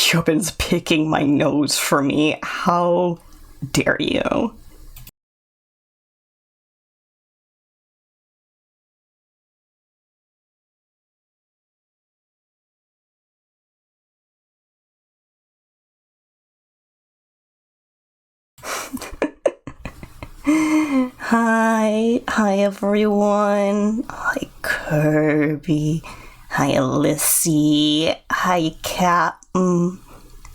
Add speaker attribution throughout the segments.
Speaker 1: Chopin's picking my nose for me. How dare you? Hi everyone. Hi Kirby. Hi Alyssey. Hi Captain.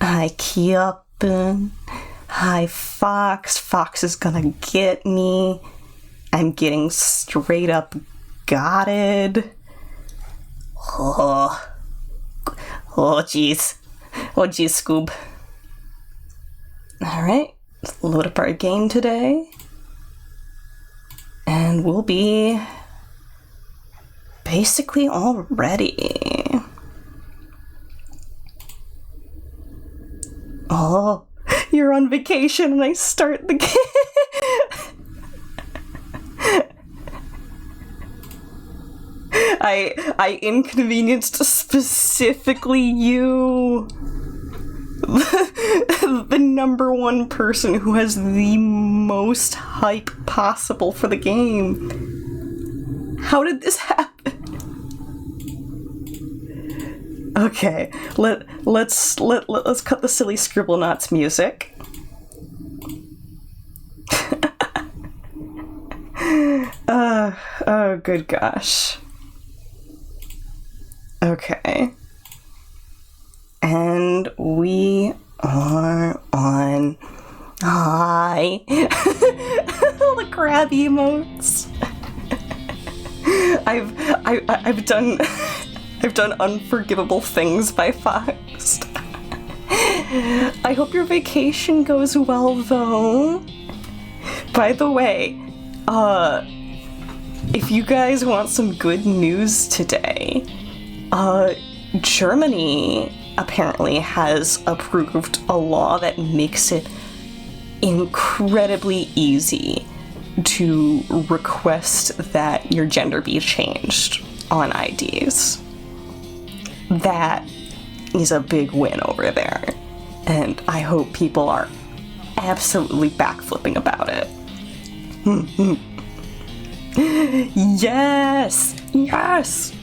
Speaker 1: Hi Kiopin. Hi Fox. Fox is gonna get me. I'm getting straight up gotted. Oh jeez. Oh jeez, Scoob. Alright, let's load up our game today. And we'll be basically all ready. Oh, you're on vacation and I start the game. I inconvenienced specifically you. The number one person who has the most hype possible for the game. How did this happen? Okay, let's cut the silly Scribblenauts music. Oh good gosh. Okay. And we are on. Hi. All the crab emotes. I've done unforgivable things by Fox. I hope your vacation goes well though. By the way, if you guys want some good news today, Germany apparently has approved a law that makes it incredibly easy to request that your gender be changed on IDs. That is a big win over there, and I hope people are absolutely backflipping about it. Yes!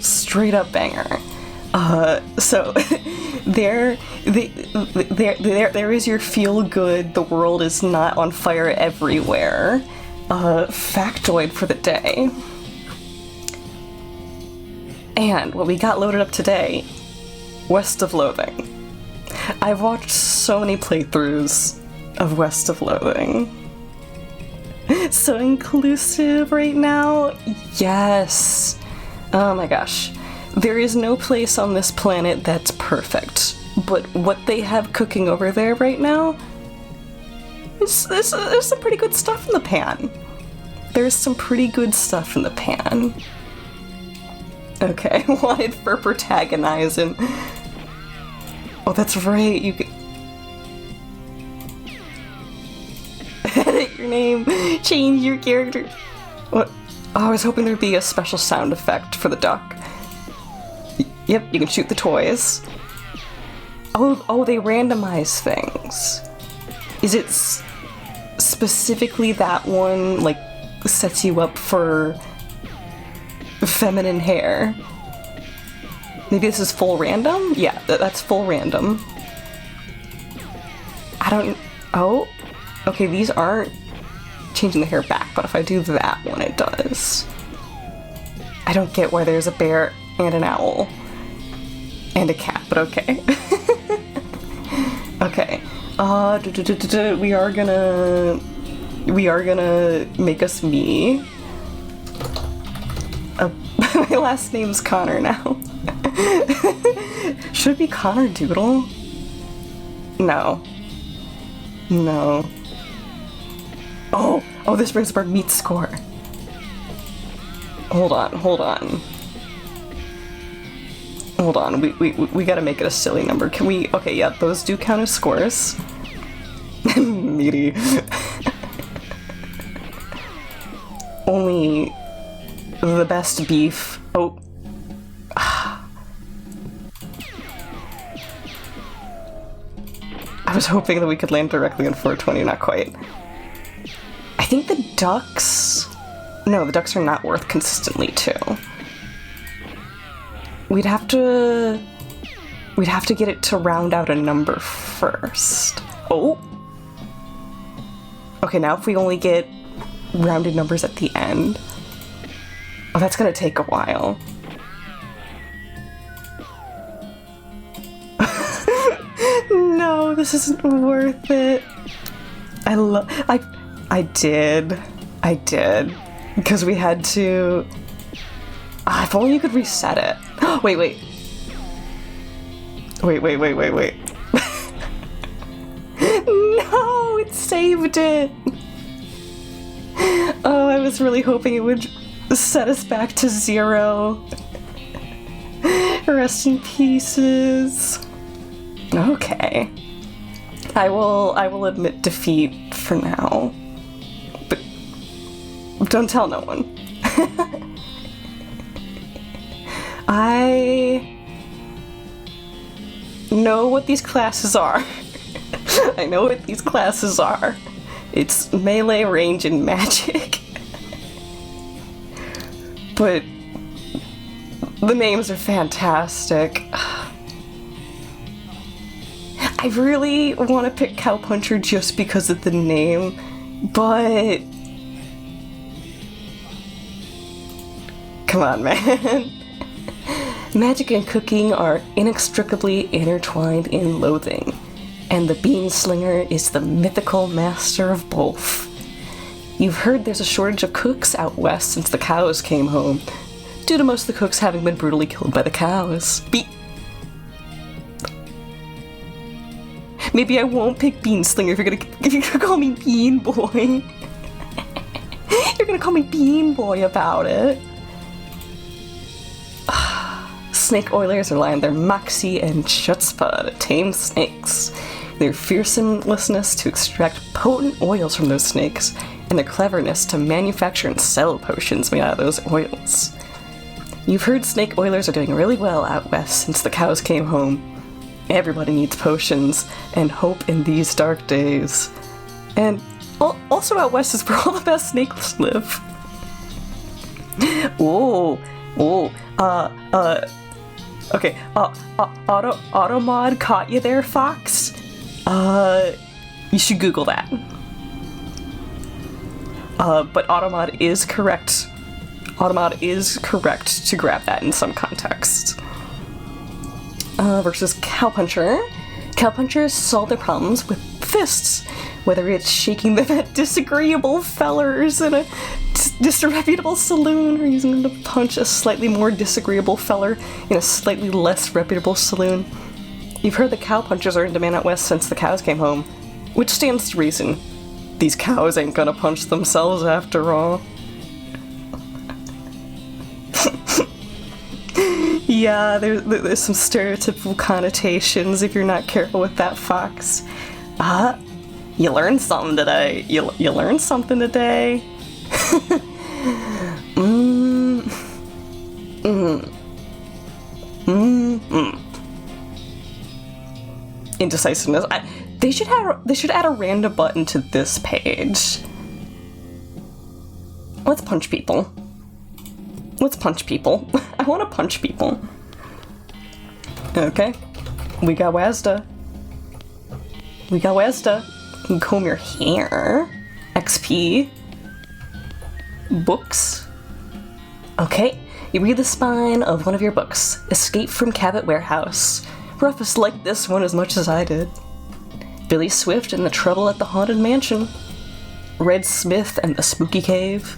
Speaker 1: Straight up banger. So there is your feel good, the world is not on fire everywhere, factoid for the day. And what we got loaded up today, West of Loathing. I've watched so many playthroughs of West of Loathing. So inclusive right now. Yes. Oh my gosh. There is no place on this planet that's perfect, but what they have cooking over there right now, there's some pretty good stuff in the pan. There's some pretty good stuff in the pan. Okay, wanted for protagonizing. Oh, that's right, you could edit your name, change your character. What? Oh, I was hoping there'd be a special sound effect for the duck. Yep, you can shoot the toys. Oh, they randomize things. Is it specifically that one, like, sets you up for feminine hair? Maybe this is full random? Yeah, that's full random. Oh, okay, these aren't changing the hair back, but if I do that one, it does. I don't get why there's a bear and an owl. And a cat, but okay. Okay. We are gonna make us me. My last name's Connor now. Should it be Connor Doodle? No. Oh, this brings up our meat score. Hold on. We gotta make it a silly number. Can we? Okay, yeah, those do count as scores. Meaty. Only the best beef. Oh. was hoping that we could land directly on 420, not quite. I think the ducks... No, the ducks are not worth consistently, too. We'd have to get it to round out a number first. Oh! Okay, now if we only get rounded numbers at the end... Oh, that's gonna take a while. No, this isn't worth it. I did. Because we had to... if only you could reset it. Wait. Wait. No, it saved it. Oh, I was really hoping it would set us back to 0. Rest in pieces. Okay. I will admit defeat for now. But don't tell no one. I know what these classes are. I know what these classes are. It's melee, range, and magic. But the names are fantastic. I really want to pick Cowpuncher just because of the name, but... Come on, man. Magic and cooking are inextricably intertwined in loathing, and the Bean Slinger is the mythical master of both. You've heard there's a shortage of cooks out west since the cows came home, due to most of the cooks having been brutally killed by the cows. Maybe I won't pick Bean Slinger if you're gonna call me Bean Boy. You're gonna call me Bean Boy about it. Snake oilers rely on their moxie and chutzpah to tame snakes, their fearsomeness to extract potent oils from those snakes, and their cleverness to manufacture and sell potions made out of those oils. You've heard snake oilers are doing really well out west since the cows came home. Everybody needs potions and hope in these dark days. And also out west is where all the best snakes live. Okay, Automod caught you there, Fox? You should Google that. But Automod is correct. Automod is correct to grab that in some context. Versus Cowpuncher. Cowpunchers solve their problems with fists, whether it's shaking them at disagreeable fellers in a disreputable saloon or using them to punch a slightly more disagreeable feller in a slightly less reputable saloon. You've heard the Cowpunchers are in demand out west since the cows came home, which stands to reason. These cows ain't gonna punch themselves after all. Yeah, there's some stereotypical connotations if you're not careful with that, Fox. You learned something today. You learned something today. Indecisiveness. They should add a random button to this page. Let's punch people. Let's punch people. I want to punch people. Okay. We got Wazda. You can comb your hair. XP. Books. Okay. You read the spine of one of your books. Escape from Cabot Warehouse. Rufus liked this one as much as I did. Billy Swift and the Trouble at the Haunted Mansion. Red Smith and the Spooky Cave.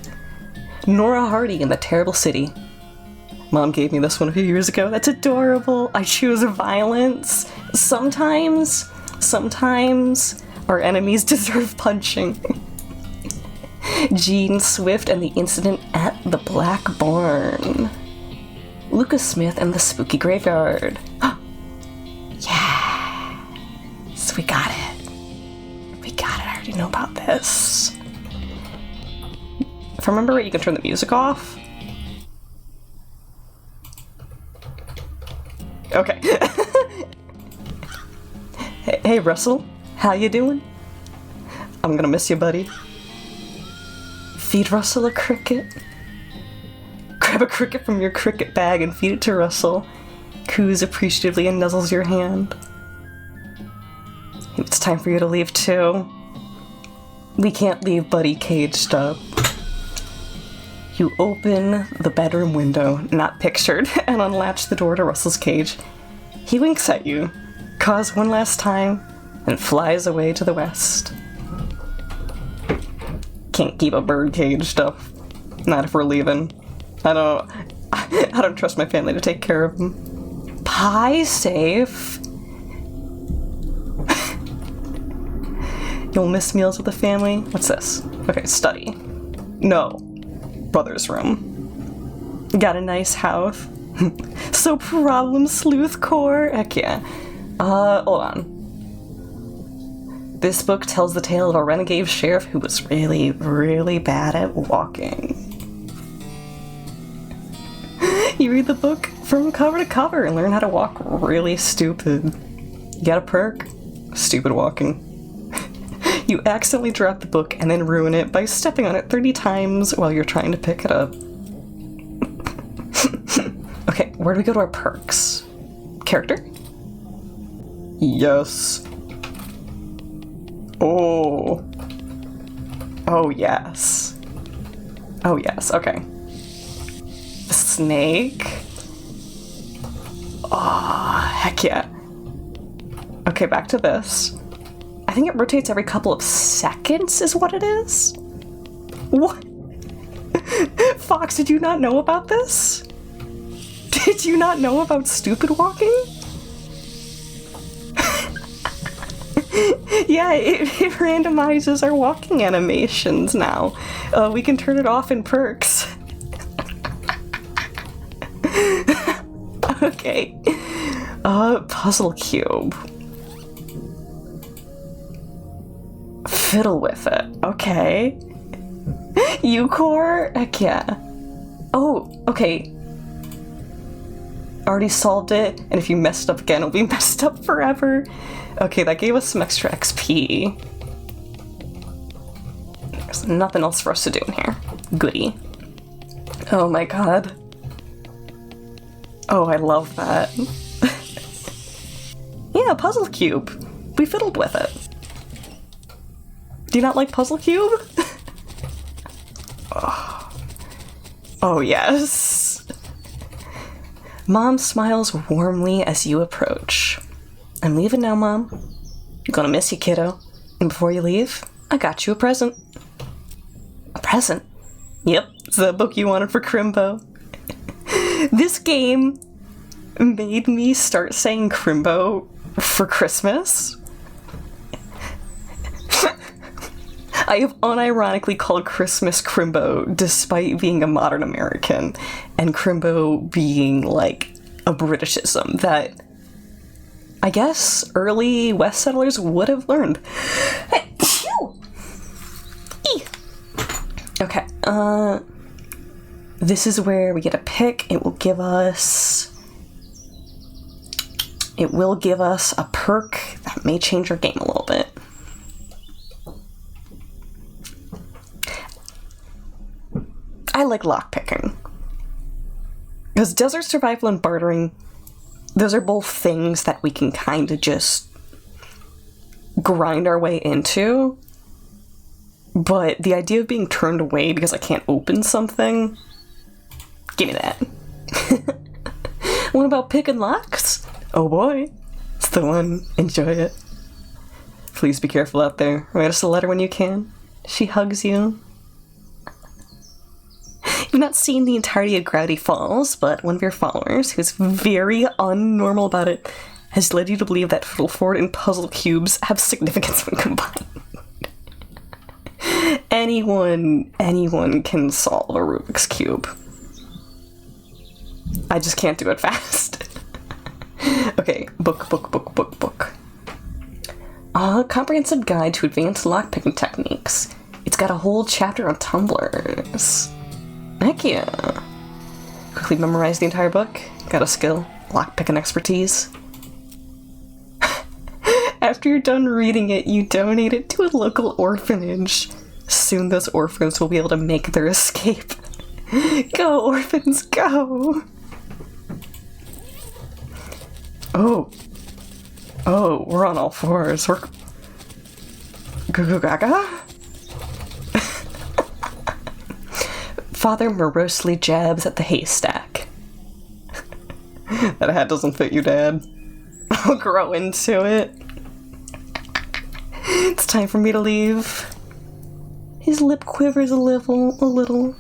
Speaker 1: Nora Hardy and the Terrible City. Mom gave me this one a few years ago. That's adorable. I choose violence. Sometimes our enemies deserve punching. Gene Swift and the Incident at the Black Barn. Lucas Smith and the Spooky Graveyard. Yes, we got it. I already know about this. If I remember right, you can turn the music off. Okay. Hey, Russell. How you doing? I'm gonna miss you, buddy. Feed Russell a cricket. Grab a cricket from your cricket bag and feed it to Russell. Coos appreciatively and nuzzles your hand. It's time for you to leave too. We can't leave Buddy caged up. You open the bedroom window, not pictured, and unlatch the door to Russell's cage. He winks at you, caws one last time, and flies away to the west. Can't keep a bird caged up. Not if we're leaving. I don't trust my family to take care of him. Pie safe. You'll miss meals with the family? What's this? Okay, study. No. Brother's room. Got a nice house. So problem sleuth core? Heck yeah. Hold on. This book tells the tale of a renegade sheriff who was really, really bad at walking. You read the book from cover to cover and learn how to walk really stupid. Get a perk? Stupid walking. You accidentally drop the book and then ruin it by stepping on it 30 times while you're trying to pick it up. Okay, where do we go to our perks? Character? Yes. Oh. Oh, yes. Oh, yes, okay. The snake. Oh, heck yeah. Okay, back to this. I think it rotates every couple of seconds is what it is? What? Fox, did you not know about this? Did you not know about stupid walking? Yeah, it randomizes our walking animations now. We can turn it off in perks. Okay. Puzzle cube. Fiddle with it. Okay. U-core? Heck yeah. Oh, okay. Already solved it, and if you messed up again, it'll be messed up forever. Okay, that gave us some extra XP. There's nothing else for us to do in here. Goody. Oh my god. Oh, I love that. Yeah, puzzle cube. We fiddled with it. Do you not like puzzle cube? Oh, yes. Mom smiles warmly as you approach. I'm leaving now, Mom. Gonna miss you, kiddo. And before you leave, I got you a present. A present? Yep, it's the book you wanted for Crimbo. This game made me start saying Crimbo for Christmas. I have unironically called Christmas Crimbo despite being a modern American and Crimbo being like a Britishism that I guess early West settlers would have learned. Okay, this is where we get a pick. It will give us a perk that may change our game a little bit. I like lockpicking. Because desert survival and bartering, those are both things that we can kind of just grind our way into. But the idea of being turned away because I can't open something, give me that. What about pick and locks? Oh boy, it's the one. Enjoy it. Please be careful out there. Write us a letter when you can. She hugs you. You've not seen the entirety of Gravity Falls, but one of your followers, who's very unnormal about it, has led you to believe that Fiddleford and puzzle cubes have significance when combined. Anyone can solve a Rubik's Cube. I just can't do it fast. Okay, book. Comprehensive Guide to Advanced Lockpicking Techniques. It's got a whole chapter on tumblers. Heck yeah. Quickly memorize the entire book. Got a skill. Lockpicking expertise. After you're done reading it, you donate it to a local orphanage. Soon those orphans will be able to make their escape. Go, orphans, go! Oh. Oh, we're on all fours. We're... Goo gaga? Father morosely jabs at the haystack. That hat doesn't fit you, Dad. I'll grow into it. It's time for me to leave. His lip quivers a little.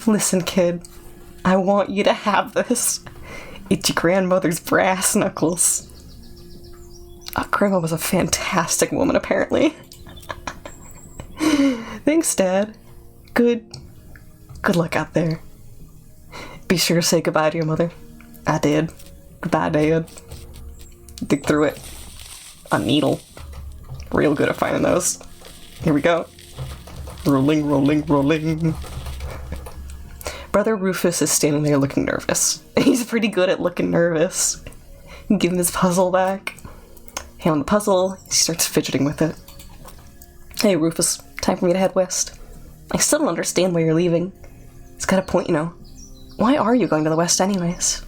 Speaker 1: Listen, kid. I want you to have this. It's your grandmother's brass knuckles. Grandma was a fantastic woman, apparently. Thanks, Dad. Good luck out there. Be sure to say goodbye to your mother. I did. Goodbye, Dad. Dig through it. A needle. Real good at finding those. Here we go. Rolling, rolling, rolling. Brother Rufus is standing there looking nervous. He's pretty good at looking nervous. Give him his puzzle back. Hand on the puzzle, he starts fidgeting with it. Hey, Rufus, time for me to head west. I still don't understand why you're leaving. It's got a point, you know. Why are you going to the west anyways?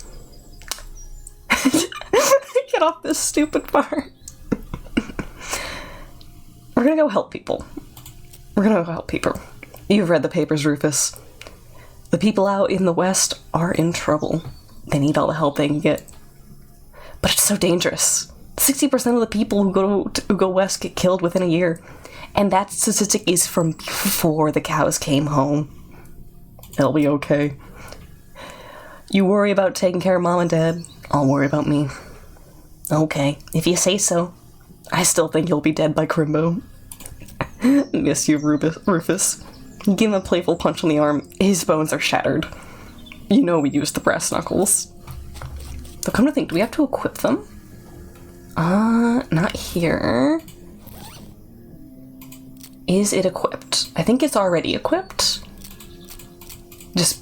Speaker 1: Get off this stupid part. We're gonna go help people. You've read the papers, Rufus. The people out in the west are in trouble. They need all the help they can get. But it's so dangerous. 60% of the people who go west get killed within a year. And that statistic is from before the cows came home. They'll be okay. You worry about taking care of Mom and Dad. I'll worry about me. Okay, if you say so. I still think you'll be dead by Crimbo. Miss you, Rufus. You give him a playful punch on the arm. His bones are shattered. You know we used the brass knuckles. So come to think, do we have to equip them? Not here. Is it equipped? I think it's already equipped.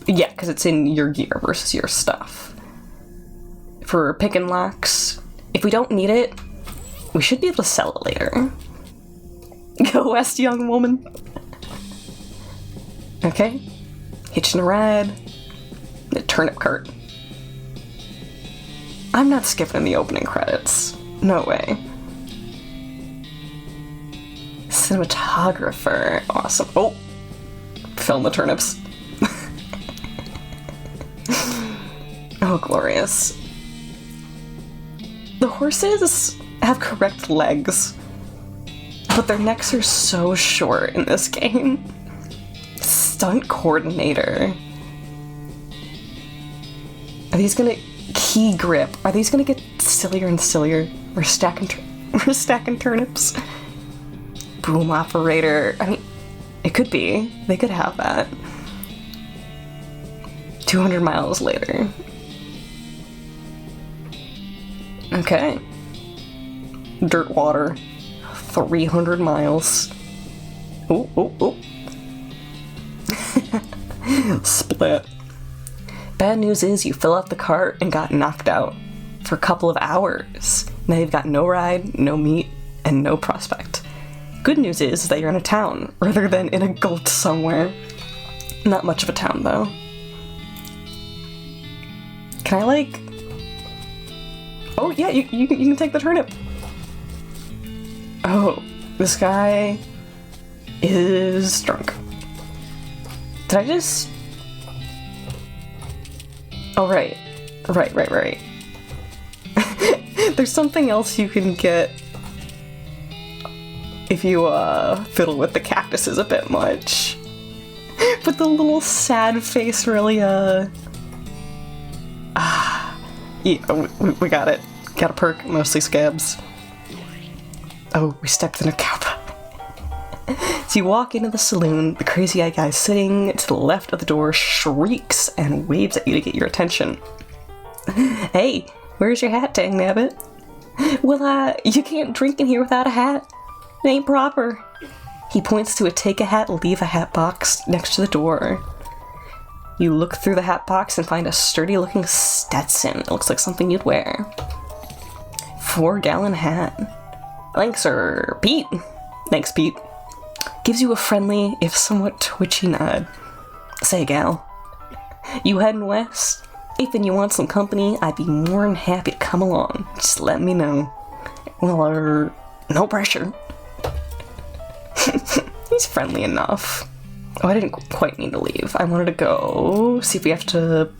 Speaker 1: Yeah, because it's in your gear versus your stuff. For pick and locks, if we don't need it, we should be able to sell it later. Go west, young woman. Okay. Hitching a ride. The turnip cart. I'm not skipping the opening credits. No way. Cinematographer. Awesome. Oh! Film the turnips. Oh, glorious. The horses have correct legs, but their necks are so short in this game. Stunt coordinator. Are these gonna... Key grip. Are these gonna get sillier and sillier? We're stacking turnips. Boom operator. I mean, it could be. They could have that. 200 miles later. Okay. Dirt water. 300 miles. Oh, oh, oh. Split. Bad news is you fill up the cart and got knocked out for a couple of hours. Now you've got no ride, no meat, and no prospect. Good news is that you're in a town, rather than in a gulch somewhere. Not much of a town, though. Can I, like... Oh, yeah, you can take the turnip. Oh, this guy is drunk. Did I just... Oh, right. Right. There's something else you can get if you, fiddle with the cactuses a bit much. But the little sad face really, yeah, we got it. Got a perk, mostly scabs. Oh, we stepped in a cowbell. So you walk into the saloon, the crazy-eyed guy sitting to the left of the door shrieks and waves at you to get your attention. Hey, where's your hat, dang nabbit? Well, you can't drink in here without a hat. It ain't proper. He points to a take-a-hat, leave-a-hat box next to the door. You look through the hat box and find a sturdy-looking Stetson. It looks like something you'd wear. 4-gallon hat. Thanks, sir. Pete. Thanks, Pete. Gives you a friendly, if somewhat twitchy nod. Say, gal, you heading west? If you want some company, I'd be more than happy to come along. Just let me know. Well, no pressure. He's friendly enough. Oh, I didn't quite mean to leave. I wanted to go see if we have to...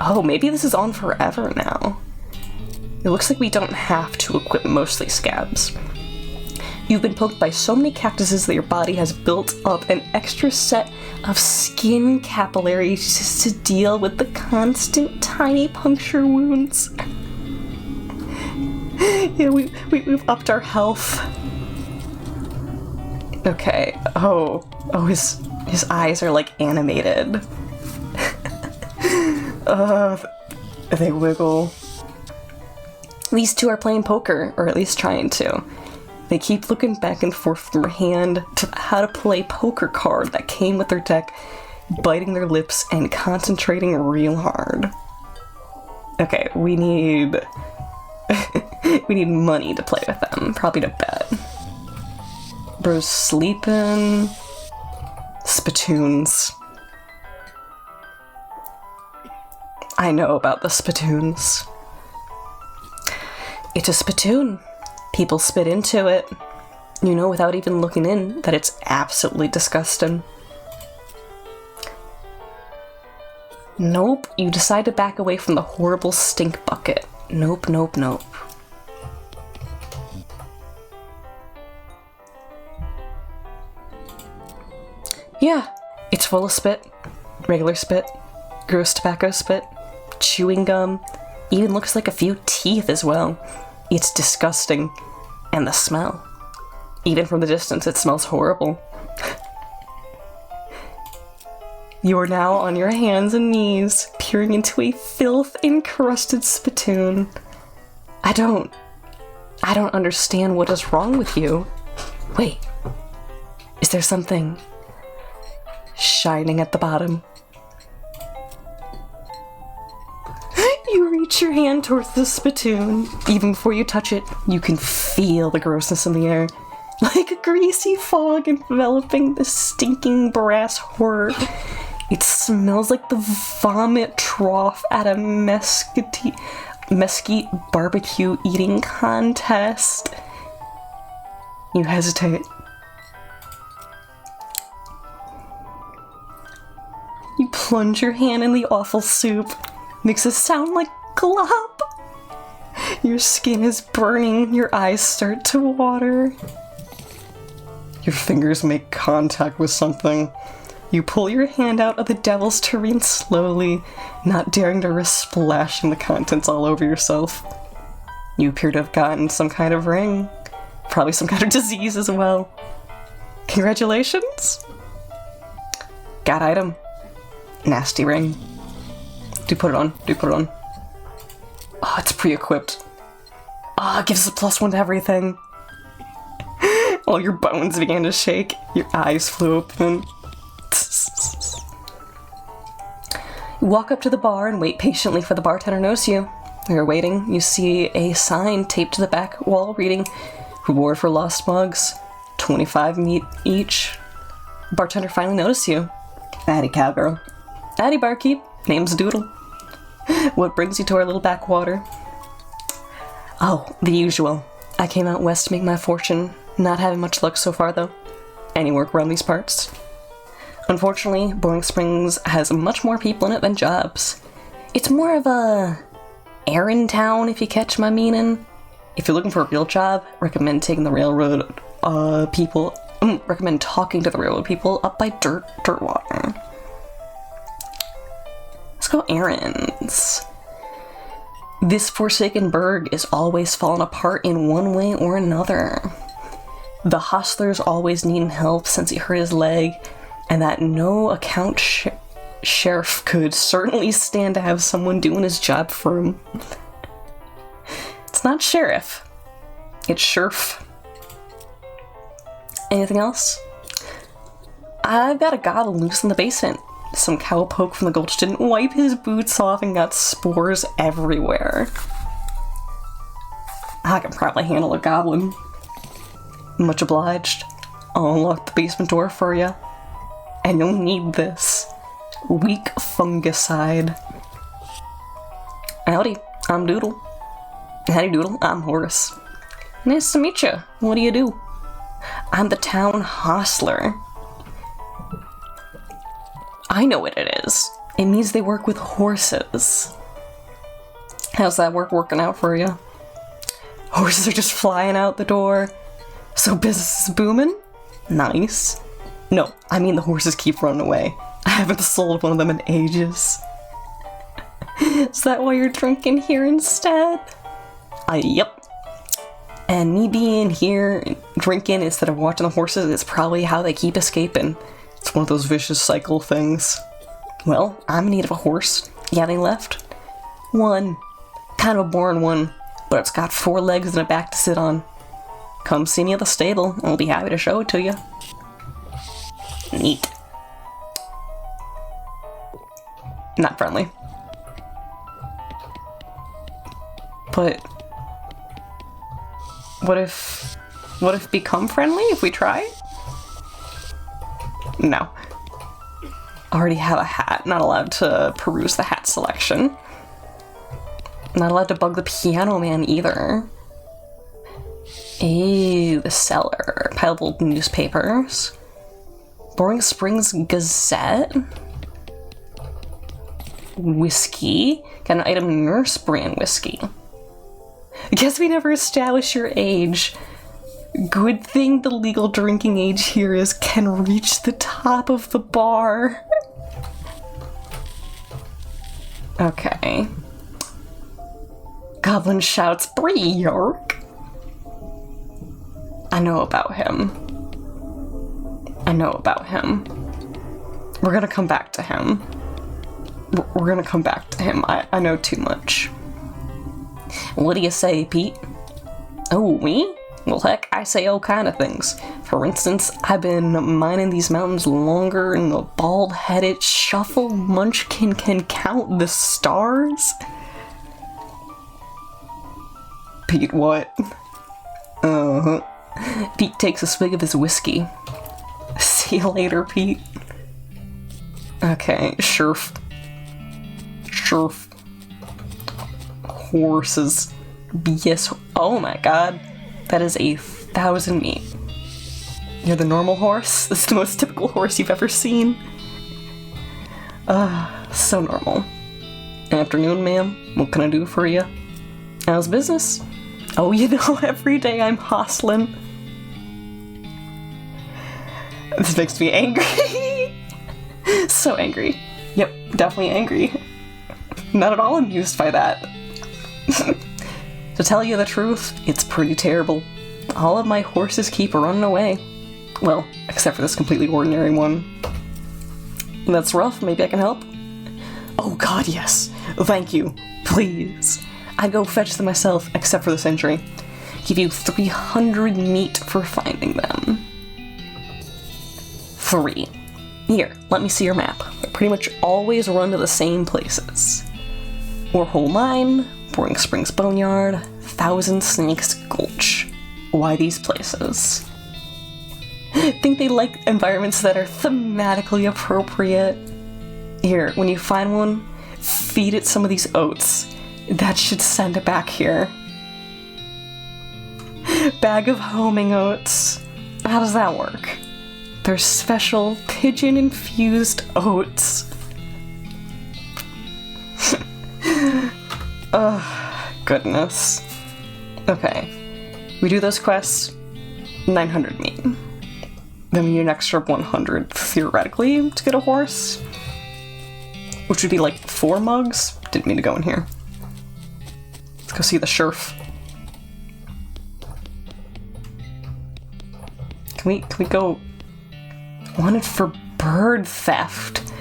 Speaker 1: Oh, maybe this is on forever now. It looks like we don't have to equip mostly scabs. You've been poked by so many cactuses that your body has built up an extra set of skin capillaries just to deal with the constant tiny puncture wounds. Yeah, we've upped our health. Okay. Oh, his eyes are like animated. They wiggle. These two are playing poker, or at least trying to. They keep looking back and forth from their hand to how to play a poker card that came with their deck, biting their lips and concentrating real hard. Okay, we need money to play with them, probably to bet. Bro's sleeping. Spittoons. I know about the spittoons. It's a spittoon. People spit into it. You know without even looking in that it's absolutely disgusting. Nope, you decide to back away from the horrible stink bucket. Nope, nope, nope. Yeah, it's full of spit. Regular spit. Gross tobacco spit. Chewing gum. Even looks like a few teeth as well. It's disgusting. And the smell. Even from the distance, it smells horrible. You are now on your hands and knees, peering into a filth-encrusted spittoon. I don't understand what is wrong with you. Wait. Is there something shining at the bottom? You reach your hand towards the spittoon. Even before you touch it, you can feel the grossness in the air. Like a greasy fog enveloping the stinking brass horror. It smells like the vomit trough at a mesquite barbecue eating contest. You hesitate. You plunge your hand in the awful soup. Makes it sound like glop. Your skin is burning, your eyes start to water. Your fingers make contact with something. You pull your hand out of the devil's tureen slowly, not daring to risk splashing the contents all over yourself. You appear to have gotten some kind of ring. Probably some kind of disease as well. Congratulations! Got item. Nasty ring. Do put it on. Do put it on. Oh, it's pre-equipped. Ah, it gives us a +1 to everything. All your bones began to shake. Your eyes flew open. You walk up to the bar and wait patiently for the bartender to notice you. While you're waiting, you see a sign taped to the back wall reading, "Reward for lost mugs, 25 meat each." Bartender finally noticed you. Addy cowgirl. Addy barkeep. Name's Doodle. What brings you to our little backwater? Oh, the usual. I came out west to make my fortune. Not having much luck so far, though. Any work around these parts? Unfortunately, Boring Springs has much more people in it than jobs. It's more of a errand town, if you catch my meaning. If you're looking for a real job, recommend taking the railroad people. Recommend talking to the railroad people up by Dirtwater. Let's go errands. This forsaken burg is always falling apart in one way or another. The hostler's always needing help since he hurt his leg, and that no-account sheriff could certainly stand to have someone doing his job for him. It's not sheriff. It's sheriff. Anything else? I've got a gobble loose in the basement. Some cowpoke from the gulch didn't wipe his boots off and got spores everywhere. I can probably handle a goblin. Much obliged. I'll unlock the basement door for you. And you'll need this. Weak fungicide. Howdy, I'm Doodle. Howdy Doodle, I'm Horace. Nice to meet you. What do you do? I'm the town hostler. I know what it is. It means they work with horses. How's that working out for you? Horses are just flying out the door. So business is booming? Nice. No, I mean the horses keep running away. I haven't sold one of them in ages. Is that why you're drinking here instead? Yep. And me being here drinking instead of watching the horses is probably how they keep escaping. It's one of those vicious cycle things. Well, I'm in need of a horse. You got any left? One. Kind of a boring one, but it's got 4 legs and a back to sit on. Come see me at the stable. I'll be happy to show it to you. Neat. Not friendly. But what if become friendly if we try? No. Already have a hat. Not allowed to peruse the hat selection. Not allowed to bug the piano man either. Ew, the cellar. Pile of old newspapers. Boring Springs Gazette. Whiskey. Got an item nurse brand whiskey. Guess we never established your age. Good thing the legal drinking age here is can reach the top of the bar. Okay. Goblin shouts, "Bree York!" I know about him. I know about him. We're gonna come back to him. We're gonna come back to him. I know too much. What do you say, Pete? Oh, me? Well, heck, I say all kind of things. For instance, I've been mining these mountains longer than the bald-headed shuffle munchkin can count the stars. Pete, what? Pete takes a swig of his whiskey. See you later, Pete. Okay, Sherf. Horses. Yes. Oh my god. That is 1,000 meat. You're the normal horse? This is the most typical horse you've ever seen. So normal. Afternoon, ma'am. What can I do for you? How's business? Oh, you know, every day I'm hustling. This makes me angry. So angry. Yep, definitely angry. Not at all amused by that. To tell you the truth, it's pretty terrible. All of my horses keep running away. Well, except for this completely ordinary one. That's rough, maybe I can help? Oh god, yes. Thank you. Please. I'd go fetch them myself, except for this injury. Give you 300 meat for finding them. 3. Here, let me see your map. They pretty much always run to the same places. Warhole Mine, Boring Springs Boneyard, Thousand Snakes Gulch. Why these places? Think they like environments that are thematically appropriate. Here, when you find one, feed it some of these oats. That should send it back here. Bag of homing oats. How does that work? They're special pigeon-infused oats. Ugh, goodness. Okay. We do those quests, 900 meat. Then we need an extra 100, theoretically, to get a horse. Which would be like 4 mugs. Didn't mean to go in here. Let's go see the Sherf. Can we go... Wanted for bird theft.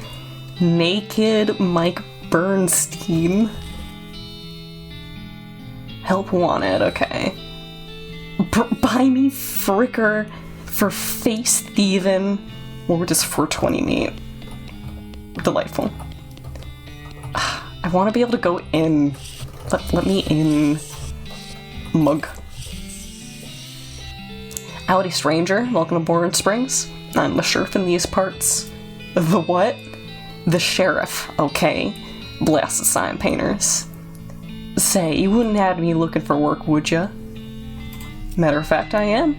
Speaker 1: Naked Mike Bernstein. Help wanted, okay. Buy me fricker for face thieving. Or just 420 meat. Delightful. I want to be able to go in. Let me in. Mug. Howdy, stranger. Welcome to Bourne Springs. I'm the sheriff in these parts. The what? The sheriff, okay. Blast the sign painters. Say, you wouldn't have me looking for work, would ya? Matter of fact, I am.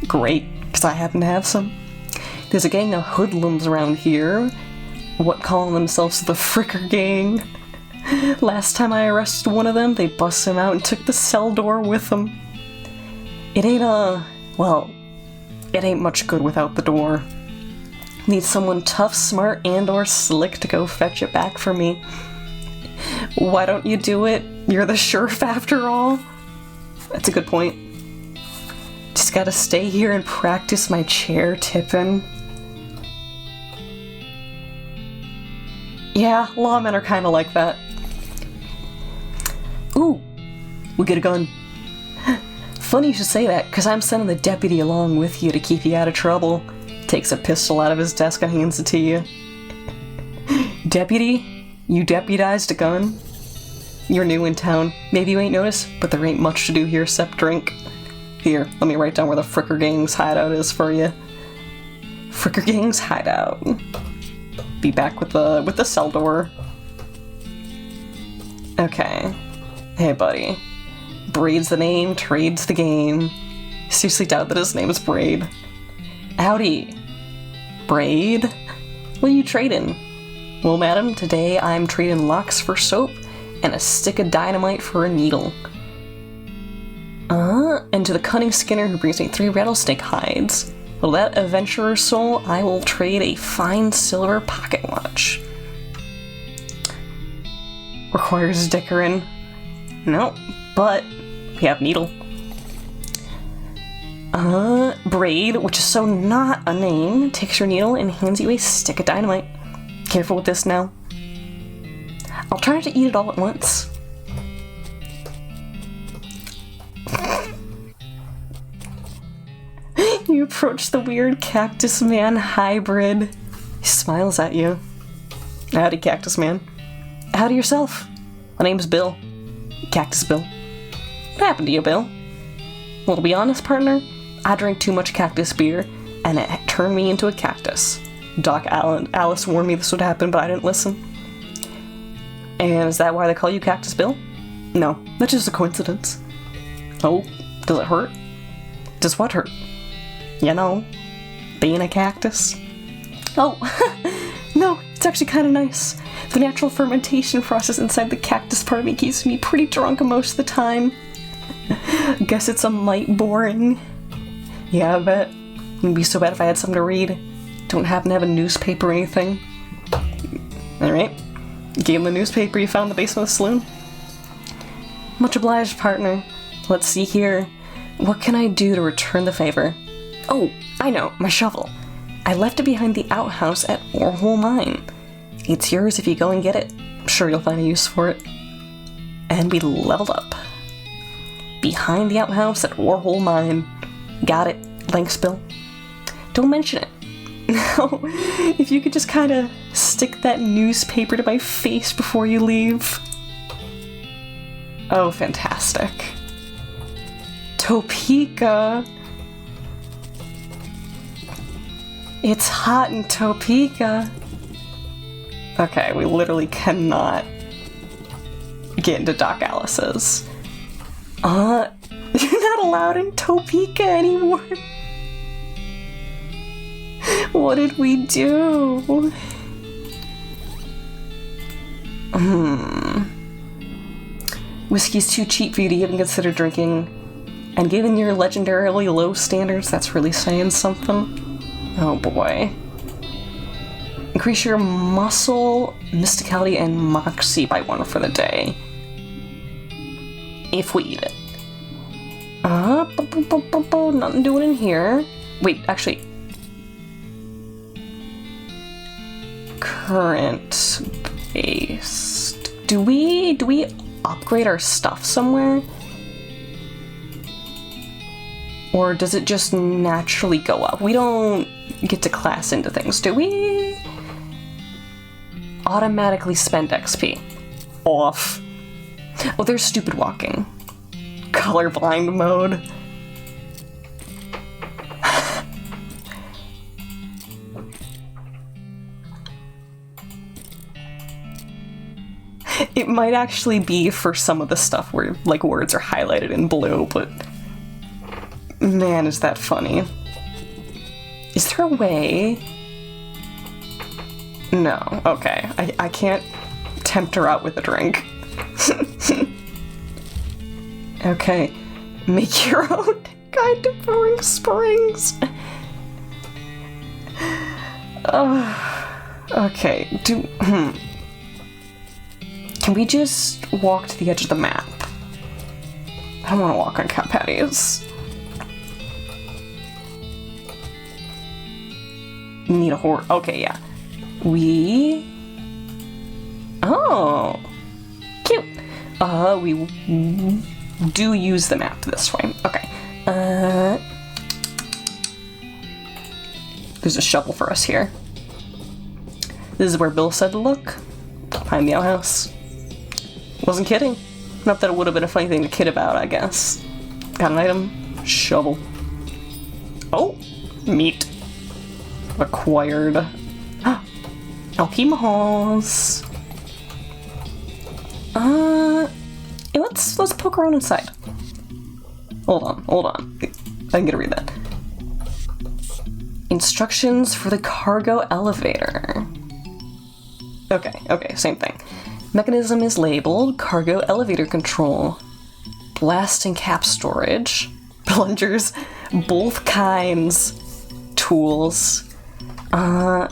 Speaker 1: Great, because I happen to have some. There's a gang of hoodlums around here, what calling themselves the Fricker Gang. Last time I arrested one of them, they busted him out and took the cell door with them. It ain't, well, it ain't much good without the door. Need someone tough, smart, and or slick to go fetch it back for me. Why don't you do it? You're the sheriff after all. That's a good point. Just gotta stay here and practice my chair tipping. Yeah, lawmen are kinda like that. Ooh, we get a gun. Funny you should say that, because I'm sending the deputy along with you to keep you out of trouble. Takes a pistol out of his desk and hands it to you. Deputy? You deputized a gun? You're new in town. Maybe you ain't noticed, but there ain't much to do here except drink. Here, let me write down where the Fricker Gang's hideout is for you. Fricker Gang's hideout. Be back with the cell door. Okay. Hey, buddy. Braid's the name, trade's the game. Seriously doubt that his name is Braid. Howdy. Braid? What are you trading? Well, madam, today I'm trading locks for soap and a stick of dynamite for a needle. And to the cunning Skinner who brings me 3 rattlesnake hides. Well, that adventurer's soul, I will trade a fine silver pocket watch. Requires dickering. Nope, but we have needle. Braid, which is so not a name, takes your needle and hands you a stick of dynamite. Careful with this now. I'll try not to eat it all at once. You approach the weird Cactus Man hybrid. He smiles at you. Howdy, Cactus Man. Howdy yourself. My name's Bill. Cactus Bill. What happened to you, Bill? Well, to be honest, partner, I drank too much cactus beer, and it turned me into a cactus. Doc Alice warned me this would happen, but I didn't listen. And is that why they call you Cactus Bill? No, that's just a coincidence. Oh, does it hurt? Does what hurt? You know, being a cactus. Oh, no, it's actually kind of nice. The natural fermentation process inside the cactus part of me keeps me pretty drunk most of the time. Guess it's a mite boring. Yeah, I bet. It'd be so bad if I had something to read. Don't happen to have a newspaper or anything. Alright. Gave him the newspaper you found in the basement of the saloon. Much obliged, partner. Let's see here. What can I do to return the favor? Oh, I know, my shovel. I left it behind the outhouse at Warhol Mine. It's yours if you go and get it. I'm sure you'll find a use for it. And we leveled up. Behind the outhouse at Warhol Mine. Got it. Thanks, Bill. Don't mention it. Now, if you could just kind of stick that newspaper to my face before you leave. Oh, fantastic. Topeka. It's hot in Topeka. Okay, we literally cannot get into Doc Alice's. You're not allowed in Topeka anymore. What did we do? Whiskey's too cheap for you to even consider drinking. And given your legendarily low standards, that's really saying something. Oh boy. Increase your muscle, mysticality, and moxie by 1 for the day. If we eat it. Nothing doing in here. Wait, actually. Current based. Do we upgrade our stuff somewhere? Or does it just naturally go up? We don't get to class into things, do we? Automatically spend XP. Off. Oh, there's stupid walking. Colorblind mode. It might actually be for some of the stuff where, like, words are highlighted in blue, but man, is that funny. Is there a way? No. Okay. I can't tempt her out with a drink. Okay. Make your own guide to Boring Springs. Okay. Can we just walk to the edge of the map? I don't want to walk on cow patties. Need a horse. Okay, yeah. Oh. Cute. We do use the map this way. Okay. There's a shovel for us here. This is where Bill said to look. Behind the outhouse. Wasn't kidding. Not that it would have been a funny thing to kid about, I guess. Got an item. Shovel. Oh! Meat. Acquired. Alchemahals. Let's poke around inside. Hold on. I can get to read that. Instructions for the cargo elevator. Okay, same thing. Mechanism is labeled cargo elevator control. Blasting cap storage. Plungers, both kinds. Tools. I'm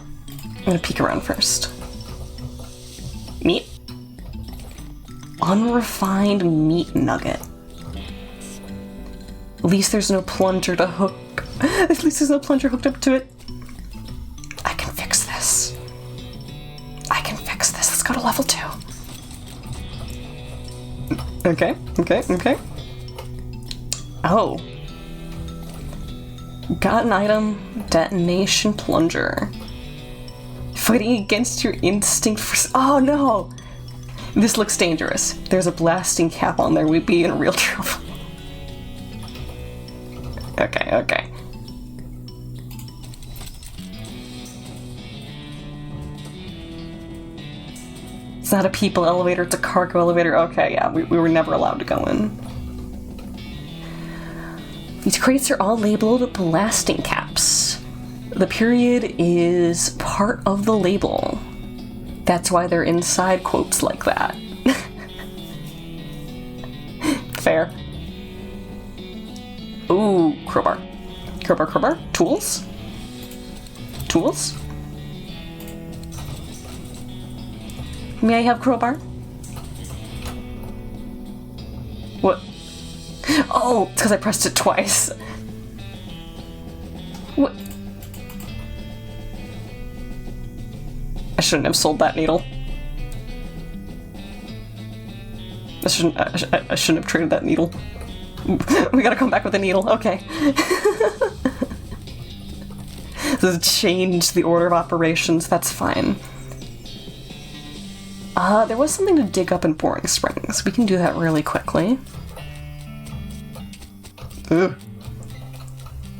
Speaker 1: gonna peek around first. Meat. Unrefined meat nugget. At least there's no plunger to hook. At least there's no plunger hooked up to it. I can fix this. Let's go to level 2. Okay. Oh. Got an item. Detonation plunger. Fighting against your instinct for... Oh no! This looks dangerous. There's a blasting cap on there. We'd be in real trouble. Okay. It's not a people elevator, it's a cargo elevator. Okay, yeah, we were never allowed to go in. These crates are all labeled blasting caps. The period is part of the label. That's why they're inside quotes like that. Fair. Ooh, crowbar. Crowbar. Tools? May I have crowbar? What? Oh, it's because I pressed it twice. What? I shouldn't have sold that needle. I shouldn't have traded that needle. We gotta come back with a needle. Okay. This change the order of operations. That's fine. There was something to dig up in Boring Springs. We can do that really quickly. Ugh.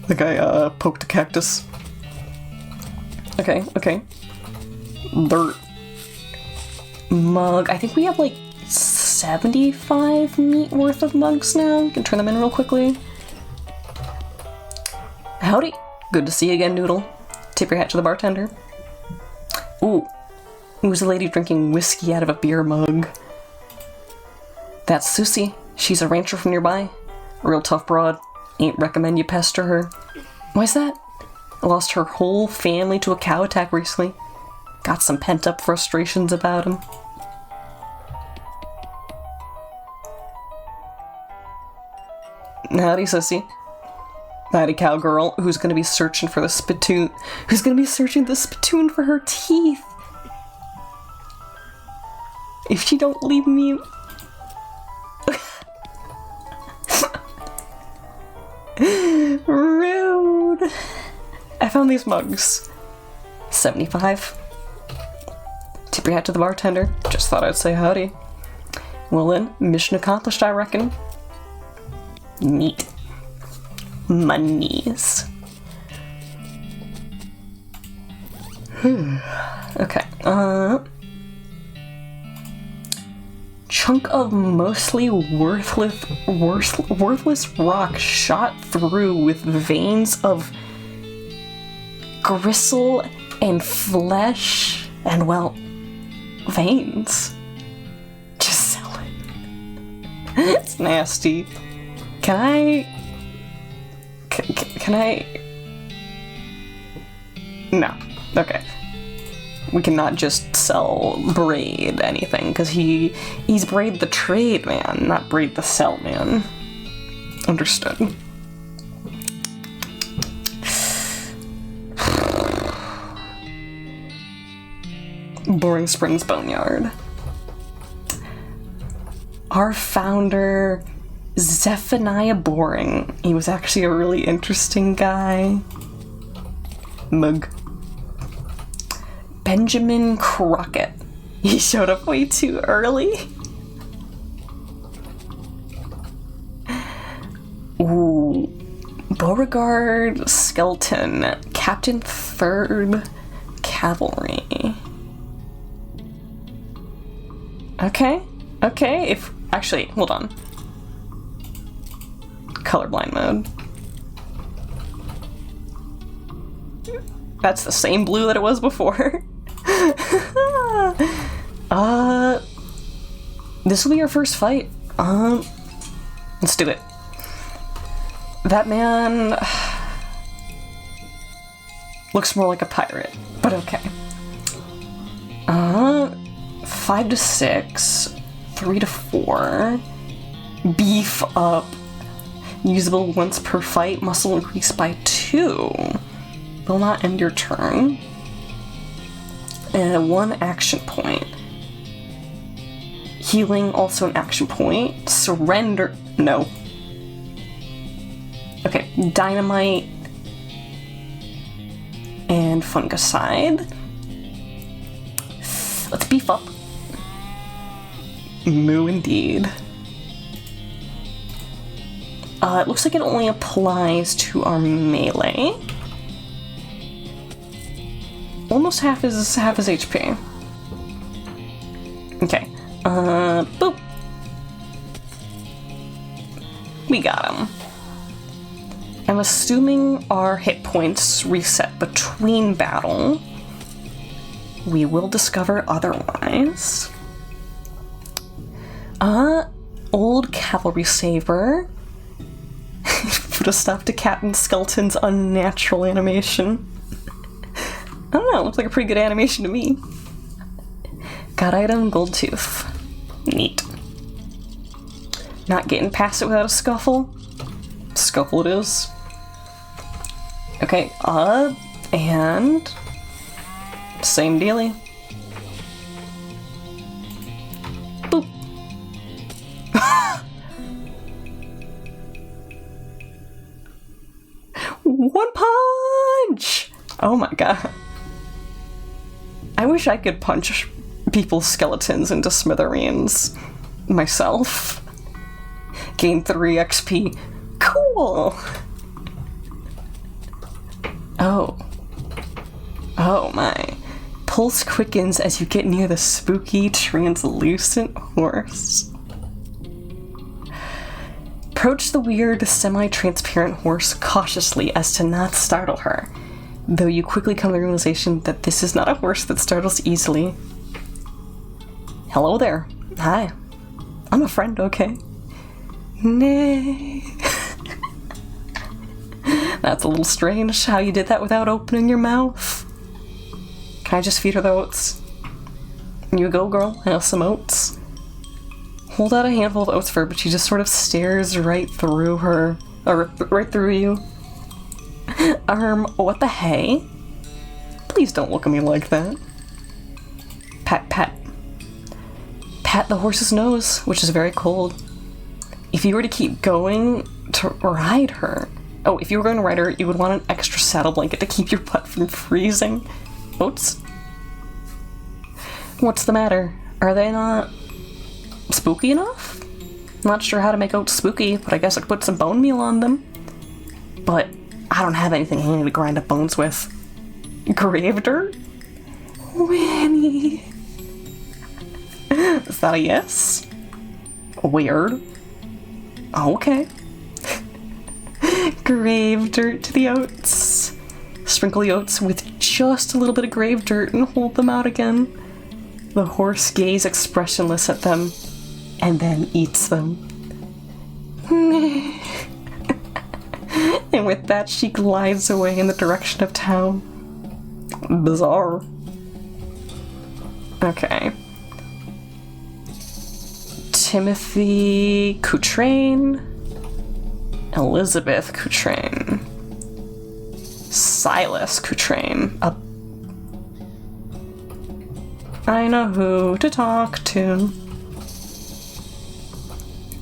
Speaker 1: I think I poked a cactus. Okay. Dirt. Mug. I think we have like 75 meat worth of mugs now. We can turn them in real quickly. Howdy. Good to see you again, Noodle. Tip your hat to the bartender. Ooh. Who's a lady drinking whiskey out of a beer mug? That's Susie. She's a rancher from nearby. Real tough broad. Ain't recommend you pester her. Why's that? I lost her whole family to a cow attack recently. Got some pent-up frustrations about him. Howdy, Susie. Howdy, cowgirl. Who's gonna be searching for the spittoon? Who's gonna be searching the spittoon for her teeth? If she don't leave me... Rude. I found these mugs. 75. Tip your hat to the bartender. Just thought I'd say howdy. Well then, mission accomplished, I reckon. Neat. Monies. Okay. chunk of mostly worthless rock shot through with veins of gristle and flesh and, well, veins. Just sell it. It's nasty. Can I... No. Okay. We cannot just sell Braid anything, because he's Braid the trade man, not Braid the sell man. Understood. Boring Springs Boneyard. Our founder, Zephaniah Boring. He was actually a really interesting guy. Mug. Benjamin Crockett. He showed up way too early. Ooh. Beauregard Skelton, Captain 3rd Cavalry. Okay. Actually, hold on. Colorblind mode. That's the same blue that it was before. This will be our first fight. Let's do it. That man looks more like a pirate, but okay. 5 to 6, 3 to 4. Beef up. Usable once per fight. Muscle increase by 2. Will not end your turn. And 1 action point. Healing, also an action point. Surrender. No. Okay, dynamite. And fungicide. Let's beef up. Moo indeed. It looks like it only applies to our melee. Almost half his HP. Okay. Boop. We got him. I'm assuming our hit points reset between battle. We will discover otherwise. Old Cavalry Saber. Put a stop to Captain Skelton's unnatural animation. I don't know, looks like a pretty good animation to me. Got item, gold tooth. Neat. Not getting past it without a scuffle. Scuffle it is. Okay, and same dealie. Boop. One punch! Oh my god. I wish I could punch people's skeletons into smithereens myself. Gain 3 XP. Cool! Oh my. Pulse quickens as you get near the spooky, translucent horse. Approach the weird, semi-transparent horse cautiously as to not startle her, though you quickly come to the realization that this is not a horse that startles easily. Hello there. Hi. I'm a friend, okay? Nay. That's a little strange how you did that without opening your mouth. Can I just feed her the oats? You go, girl. I have some oats. Hold out a handful of oats for her, but she just sort of stares right through her. Or right through you. What the hey? Please don't look at me like that. Pat, pat. Pat the horse's nose, which is very cold. If you were to keep going to ride her... Oh, if you were going to ride her, you would want an extra saddle blanket to keep your butt from freezing. Oats? What's the matter? Are they not spooky enough? Not sure how to make oats spooky, but I guess I could put some bone meal on them. But I don't have anything handy to grind up bones with. Grave dirt? Winnie. Is that a yes? Weird. Okay. Grave dirt to the oats. Sprinkle the oats with just a little bit of grave dirt and hold them out again. The horse gazes expressionless at them and then eats them. And with that, she glides away in the direction of town. Bizarre. Okay. Timothy Coutrain, Elizabeth Coutrain, Silas Coutrain. I know who to talk to.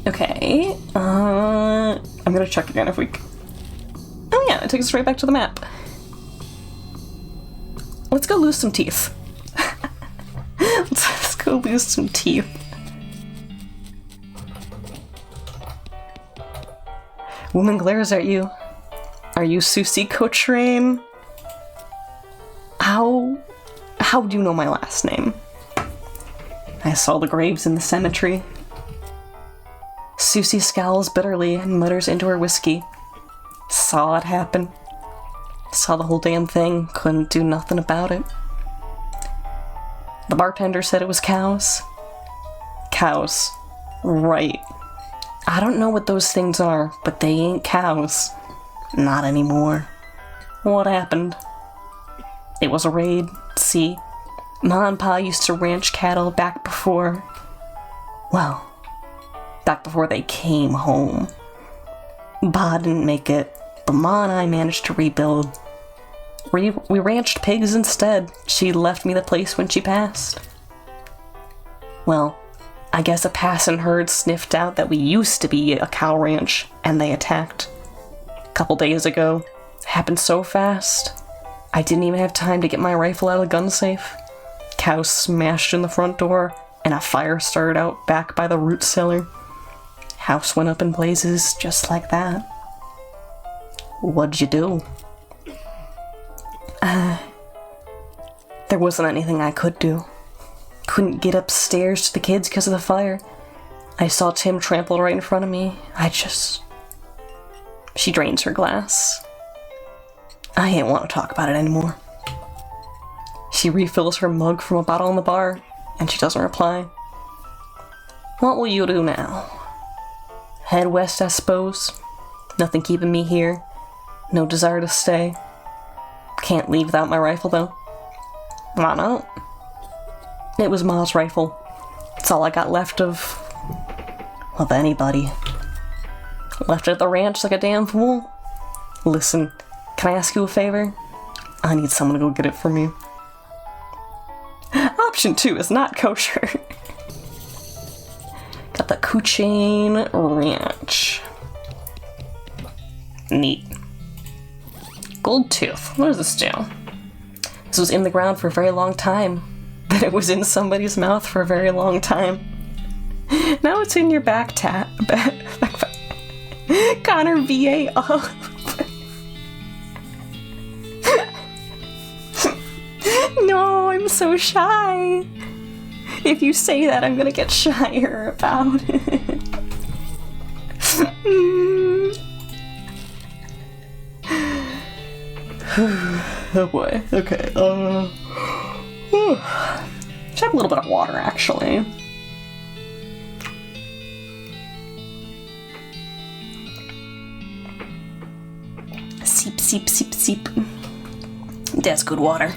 Speaker 1: Okay, I'm gonna check again if we... Oh yeah, it takes us right back to the map. Let's go lose some teeth. Let's go lose some teeth. Woman glares at you. Are you Susie Coutrain? How do you know my last name? I saw the graves in the cemetery. Susie scowls bitterly and mutters into her whiskey. Saw it happen. Saw the whole damn thing. Couldn't do nothing about it. The bartender said it was cows. Cows. Right. I don't know what those things are, but they ain't cows. Not anymore. What happened? It was a raid. See? Ma and Pa used to ranch cattle back before... Well, back before they came home. Pa didn't make it, but Ma and I managed to rebuild. We ranched pigs instead. She left me the place when she passed. Well, I guess a passing herd sniffed out that we used to be a cow ranch, and they attacked. A couple days ago. Happened so fast. I didn't even have time to get my rifle out of the gun safe. Cows smashed in the front door, and a fire started out back by the root cellar. House went up in blazes just like that. What'd you do? There wasn't anything I could do. Couldn't get upstairs to the kids because of the fire. I saw Tim trampled right in front of me. She drains her glass. I ain't want to talk about it anymore. She refills her mug from a bottle in the bar, and she doesn't reply. What will you do now? Head west, I suppose. Nothing keeping me here. No desire to stay. Can't leave without my rifle, though. Why not? It was Ma's rifle. It's all I got left of anybody. Left it at the ranch like a damn fool. Listen, can I ask you a favor? I need someone to go get it for me. Option 2 is not kosher. Got the Coutrain Ranch. Neat. Gold tooth. What does this do? This was in the ground for a very long time. Then it was in somebody's mouth for a very long time. Now it's in your back Connor VA up. No, I'm so shy. If you say that, I'm gonna get shyer about it. Oh boy. Okay. Should have a little bit of water, actually. Seep, seep, seep, seep. That's good water.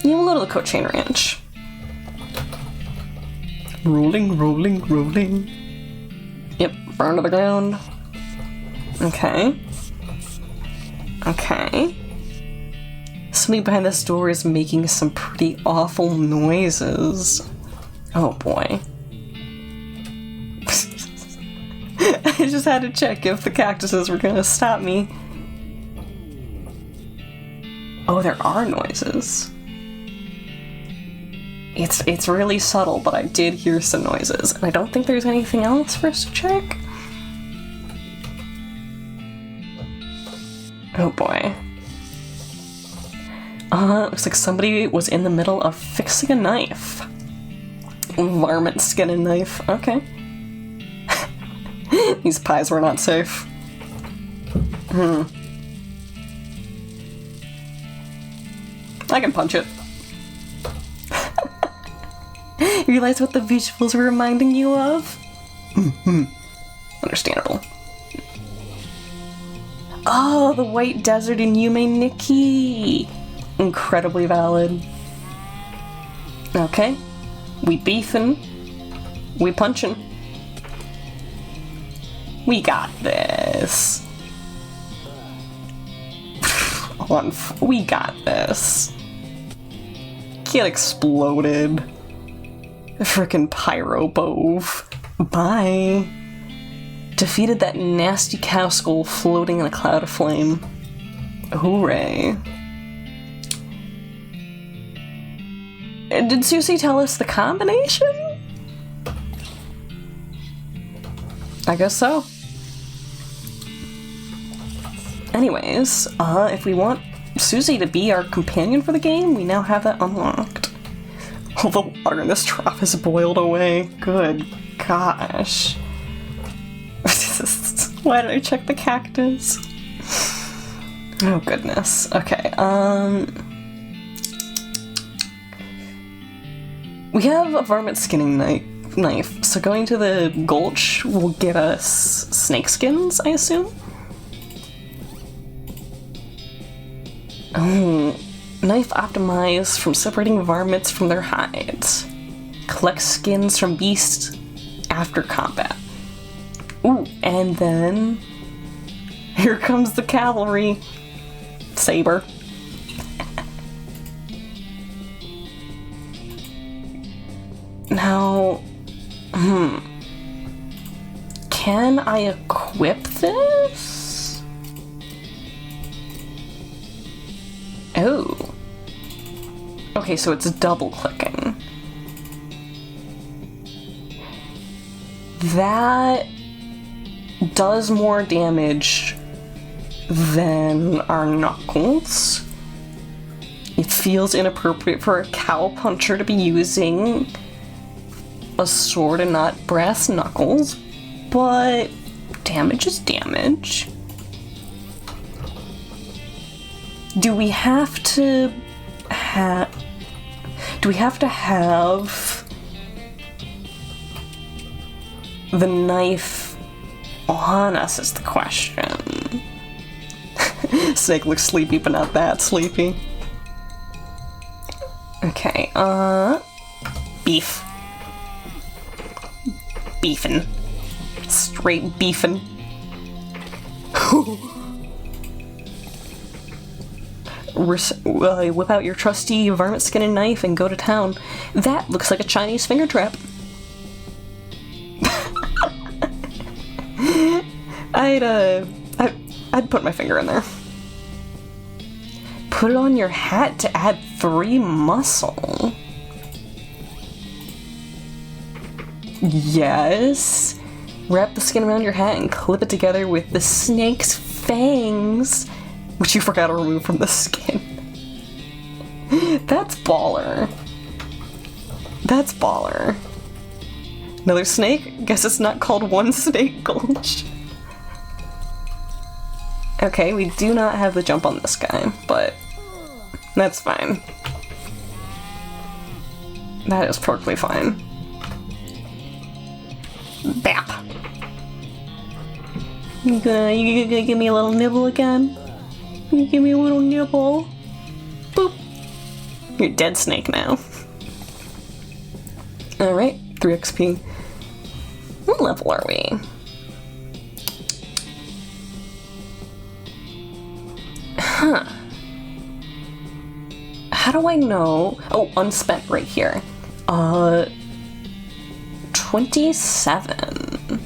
Speaker 1: Yeah, we'll go to the Coutrain Ranch. Rolling, rolling, rolling. Yep, burn to the ground. Okay. Okay. Something behind this door is making some pretty awful noises. Oh boy. I just had to check if the cactuses were gonna stop me. Oh, there are noises. It's really subtle, but I did hear some noises, and I don't think there's anything else for us to check. Oh boy. Looks like somebody was in the middle of fixing a knife. Varmint skin and knife. Okay. These pies were not safe. I can punch it. You realize what the visuals were reminding you of? Understandable. Oh, the White Desert in Yume Nikki! Incredibly valid. Okay. We beefin'. We punchin'. We got this. We got this. Get exploded. Frickin' Pyro Bove. Bye. Defeated that nasty cow skull floating in a cloud of flame. Hooray. Did Susie tell us the combination? I guess so. Anyways, if we want Susie to be our companion for the game, we now have that unlocked. All the water in this trough is boiled away. Good gosh. Why did I check the cactus? Oh goodness. Okay, we have a varmint skinning knife, so going to the gulch will get us snake skins, I assume? Oh, knife optimized from separating varmints from their hides. Collect skins from beasts after combat. Ooh, and then here comes the cavalry. Saber. Now, can I equip this? Oh. Okay, so it's double clicking. That does more damage than our knuckles. It feels inappropriate for a cow puncher to be using a sword and not brass knuckles, but damage is damage. Do we have to have the knife on us is the question. Snake looks sleepy, but not that sleepy. Okay, beef. Beefin'. Straight beefin'. Whip out your trusty varmint skin and knife and go to town. That looks like a Chinese finger trap. I'd put my finger in there. Put it on your hat to add 3 muscle. Yes. Wrap the skin around your hat and clip it together with the snake's fangs, which you forgot to remove from the skin. That's baller. That's baller. Another snake? Guess it's not called One Snake Gulch. Okay, we do not have the jump on this guy, but that's fine. That is perfectly fine. Bap! You gonna give me a little nibble again? You give me a little nibble? Boop! You're dead snake now. Alright, 3 XP. What level are we? Huh. How do I know? Oh, unspent right here. 27.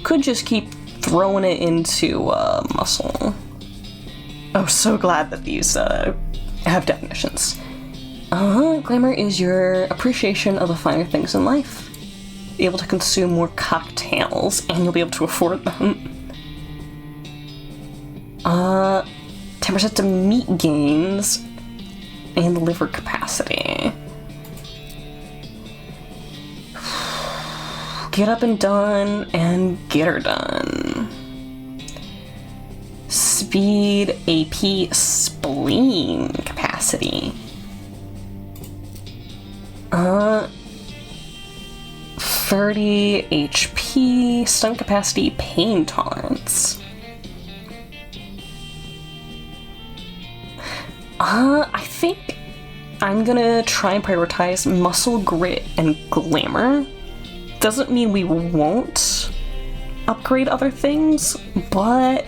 Speaker 1: Could just keep throwing it into muscle. Oh, so glad that these have definitions. Glamour is your appreciation of the finer things in life. Able to consume more cocktails, and you'll be able to afford them. 10% to meat gains and liver capacity. Get up and done and get her done. Speed, AP, spleen capacity. 30 HP, stun capacity, pain tolerance. I think I'm gonna try and prioritize muscle, grit, and glamour. Doesn't mean we won't upgrade other things, but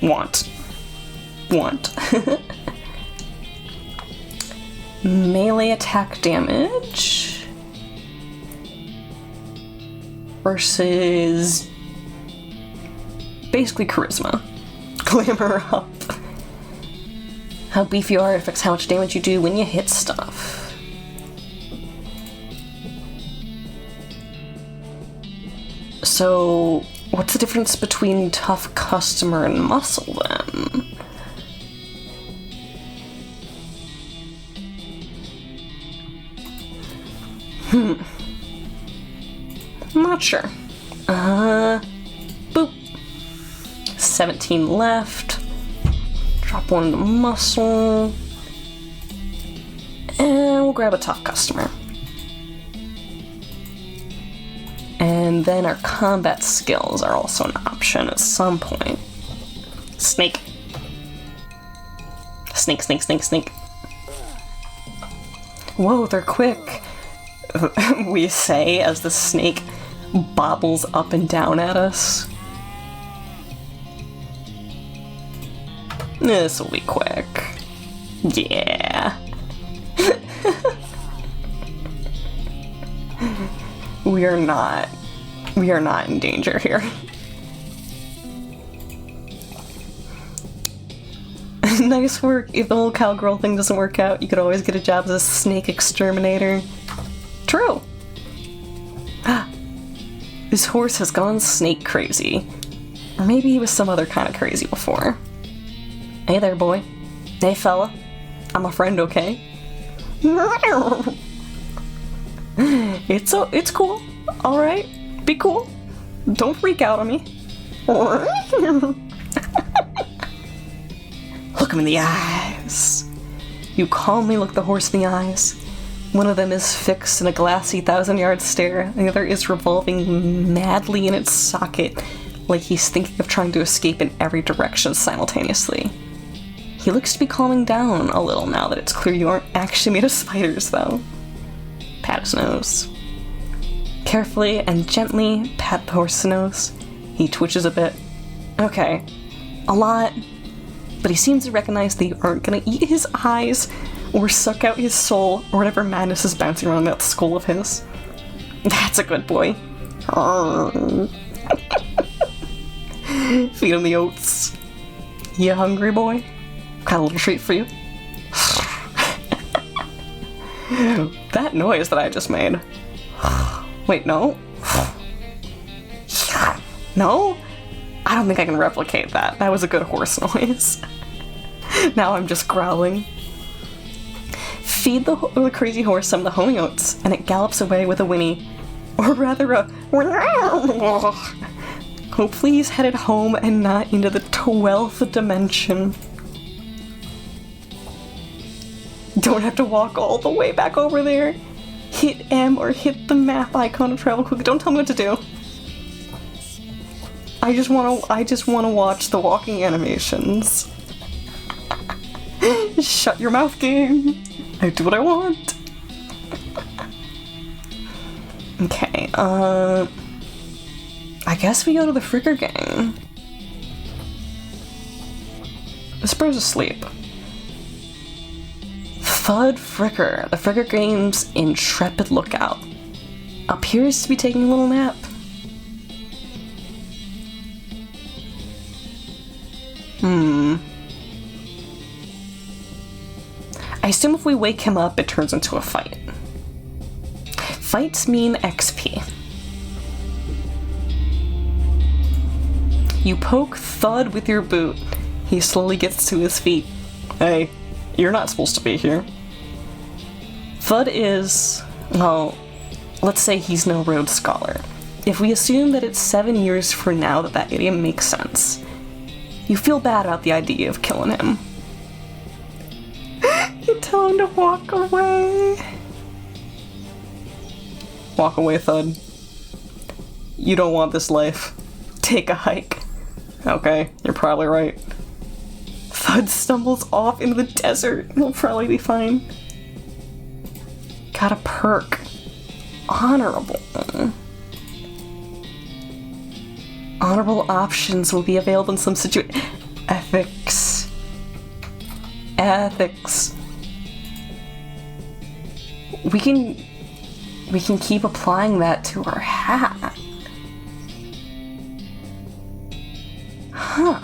Speaker 1: want. Melee attack damage versus basically charisma. Glamour up. How beefy you are affects how much damage you do when you hit stuff. So, what's the difference between tough customer and muscle then? I'm not sure. Boop. 17 left. Drop one to muscle. And we'll grab a tough customer. And then our combat skills are also an option at some point. Snake. Snake, snake, snake, snake. Whoa, they're quick. We say as the snake bobbles up and down at us. This'll be quick. Yeah. We are not in danger here. Nice work. If the whole cowgirl thing doesn't work out, you could always get a job as a snake exterminator. True. This horse has gone snake crazy. Or maybe he was some other kind of crazy before. Hey there, boy. Hey, fella. I'm a friend, okay? It's cool. Alright. Be cool. Don't freak out on me. Look him in the eyes. You calmly look the horse in the eyes. One of them is fixed in a glassy 1,000-yard stare, and the other is revolving madly in its socket, like he's thinking of trying to escape in every direction simultaneously. He looks to be calming down a little now that it's clear you aren't actually made of spiders, though. Pat his nose. Carefully and gently pat the horse's nose. He twitches a bit. Okay. A lot. But he seems to recognize that you aren't gonna eat his eyes or suck out his soul or whatever madness is bouncing around that skull of his. That's a good boy. Feed him the oats. You hungry, boy? Got a little treat for you. That noise that I just made. Wait, no? No? I don't think I can replicate that. That was a good horse noise. Now I'm just growling. Feed the crazy horse some of the homing oats, and it gallops away with a whinny. Or rather a... Hopefully he's headed home and not into the 12th dimension. Don't have to walk all the way back over there. Hit M or hit the map icon to travel quickly. Don't tell me what to do. I just wanna watch the walking animations. Shut your mouth, game. I do what I want. Okay, I guess we go to the Fricker gang. This bro's asleep. Fudd Fricker, the Fricker gang's intrepid lookout, appears to be taking a little nap. I assume if we wake him up, it turns into a fight. Fights mean XP. You poke Thud with your boot. He slowly gets to his feet. Hey, you're not supposed to be here. Thud is, well, let's say he's no Rhodes Scholar. If we assume that it's 7 years from now that idiom makes sense, you feel bad about the idea of killing him. You tell him to walk away. Walk away, Thud. You don't want this life. Take a hike. Okay, you're probably right. Thud stumbles off into the desert. He'll probably be fine. Got a perk. Honorable. Honorable options will be available in some situations. Ethics. Ethics. We can keep applying that to our hat. Huh.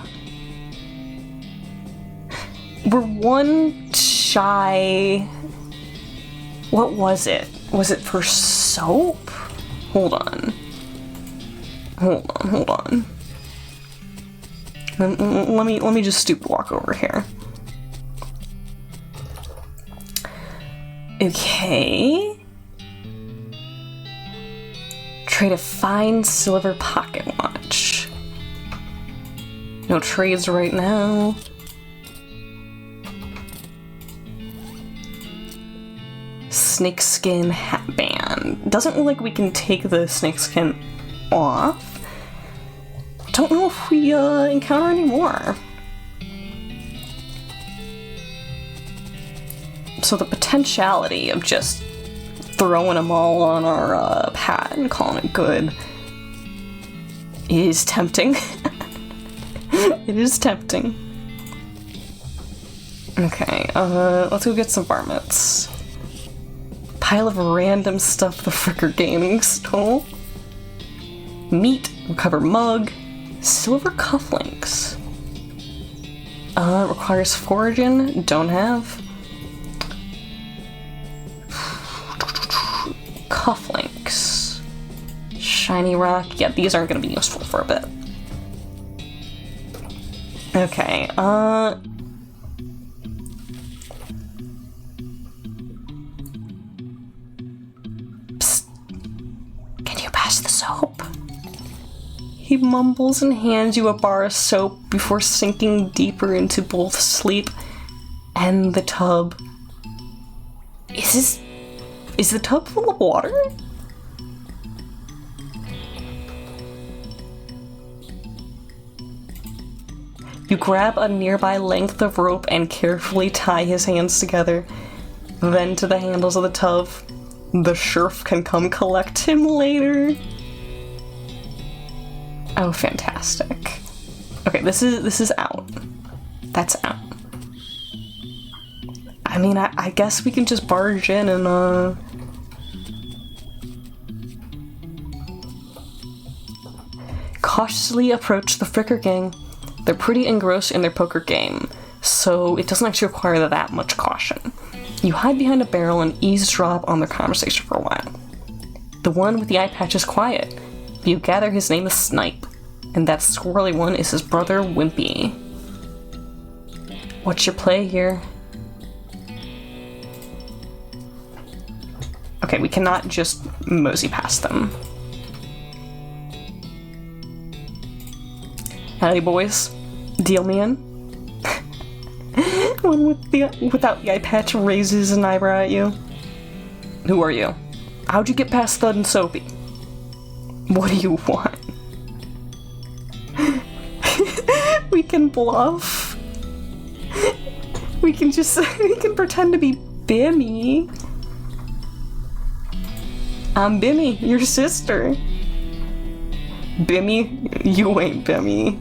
Speaker 1: We're one shy. What was it? Was it for soap? Hold on. Let me just stupid walk over here. Okay. Trade a fine silver pocket watch. No trades right now. Snakeskin hatband. Doesn't look like we can take the snakeskin off. Don't know if we encounter any more. So the potentiality of just throwing them all on our hat and calling it good is tempting. It is tempting. Okay, let's go get some varmints. Pile of random stuff the fricker gaming stole. Meat, recover mug, silver cufflinks. Requires foraging, don't have. Cufflinks. Shiny rock, yeah, these aren't gonna be useful for a bit. Okay, Psst. Can you pass the soap? He mumbles and hands you a bar of soap before sinking deeper into both sleep and the tub. Is the tub full of water? You grab a nearby length of rope and carefully tie his hands together. Then to the handles of the tub. The sheriff can come collect him later. Oh, fantastic. Okay, this is out. That's out. I mean, I guess we can just barge in and, cautiously approach the Fricker gang. They're pretty engrossed in their poker game, so it doesn't actually require that much caution. You hide behind a barrel and eavesdrop on their conversation for a while. The one with the eye patch is quiet. You gather his name is Snipe, and that squirrely one is his brother Wimpy. What's your play here? Okay, we cannot just mosey past them. Howdy, boys. Deal me in? One without the eye patch raises an eyebrow at you. Who are you? How'd you get past Thud and Soapy? What do you want? We can bluff. We can pretend to be Bimmy. I'm Bimmy, your sister. Bimmy? You ain't Bimmy.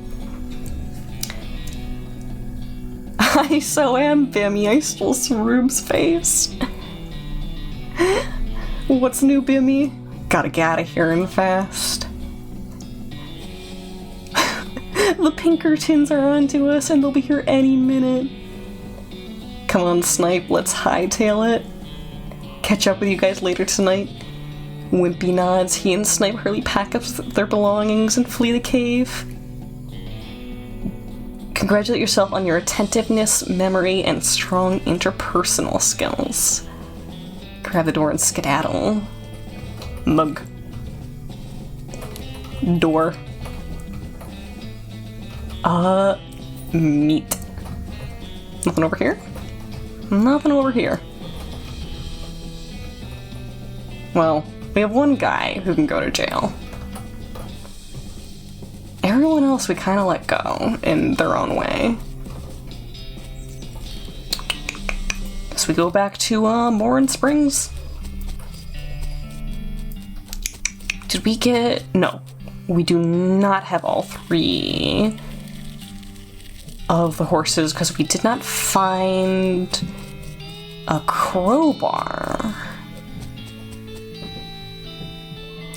Speaker 1: I so am Bimmy. I stole Sarube's face. What's new, Bimmy? Gotta get out of here and fast. The Pinkertons are onto us and they'll be here any minute. Come on, Snipe, let's hightail it. Catch up with you guys later tonight. Wimpy nods. He and Snipe hurriedly pack up their belongings and flee the cave. Congratulate yourself on your attentiveness, memory, and strong interpersonal skills. Grab the door and skedaddle. Mug. Door. Meat. Nothing over here? Nothing over here. Well, we have one guy who can go to jail. Everyone else we kind of let go in their own way. So we go back to Morin Springs. Did we get... No. We do not have all 3 of the horses because we did not find a crowbar.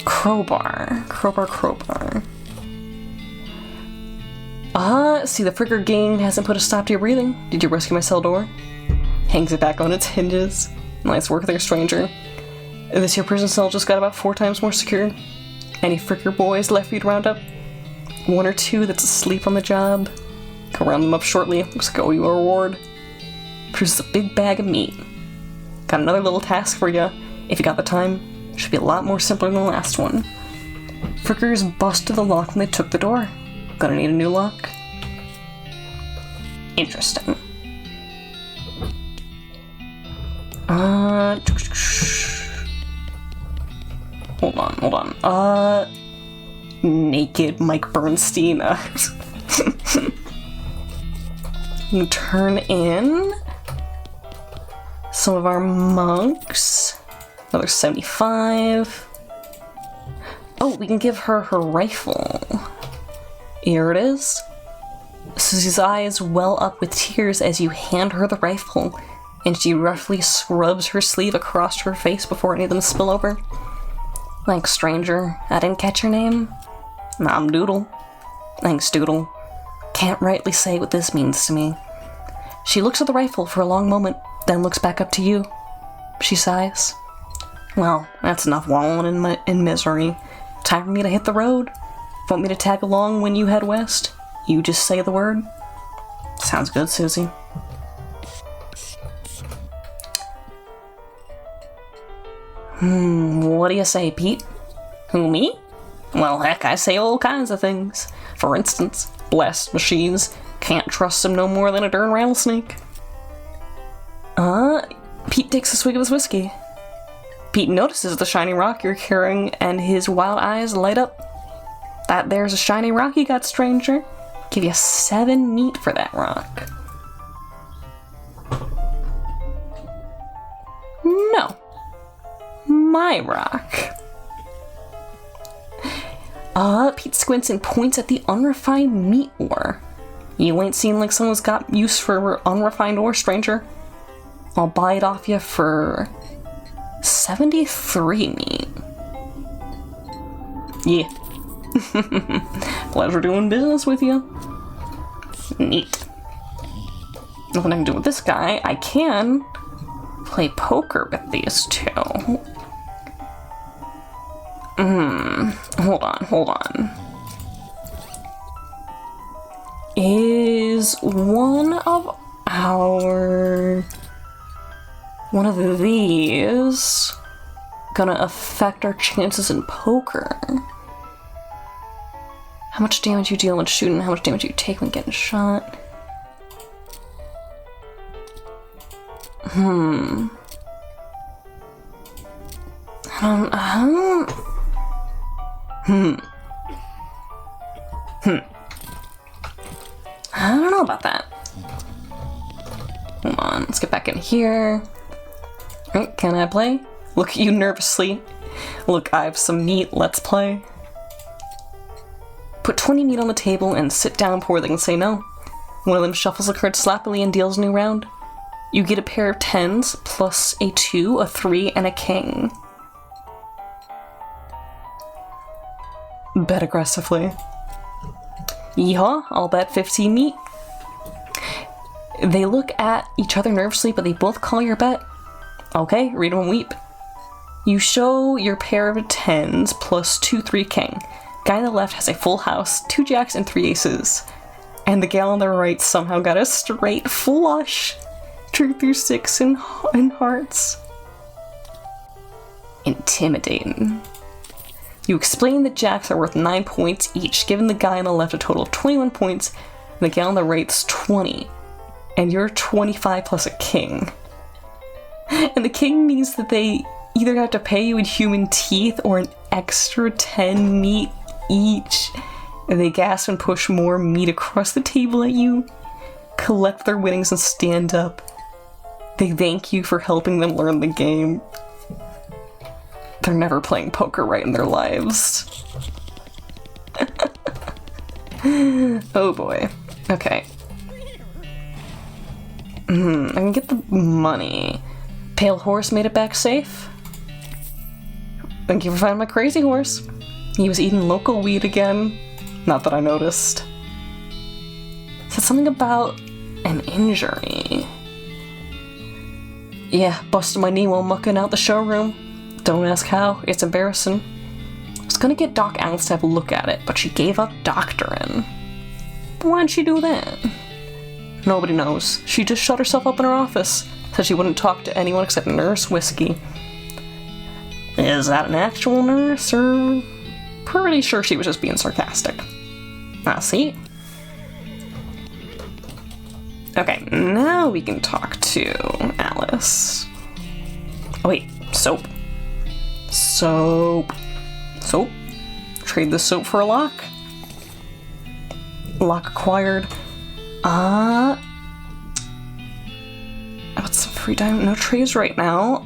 Speaker 1: Crowbar. See, the Fricker gang hasn't put a stop to your breathing. Did you rescue my cell door? Hangs it back on its hinges. Nice work there, stranger. This here prison cell just got about 4 times more secure. Any Fricker boys left for you to round up? 1 or 2 that's asleep on the job? Go round them up shortly. Looks like I owe you a reward. Produces a big bag of meat. Got another little task for you. If you got the time, should be a lot more simpler than the last one. Frickers busted the lock when they took the door. Gonna need a new lock. Interesting. Hold on. Naked Mike Bernstein. Turn in some of our monks. Another 75. Oh, we can give her her rifle. Here it is. Susie's eyes well up with tears as you hand her the rifle, and she roughly scrubs her sleeve across her face before any of them spill over. Thanks, stranger. I didn't catch your name. I'm Doodle. Thanks, Doodle. Can't rightly say what this means to me. She looks at the rifle for a long moment, then looks back up to you. She sighs. Well, that's enough wallowing in misery. Time for me to hit the road. Want me to tag along when you head west? You just say the word. Sounds good, Susie. What do you say, Pete? Who, me? Well, heck, I say all kinds of things. For instance, blast machines. Can't trust them no more than a darn rattlesnake. Pete takes a swig of his whiskey. Pete notices the shiny rock you're carrying, and his wild eyes light up. That there's a shiny rock you got, stranger. Give you 7 meat for that rock. No. My rock. Pete squints and points at the unrefined meat ore. You ain't seen like someone's got use for unrefined ore, stranger. I'll buy it off you for 73 meat. Yeah. Pleasure doing business with you. Neat. Nothing I can do with this guy. I can play poker with these 2. Hold on. Is one of these gonna affect our chances in poker? How much damage you deal when shooting, how much damage you take when getting shot. I don't know about that. Hold on, let's get back in here. Right, can I play? Look at you nervously. Look, I have some meat, let's play. Put 20 meat on the table and sit down before they can say no. One of them shuffles the cards sloppily and deals a new round. You get a pair of 10s, plus a 2, a 3, and a king. Bet aggressively. Yeehaw, I'll bet 15 meat. They look at each other nervously, but they both call your bet. Okay, read 'em and weep. You show your pair of 10s, plus 2, 3 king. Guy on the left has a full house, 2 jacks, and 3 aces. And the gal on the right somehow got a straight flush. 2 through 6 in hearts. Intimidating. You explain that jacks are worth 9 points each, giving the guy on the left a total of 21 points, and the gal on the right's 20. And you're 25 plus a king. And the king means that they either have to pay you in human teeth or an extra 10 meat each. And they gasp and push more meat across the table at you, collect their winnings and stand up. They thank you for helping them learn the game. They're never playing poker right in their lives. Oh boy. Okay. I can get the money. Pale horse made it back safe. Thank you for finding my crazy horse. He was eating local weed again. Not that I noticed. Said something about an injury. Yeah, busted my knee while mucking out the showroom. Don't ask how, it's embarrassing. I was gonna get Doc Alice to have a look at it, but she gave up doctoring. Why'd she do that? Nobody knows. She just shut herself up in her office. Said she wouldn't talk to anyone except Nurse Whiskey. Is that an actual nurse, or... Pretty sure she was just being sarcastic. Ah, see? Okay, now we can talk to Alice. Oh wait, soap. Soap. Soap. Trade the soap for a lock. Lock acquired. What's some free time? No trades right now.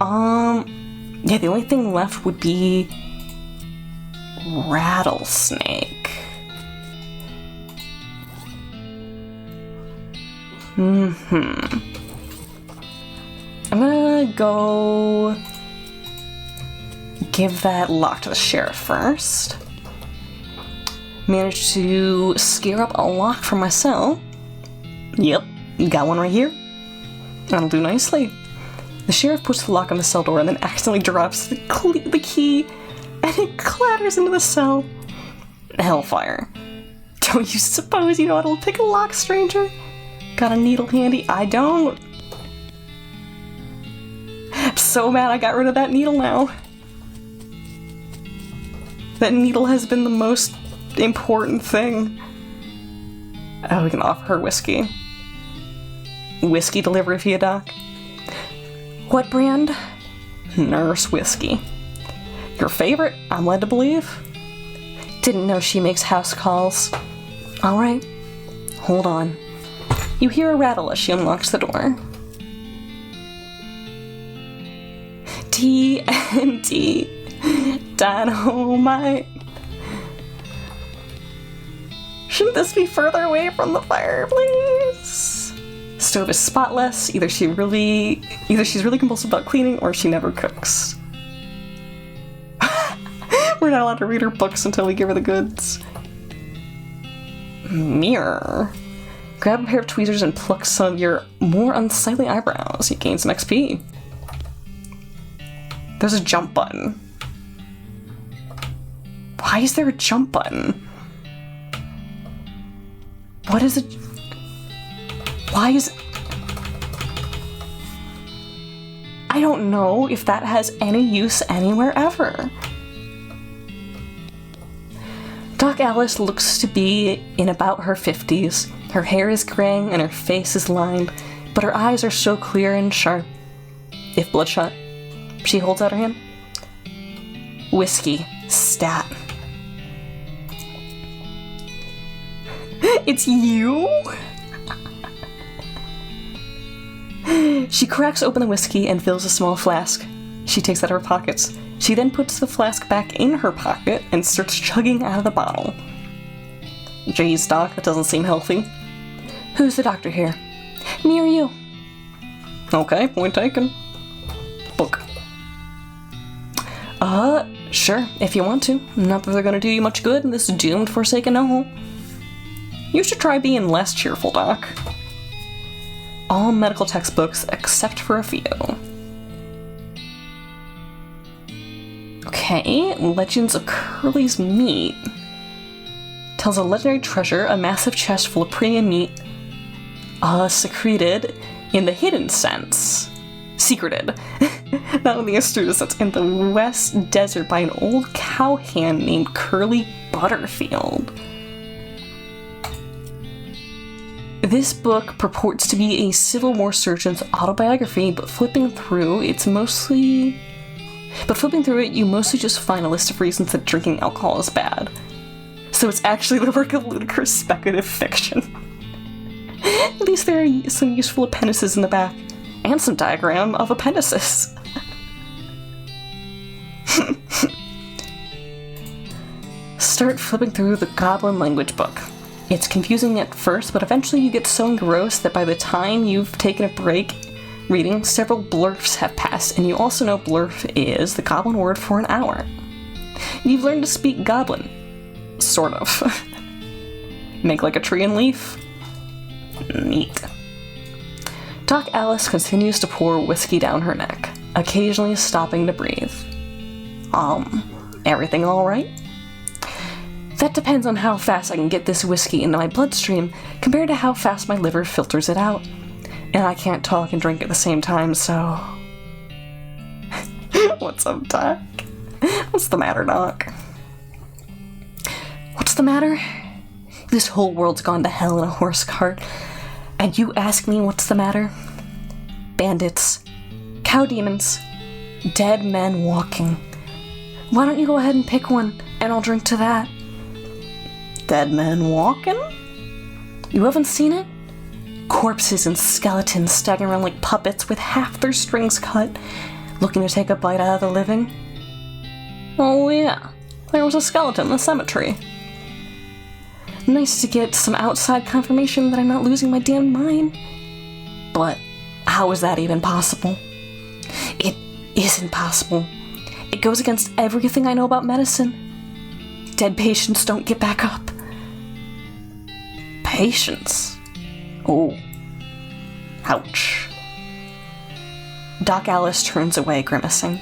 Speaker 1: Yeah, the only thing left would be rattlesnake. I'm gonna go give that lock to the sheriff first. Managed to scare up a lock for myself. Yep, got one right here. That'll do nicely. The sheriff puts the lock on the cell door and then accidentally drops the key, and it clatters into the cell. Hellfire. Don't you suppose you know how to pick a lock, stranger? Got a needle handy? I don't. I'm so mad I got rid of that needle now. That needle has been the most important thing. Oh, we can offer her whiskey. Whiskey delivery via Doc. What brand? Nurse Whiskey. Your favorite, I'm led to believe? Didn't know she makes house calls. Alright, hold on. You hear a rattle as she unlocks the door. TNT Dynamite. Shouldn't this be further away from the fireplace? Stove is spotless. Either she's really compulsive about cleaning or she never cooks. We're not allowed to read her books until we give her the goods. Mirror. Grab a pair of tweezers and pluck some of your more unsightly eyebrows. You gain some XP. There's a jump button. Why is there a jump button? What is it? Why is... I don't know if that has any use anywhere ever. Doc Alice looks to be in about her 50s. Her hair is graying and her face is lined, but her eyes are so clear and sharp, if bloodshot. She holds out her hand. Whiskey. Stat. It's you? She cracks open the whiskey and fills a small flask. She takes that out of her pockets. She then puts the flask back in her pocket and starts chugging out of the bottle. Jeez, Doc, that doesn't seem healthy. Who's the doctor here? Me or you? Okay, point taken. Book. Sure, if you want to. Not that they're gonna do you much good in this doomed forsaken hellhole. You should try being less cheerful, Doc. All medical textbooks except for a few. Okay, Legends of Curly's Meat. tells a legendary treasure, a massive chest full of premium meat, secreted in the hidden sense. Secreted. Not in the astute sense, in the West Desert by an old cowhand named Curly Butterfield. This book purports to be a Civil War surgeon's autobiography, but flipping through it, you mostly just find a list of reasons that drinking alcohol is bad. So it's actually the work of ludicrous speculative fiction. At least there are some useful appendices in the back, and some diagram of appendices. Start flipping through the Goblin language book. It's confusing at first, but eventually you get so engrossed that by the time you've taken a break reading, several blurfs have passed, and you also know blurf is the Goblin word for an hour. You've learned to speak Goblin. Sort of. Make like a tree and leaf? Neat. Doc Alice continues to pour whiskey down her neck, occasionally stopping to breathe. Everything alright? That depends on how fast I can get this whiskey into my bloodstream compared to how fast my liver filters it out. And I can't talk and drink at the same time, so... What's up, Doc? What's the matter, Doc? What's the matter? This whole world's gone to hell in a horse cart, and you ask me what's the matter? Bandits, cow demons, dead men walking. Why don't you go ahead and pick one, and I'll drink to that? Dead men walking? You haven't seen it? Corpses and skeletons staggering around like puppets with half their strings cut, looking to take a bite out of the living. Oh yeah, there was a skeleton in the cemetery. Nice to get some outside confirmation that I'm not losing my damn mind. But how is that even possible? It isn't possible. It goes against everything I know about medicine. Dead patients don't get back up. Patients? Oh. Ouch. Doc Alice turns away, grimacing.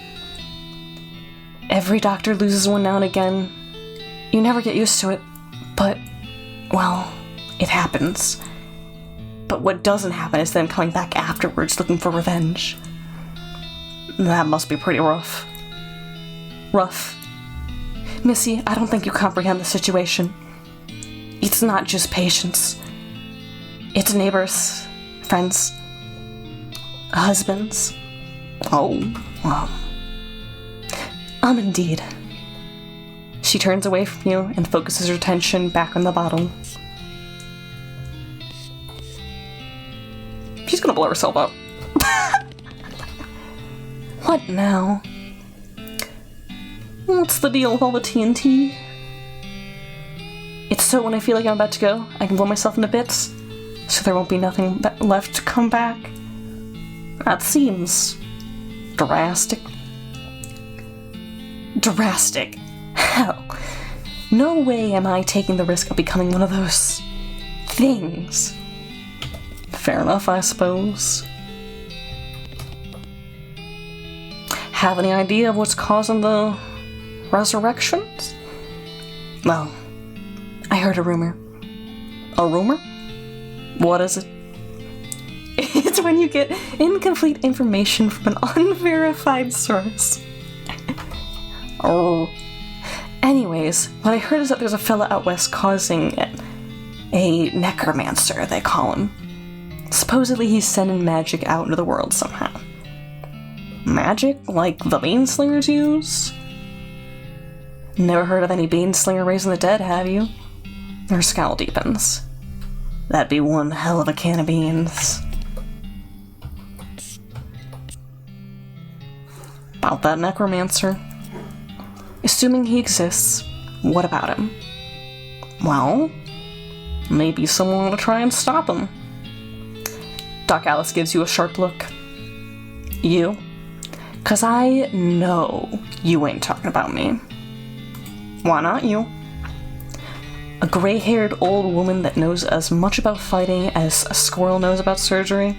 Speaker 1: Every doctor loses one now and again. You never get used to it, but, well, it happens. But what doesn't happen is them coming back afterwards looking for revenge. That must be pretty rough. Rough. Missy, I don't think you comprehend the situation. It's not just patients. It's neighbors, friends, husbands. Oh, well. Indeed. She turns away from you and focuses her attention back on the bottle. She's gonna blow herself up. What now? What's the deal with all the TNT? It's so when I feel like I'm about to go, I can blow myself into bits, so there won't be nothing left to come back. That seems drastic. Drastic? Hell, no way am I taking the risk of becoming one of those things. Fair enough, I suppose. Have any idea of what's causing the resurrections? Well, I heard a rumor. A rumor? What is it? It's when you get incomplete information from an unverified source. Oh. Anyways, what I heard is that there's a fella out west causing it. A necromancer, they call him. Supposedly he's sending magic out into the world somehow. Magic? Like the Baneslingers use? Never heard of any Baneslinger raising the dead, have you? Or Skull Deepens? That'd be one hell of a can of beans. About that necromancer. Assuming he exists, what about him? Well, maybe someone will try and stop him. Doc Alice gives you a sharp look. You? 'Cause I know you ain't talking about me. Why not you? A gray-haired old woman that knows as much about fighting as a squirrel knows about surgery?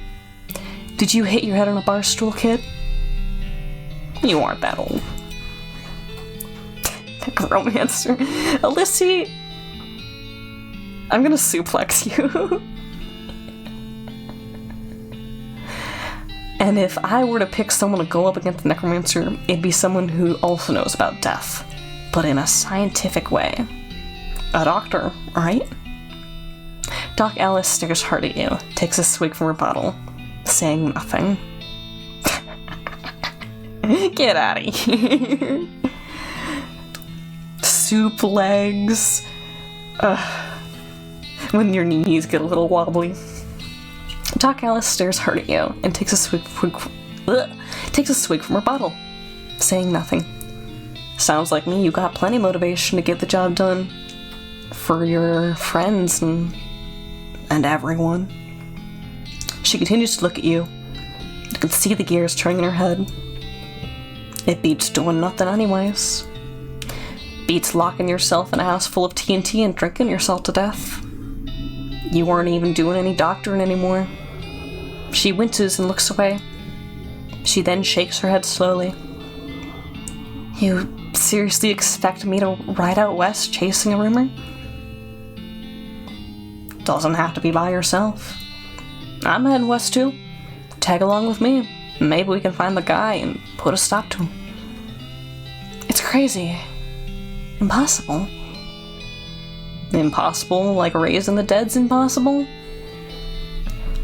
Speaker 1: Did you hit your head on a bar stool, kid? You aren't that old. Necromancer. Alyssa, I'm gonna suplex you. And if I were to pick someone to go up against the necromancer, it'd be someone who also knows about death, but in a scientific way. A doctor, right? Doc Alice stares hard at you, takes a swig from her bottle, saying nothing. Get out of here. Soup legs. When your knees get a little wobbly. Doc Alice stares hard at you and takes a swig from her bottle, saying nothing. Sounds like me, you got plenty of motivation to get the job done. For your friends and everyone. She continues to look at you. You can see the gears turning in her head. It beats doing nothing anyways. Beats locking yourself in a house full of TNT and drinking yourself to death. You weren't even doing any doctoring anymore. She winces and looks away. She then shakes her head slowly. You seriously expect me to ride out west chasing a rumor? Doesn't have to be by yourself. I'm heading west too. Tag along with me. Maybe we can find the guy and put a stop to him. It's crazy. Impossible. Impossible, like raising the dead's impossible?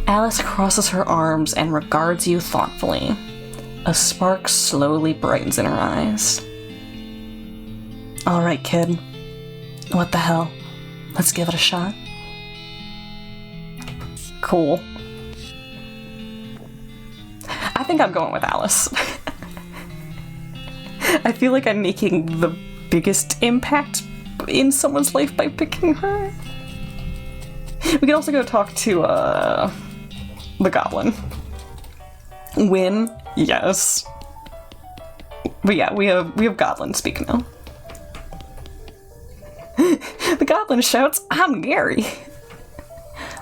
Speaker 1: Alice crosses her arms and regards you thoughtfully. A spark slowly brightens in her eyes. Alright, kid. What the hell? Let's give it a shot. Cool. I think I'm going with Alice. I feel like I'm making the biggest impact in someone's life by picking her. We can also go talk to, the goblin. Win? Yes. But yeah, we have goblin speak now. The goblin shouts, I'm Gary.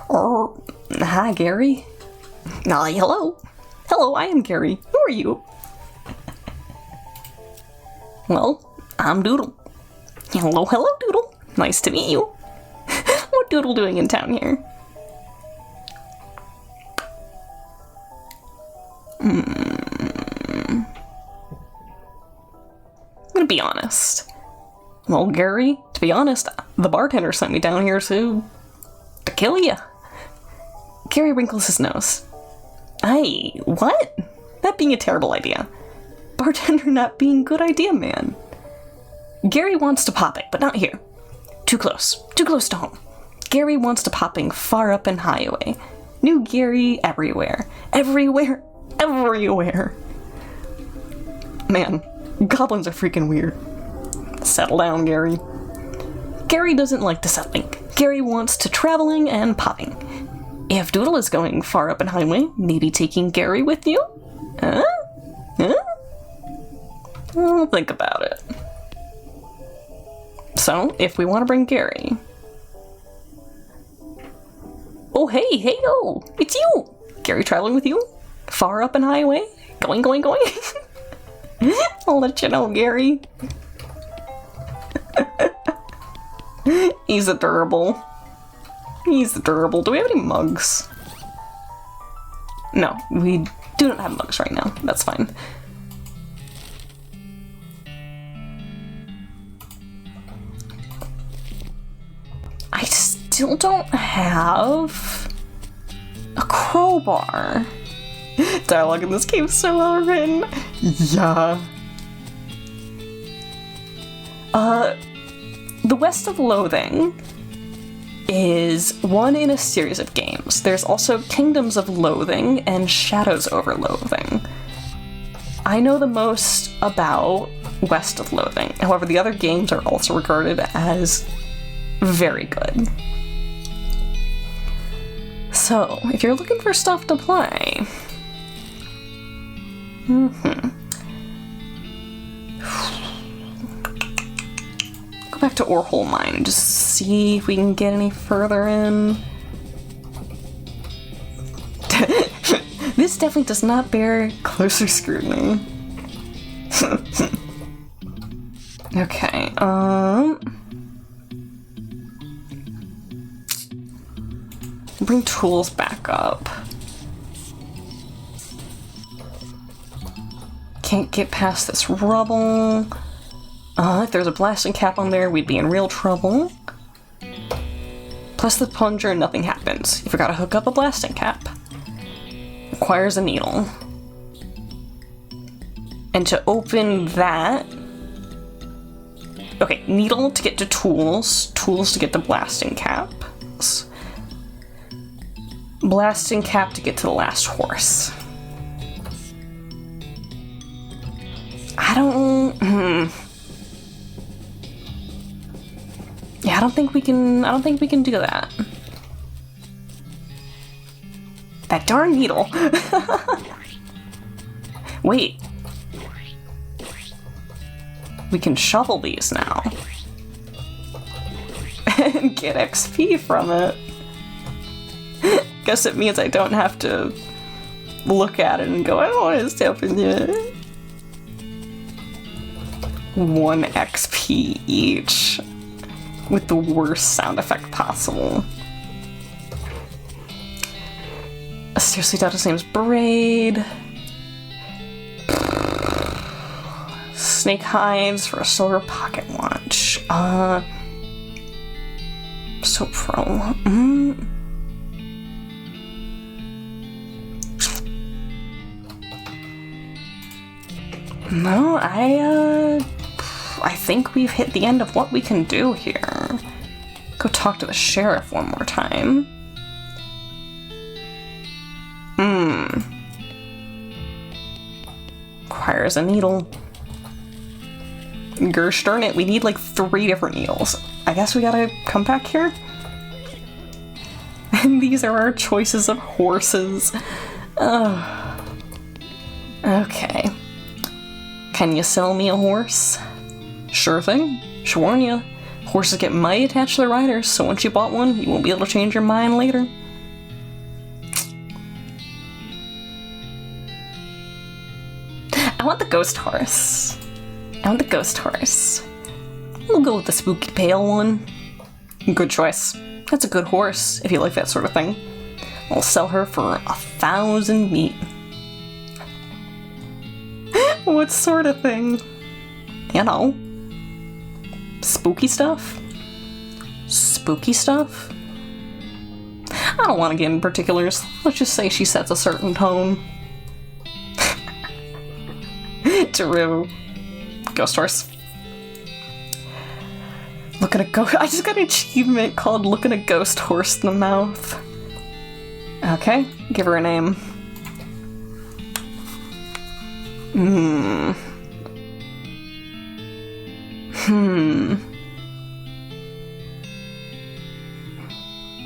Speaker 1: Oh, hi, Gary. Hello. Hello, I am Gary. Who are you? Well, I'm Doodle. Hello, Doodle. Nice to meet you. What Doodle doing in town here? I'm gonna be honest. Well, Gary, to be honest, the bartender sent me down here to kill you. Gary wrinkles his nose. Hey, what? That being a terrible idea. Bartender not being good idea, man. Gary wants to pop it, but not here. Too close to home. Gary wants to popping far up in highway. New Gary everywhere. Everywhere. Man, goblins are freaking weird. Settle down, Gary. Gary doesn't like the settling. Gary wants to traveling and popping. If Doodle is going far up in highway, maybe taking Gary with you? Huh? Well, think about it. So, if we want to bring Gary... Oh, hey, it's you! Gary traveling with you? Far up in highway? Going. I'll let you know, Gary. He's adorable. Do we have any mugs? No, we do not have mugs right now. That's fine. I still don't have a crowbar. Dialogue in this game is so well written. Yeah. The West of Loathing is one in a series of games. There's also Kingdoms of Loathing and Shadows over Loathing. I know the most about West of Loathing. However, the other games are also regarded as very good. So, if you're looking for stuff to play... Go back to Orhole Mine and just see if we can get any further in. This definitely does not bear closer scrutiny. Okay, bring tools back up. Can't get past this rubble. If there's a blasting cap on there, we'd be in real trouble. Plus the plunger, nothing happens. You forgot to hook up a blasting cap. Requires a needle. And to open that... Okay, needle to get to tools. Tools to get to blasting caps. Blasting cap to get to the last horse. I don't... Yeah, I don't think we can do that. That darn needle. Wait. We can shovel these now. And get XP from it. Guess it means I don't have to look at it and go, I don't want to step in it. 1 XP each. With the worst sound effect possible. Seriously, doubt his name's Braid. Snake hides for a silver pocket watch. So pro. No, I think we've hit the end of what we can do here. Go talk to the sheriff one more time. Requires a needle. Gersh darn it, we need like 3 different needles. I guess we gotta come back here? And these are our choices of horses. Okay. Can you sell me a horse? Sure thing. Should warn you. Horses get mighty attached to their riders, so once you bought one, you won't be able to change your mind later. I want the ghost horse. I want the ghost horse. We'll go with the spooky pale one. Good choice. That's a good horse, if you like that sort of thing. I'll sell her for 1,000 meat. What sort of thing? You know. Spooky stuff? Spooky stuff? I don't want to get in particulars. Let's just say she sets a certain tone. True. Ghost horse. Look at a ghost. I just got an achievement called Look at a Ghost Horse in the Mouth. Okay, give her a name.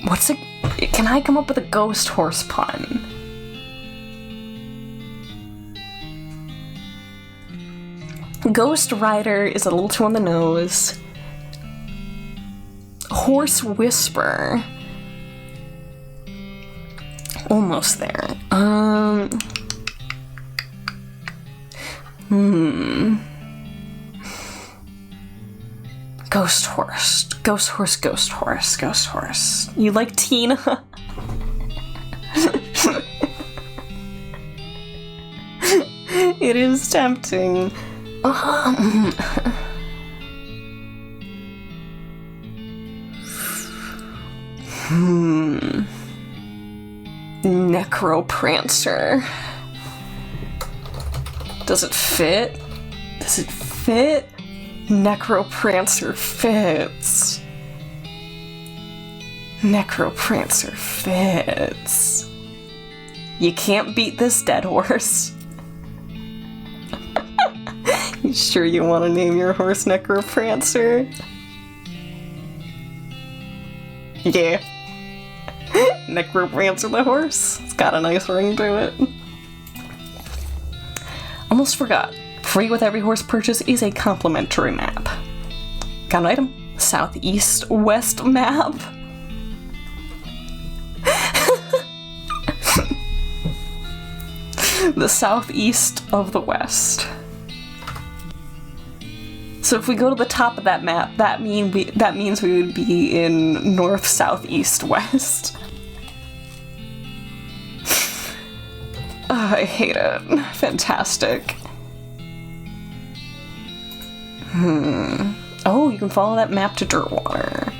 Speaker 1: What's it? Can I come up with a ghost horse pun? Ghost rider is a little too on the nose. Horse whisper. Almost there. Ghost horse. Ghost horse, ghost horse, ghost horse. You like Tina? It is tempting. Necroprancer. Does it fit? Does it fit? Necroprancer fits. Necroprancer fits. You can't beat this dead horse. You sure you want to name your horse Necroprancer? Yeah. Necroprancer the horse. It's got a nice ring to it. Almost forgot. Free with every horse purchase is a complimentary map. Got an item. Southeast West map. The southeast of the West. So if we go to the top of that map, that means we would be in north, south, east, west. I hate it. Fantastic. Oh, you can follow that map to Dirtwater.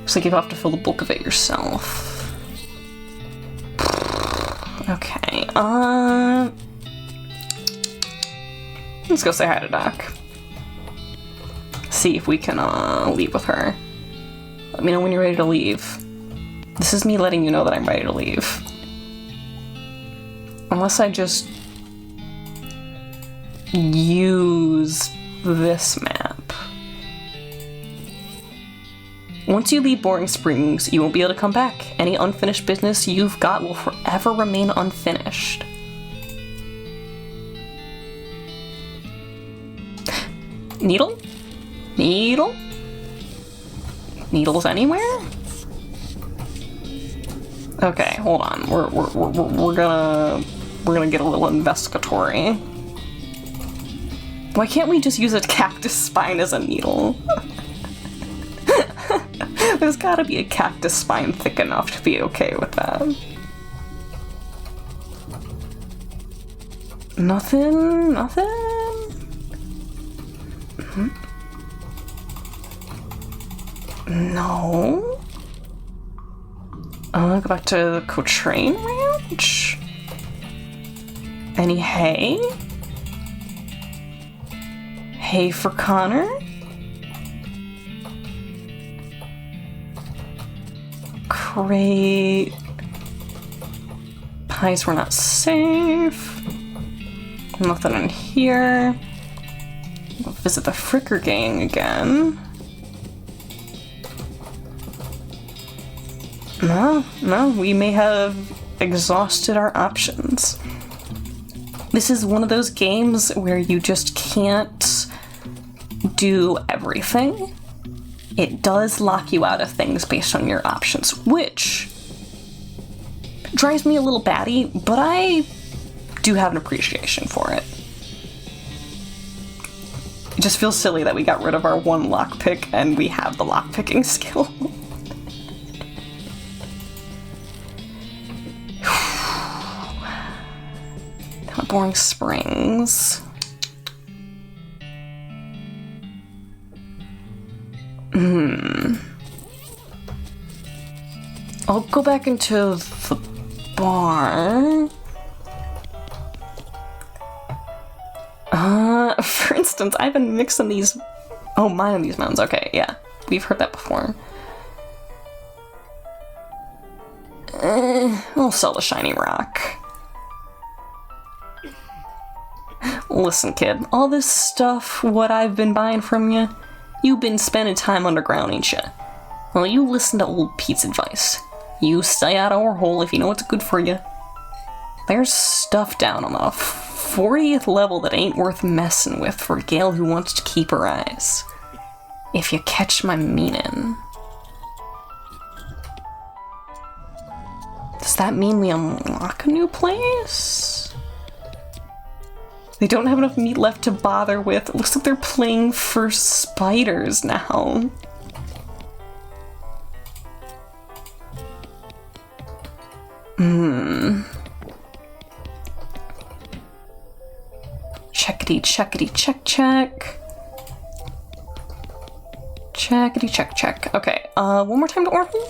Speaker 1: Looks like you have to fill the bulk of it yourself. Okay, let's go say hi to Doc. See if we can, leave with her. Let me know when you're ready to leave. This is me letting you know that I'm ready to leave. Unless I just use this map. Once you leave Boring Springs, you won't be able to come back. Any unfinished business you've got will forever remain unfinished. Needle? Needle? Needles anywhere? Okay, hold on. We're gonna get a little investigatory. Why can't we just use a cactus spine as a needle? There's gotta be a cactus spine thick enough to be okay with that. Nothing? Nothing? No? Go back to the Cochrane Ranch? Any hay? Hay for Connor? Great. Pies were not safe. Nothing in here. We'll visit the Fricker gang again. No, we may have exhausted our options. This is one of those games where you just can't do everything. It does lock you out of things based on your options, which drives me a little batty, but I do have an appreciation for it. It just feels silly that we got rid of our one lockpick and we have the lockpicking skill. Boring Springs. I'll go back into the bar. For instance, I've been mixing these. Oh, mine and these mountains. Okay, yeah. We've heard that before. I'll sell the shiny rock. Listen, kid, all this stuff, what I've been buying from you, you've been spending time underground, ain't ya? Well, you listen to old Pete's advice. You stay out of our hole if you know what's good for you. There's stuff down on the 40th level that ain't worth messing with for a gal who wants to keep her eyes. If you catch my meaning. Does that mean we unlock a new place? They don't have enough meat left to bother with. It looks like they're playing for spiders now. Checkity, checkity, check, check. Checkity, check, check. Okay, one more time to Orphan.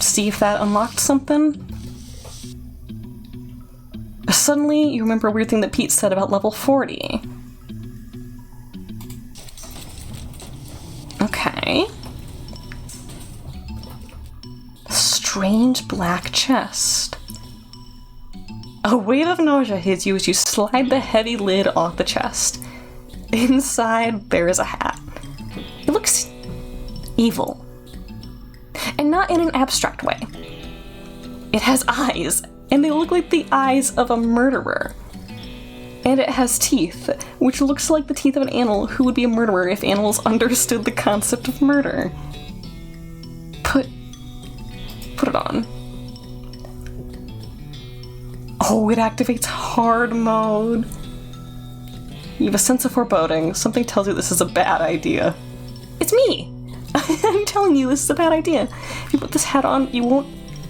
Speaker 1: See if that unlocked something. Suddenly, you remember a weird thing that Pete said about level 40. Okay. Strange black chest. A wave of nausea hits you as you slide the heavy lid off the chest. Inside, there is a hat. It looks evil. And not in an abstract way. It has eyes. And they look like the eyes of a murderer. And it has teeth, which looks like the teeth of an animal who would be a murderer if animals understood the concept of murder. Put it on. Oh, it activates hard mode. You have a sense of foreboding. Something tells you this is a bad idea. It's me! I'm telling you this is a bad idea. If you put this hat on, you won't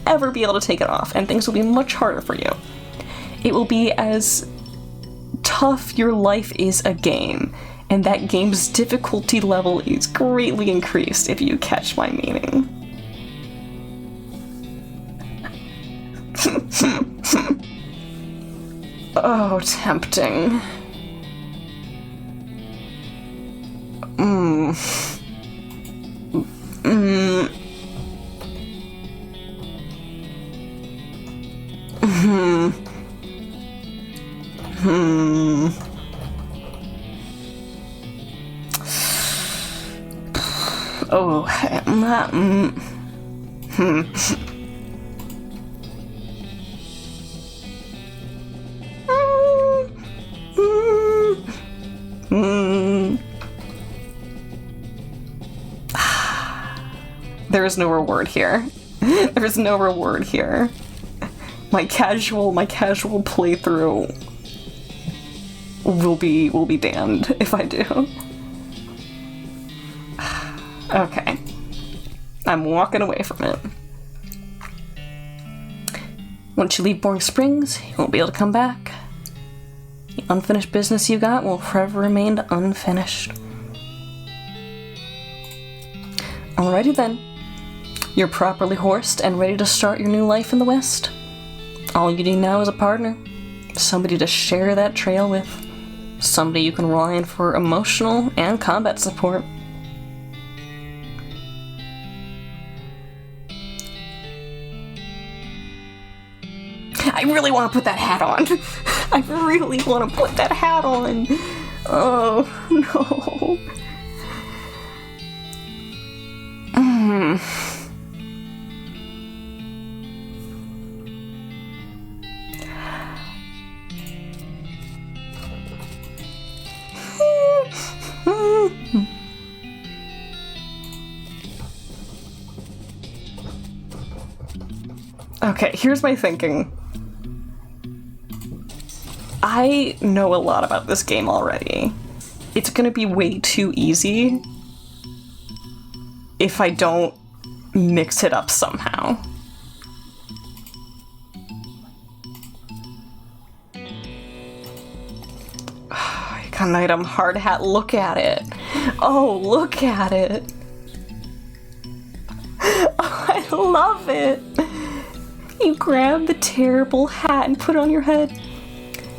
Speaker 1: ever be able to take it off, and things will be much harder for you. It will be as tough your life is a game, and that game's difficulty level is greatly increased, if you catch my meaning. Oh, tempting. Oh, There is no reward here. There is no reward here. My casual playthrough will be damned if I do. Okay. I'm walking away from it. Once you leave Boring Springs, you won't be able to come back. The unfinished business you got will forever remain unfinished. Alrighty then. You're properly horsed and ready to start your new life in the West. All you need now is a partner. Somebody to share that trail with. Somebody you can rely on for emotional and combat support. I really want to put that hat on. I really want to put that hat on. Oh, no. Okay, here's my thinking. I know a lot about this game already. It's gonna be way too easy if I don't mix it up somehow. I got an item, hard hat, look at it. Oh, look at it. Oh, I love it. You grab the terrible hat and put it on your head.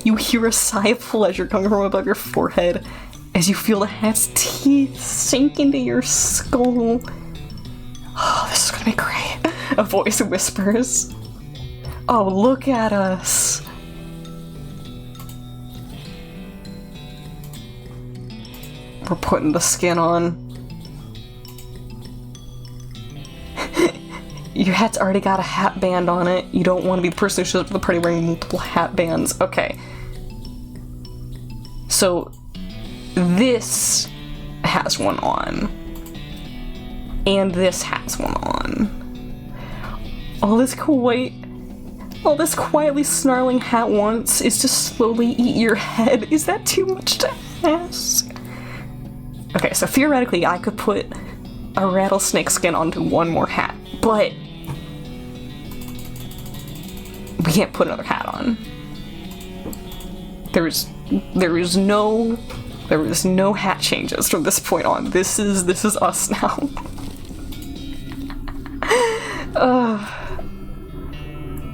Speaker 1: You hear a sigh of pleasure coming from above your forehead as you feel the hat's teeth sink into your skull. Oh, this is gonna be great. A voice whispers. Oh, look at us. We're putting the skin on. Your hat's already got a hat band on it. You don't want to be the person who shows up to the party wearing multiple hat bands. Okay. So, this has one on. And this has one on. All this quietly snarling hat wants is to slowly eat your head. Is that too much to ask? Okay, so theoretically I could put a rattlesnake skin onto one more hat, but we can't put another hat on. There is no hat changes from this point on. This is us now.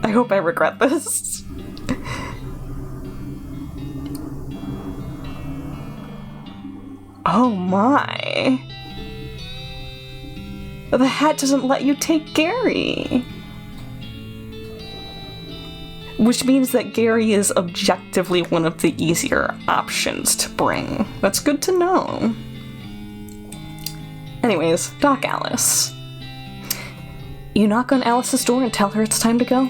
Speaker 1: I hope I regret this. Oh my. The hat doesn't let you take Gary. Which means that Gary is objectively one of the easier options to bring. That's good to know. Anyways, Doc Alice. You knock on Alice's door and tell her it's time to go.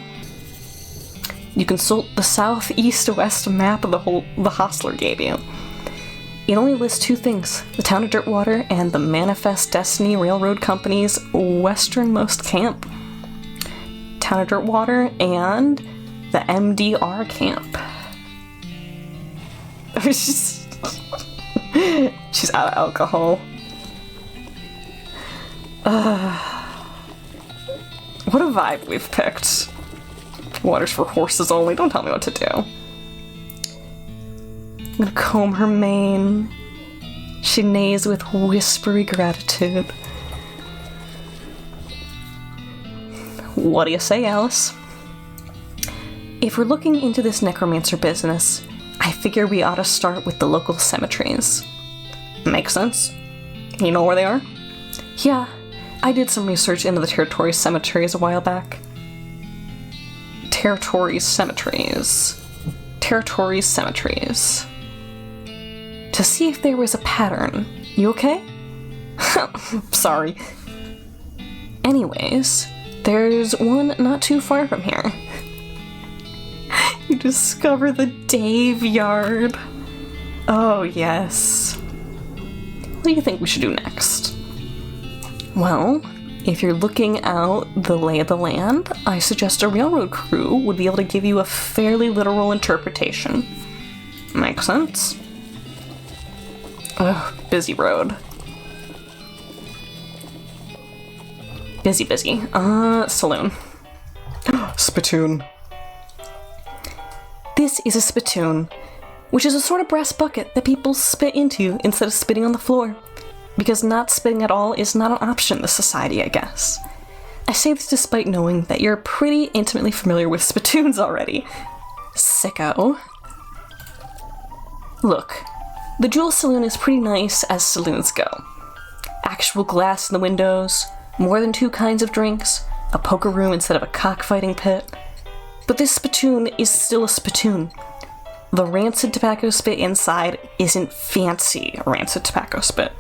Speaker 1: You consult the southeast-west map of the hostler gave you. It only lists two things, the town of Dirtwater and the Manifest Destiny Railroad Company's westernmost camp. Town of Dirtwater and the MDR camp. She's out of alcohol. What a vibe we've picked. Water's for horses only, don't tell me what to do. I'm gonna comb her mane. She neighs with whispery gratitude. What do you say, Alice? If we're looking into this necromancer business, I figure we ought to start with the local cemeteries. Makes sense. You know where they are? Yeah, I did some research into the territory cemeteries a while back. Territory cemeteries. To see if there was a pattern. You okay? Sorry. Anyways, there's one not too far from here. You discover the Daveyard. Oh, yes. What do you think we should do next? Well, if you're looking out the lay of the land, I suggest a railroad crew would be able to give you a fairly literal interpretation. Makes sense? Ugh, busy road. Busy. Saloon. Spittoon. This is a spittoon, which is a sort of brass bucket that people spit into instead of spitting on the floor. Because not spitting at all is not an option in this society, I guess. I say this despite knowing that you're pretty intimately familiar with spittoons already. Sicko. Look, the Jewel Saloon is pretty nice as saloons go. Actual glass in the windows, more than 2 kinds of drinks, a poker room instead of a cockfighting pit. But this spittoon is still a spittoon. The rancid tobacco spit inside isn't fancy rancid tobacco spit.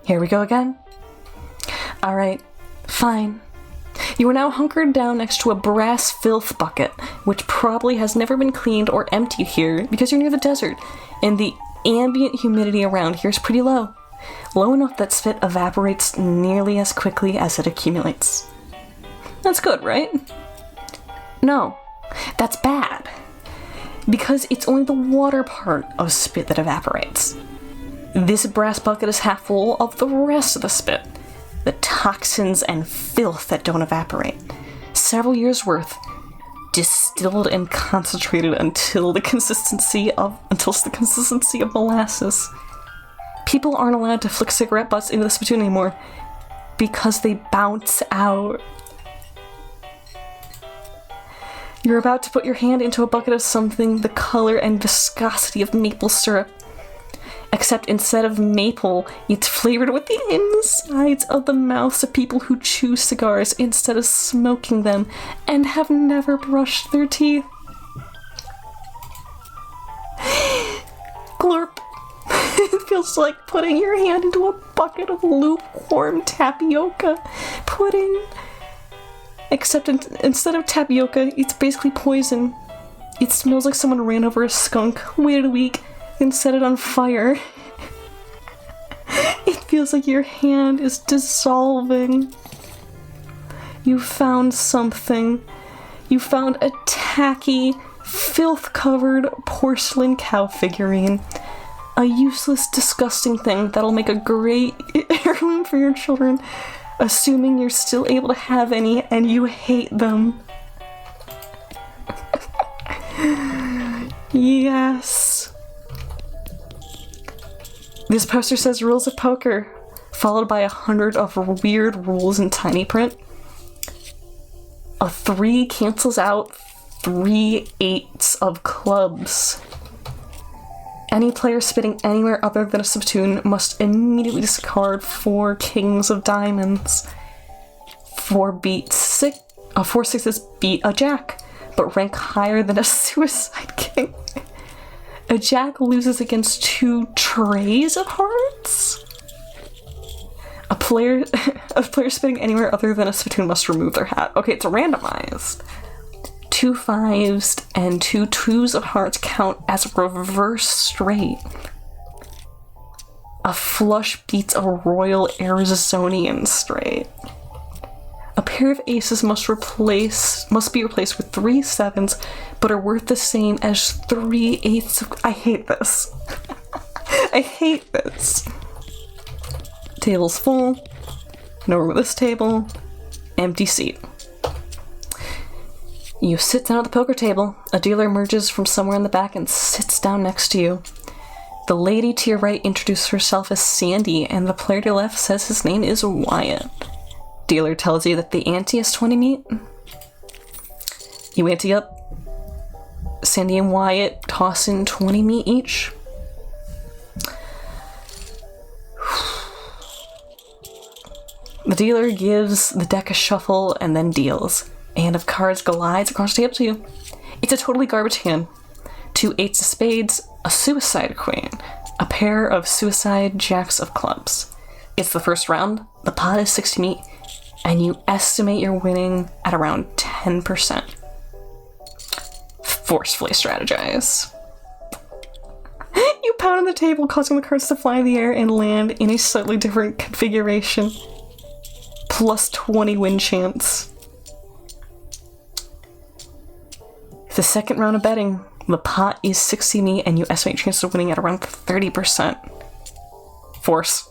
Speaker 1: Here we go again. Alright, fine. You are now hunkered down next to a brass filth bucket, which probably has never been cleaned or emptied here because you're near the desert, and the ambient humidity around here is pretty low. Low enough that spit evaporates nearly as quickly as it accumulates. That's good, right? No, that's bad. Because it's only the water part of spit that evaporates. This brass bucket is half full of the rest of the spit. The toxins and filth that don't evaporate. Several years worth, distilled and concentrated until the consistency of molasses. People aren't allowed to flick cigarette butts into the spittoon anymore because they bounce out. You're about to put your hand into a bucket of something the color and viscosity of maple syrup. Except instead of maple, it's flavored with the insides of the mouths of people who chew cigars instead of smoking them and have never brushed their teeth. Glorp. It feels like putting your hand into a bucket of lukewarm tapioca pudding. Except instead of tapioca, it's basically poison. It smells like someone ran over a skunk, waited a week, then set it on fire. It feels like your hand is dissolving. You found something. You found a tacky, filth-covered porcelain cow figurine. A useless, disgusting thing that'll make a great heirloom for your children, assuming you're still able to have any and you hate them. Yes. This poster says rules of poker, followed by 100 of weird rules in tiny print. A 3 cancels out 3 8s of clubs. Any player spitting anywhere other than a spittoon must immediately discard 4 kings of diamonds. 4 sixes beat a jack, but rank higher than a suicide king. A jack loses against 2 trays of hearts? A player spitting anywhere other than a spittoon must remove their hat. Okay, it's randomized. 2 5s and 2 2s of hearts count as reverse straight. A flush beats a royal Arizonian straight. A pair of aces must be replaced with 3 7s, but are worth the same as 3 8s of... I hate this. I hate this. Table's full. No room at this table. Empty seat. You sit down at the poker table. A dealer emerges from somewhere in the back and sits down next to you. The lady to your right introduces herself as Sandy, and the player to your left says his name is Wyatt. Dealer tells you that the ante is 20 meat. You ante up. Sandy and Wyatt toss in 20 meat each. The dealer gives the deck a shuffle and then deals. A hand of cards glides across the table to you. It's a totally garbage hand. 2 eights of spades, a suicide queen, a pair of suicide jacks of clubs. It's the first round, the pot is 60 meat, and you estimate you're winning at around 10%. Forcefully strategize. You pound on the table, causing the cards to fly in the air and land in a slightly different configuration. Plus 20 win chance. The second round of betting, the pot is 60 meat and you estimate your chances of winning at around 30%. Force.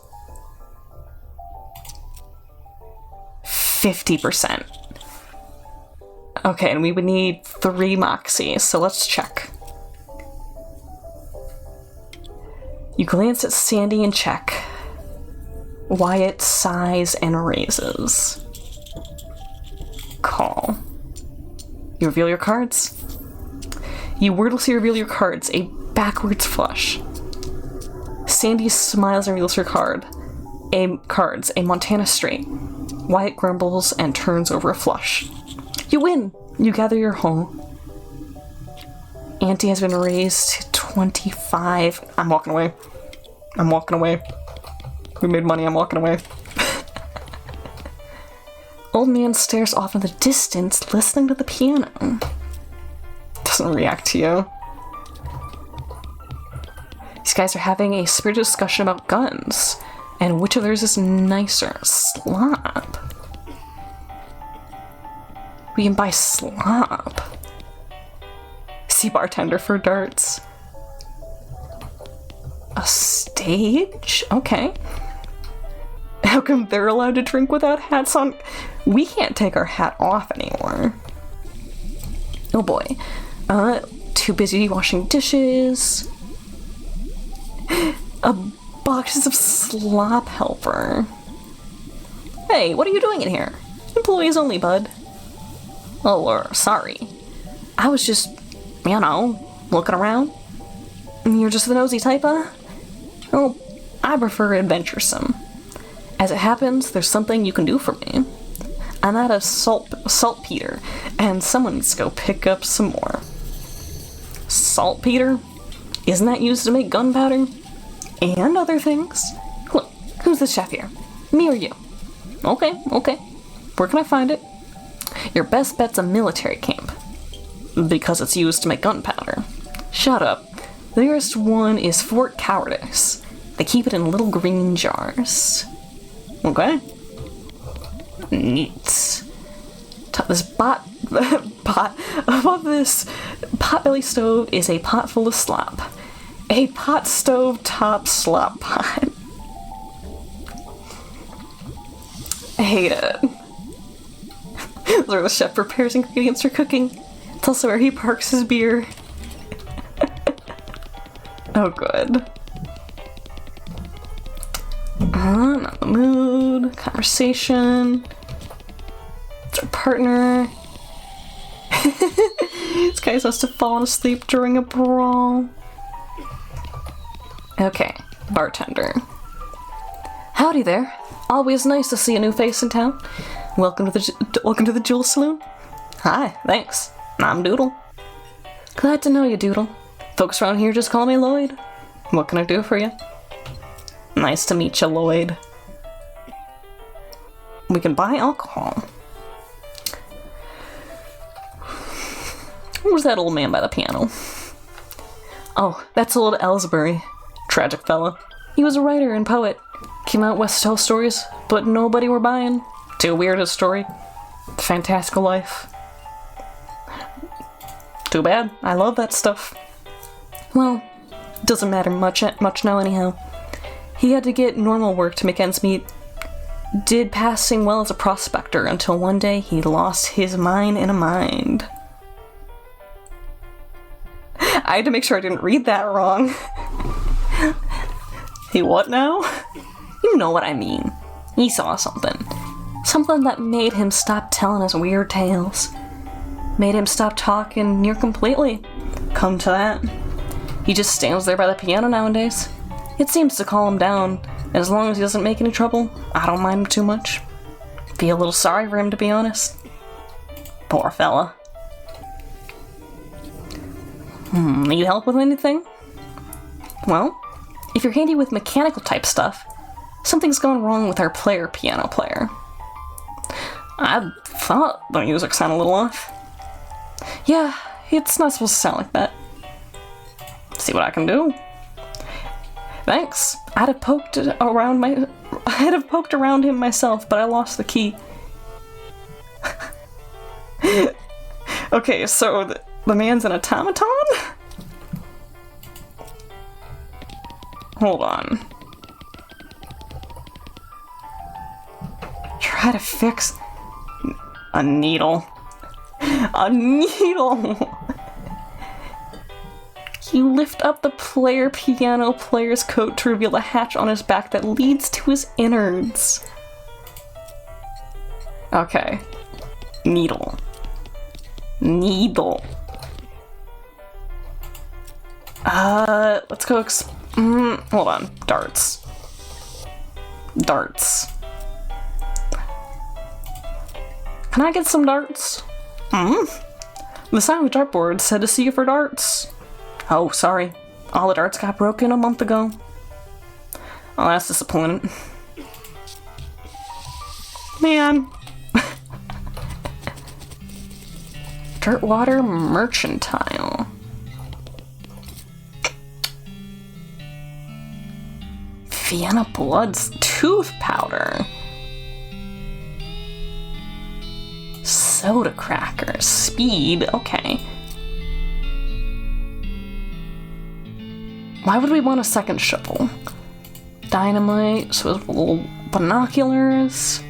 Speaker 1: 50%. Okay, and we would need 3 moxies, so let's check. You glance at Sandy and check. Wyatt sighs and raises. Call. You reveal your cards. You wordlessly reveal your cards, a backwards flush. Sandy smiles and reveals her cards, a Montana straight. Wyatt grumbles and turns over a flush. You win! You gather your home. Ante has been raised to 25. I'm walking away. I'm walking away. We made money, I'm walking away. Old man stares off in the distance, listening to the piano. Doesn't react to you. These guys are having a spirited discussion about guns, and which of theirs is nicer. Slop. We can buy slop. See bartender for darts. A stage? Okay. How come they're allowed to drink without hats on? We can't take our hat off anymore. Oh boy. Too busy washing dishes. Boxes of slop helper. Hey, what are you doing in here? Employees only, bud. Oh, sorry. I was just, looking around. You're just the nosy type, huh? Oh, I prefer adventuresome. As it happens, there's something you can do for me. I'm out of saltpeter, and someone needs to go pick up some more. Saltpeter? Isn't that used to make gunpowder? And other things? Look, who's the chef here? Me or you? Okay. Where can I find it? Your best bet's a military camp. Because it's used to make gunpowder. Shut up. The nearest one is Fort Cowardice. They keep it in little green jars. Okay. Neat. This above this potbelly stove is a pot full of slop. A pot stove top slop pot. I hate it. This is where the chef prepares ingredients for cooking. It's also where he parks his beer. Oh, good. Not the mood. Conversation. It's our partner. This guy must have fallen asleep during a brawl. Okay, bartender. Howdy there. Always nice to see a new face in town. Welcome to the Jewel Saloon. Hi, thanks. I'm Doodle. Glad to know you, Doodle. Folks around here just call me Lloyd. What can I do for you? Nice to meet you, Lloyd. We can buy alcohol. Where's that old man by the piano? Oh, that's old Ellsbury. Tragic fella. He was a writer and poet. Came out west to tell stories, but nobody were buying. Too weird a story. Fantastical life. Too bad. I love that stuff. Well, doesn't matter much now anyhow. He had to get normal work to make ends meet. did passing well as a prospector until one day he lost his mind in a mind. I had to make sure I didn't read that wrong. He what now? You know what I mean. He saw something. Something that made him stop telling his weird tales. Made him stop talking near completely. Come to that. He just stands there by the piano nowadays. It seems to calm him down, and as long as he doesn't make any trouble, I don't mind him too much. Feel a little sorry for him, to be honest. Poor fella. Need help with anything? Well, if you're handy with mechanical type stuff, something's gone wrong with our piano player. I thought the music sounded a little off. Yeah, it's not supposed to sound like that. See what I can do. Thanks. I'd have poked around him myself, but I lost the key. Okay, so the man's an automaton? Hold on. Try to fix a needle. A needle! You lift up the piano player's coat to reveal a hatch on his back that leads to his innards. Okay. Needle. Needle. Let's go hold on. Darts. Darts. Can I get some darts? The sign on the dartboard said to see you for darts. Oh, sorry. All the darts got broken a month ago. Oh, that's disappointing. Man. Dirtwater Mercantile. Vienna Blood's tooth powder. Soda crackers. Speed. Okay. Why would we want a second shovel? Dynamite, so with little binoculars.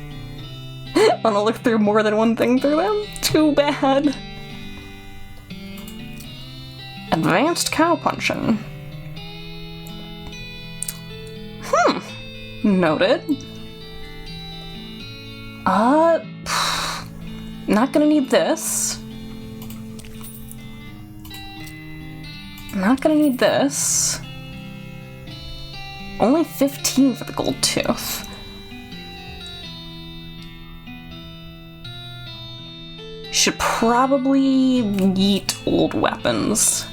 Speaker 1: Wanna look through more than one thing through them? Too bad. Advanced cow punching. Noted. Not gonna need this. Not gonna need this. Only 15 for the gold tooth. Should probably yeet old weapons.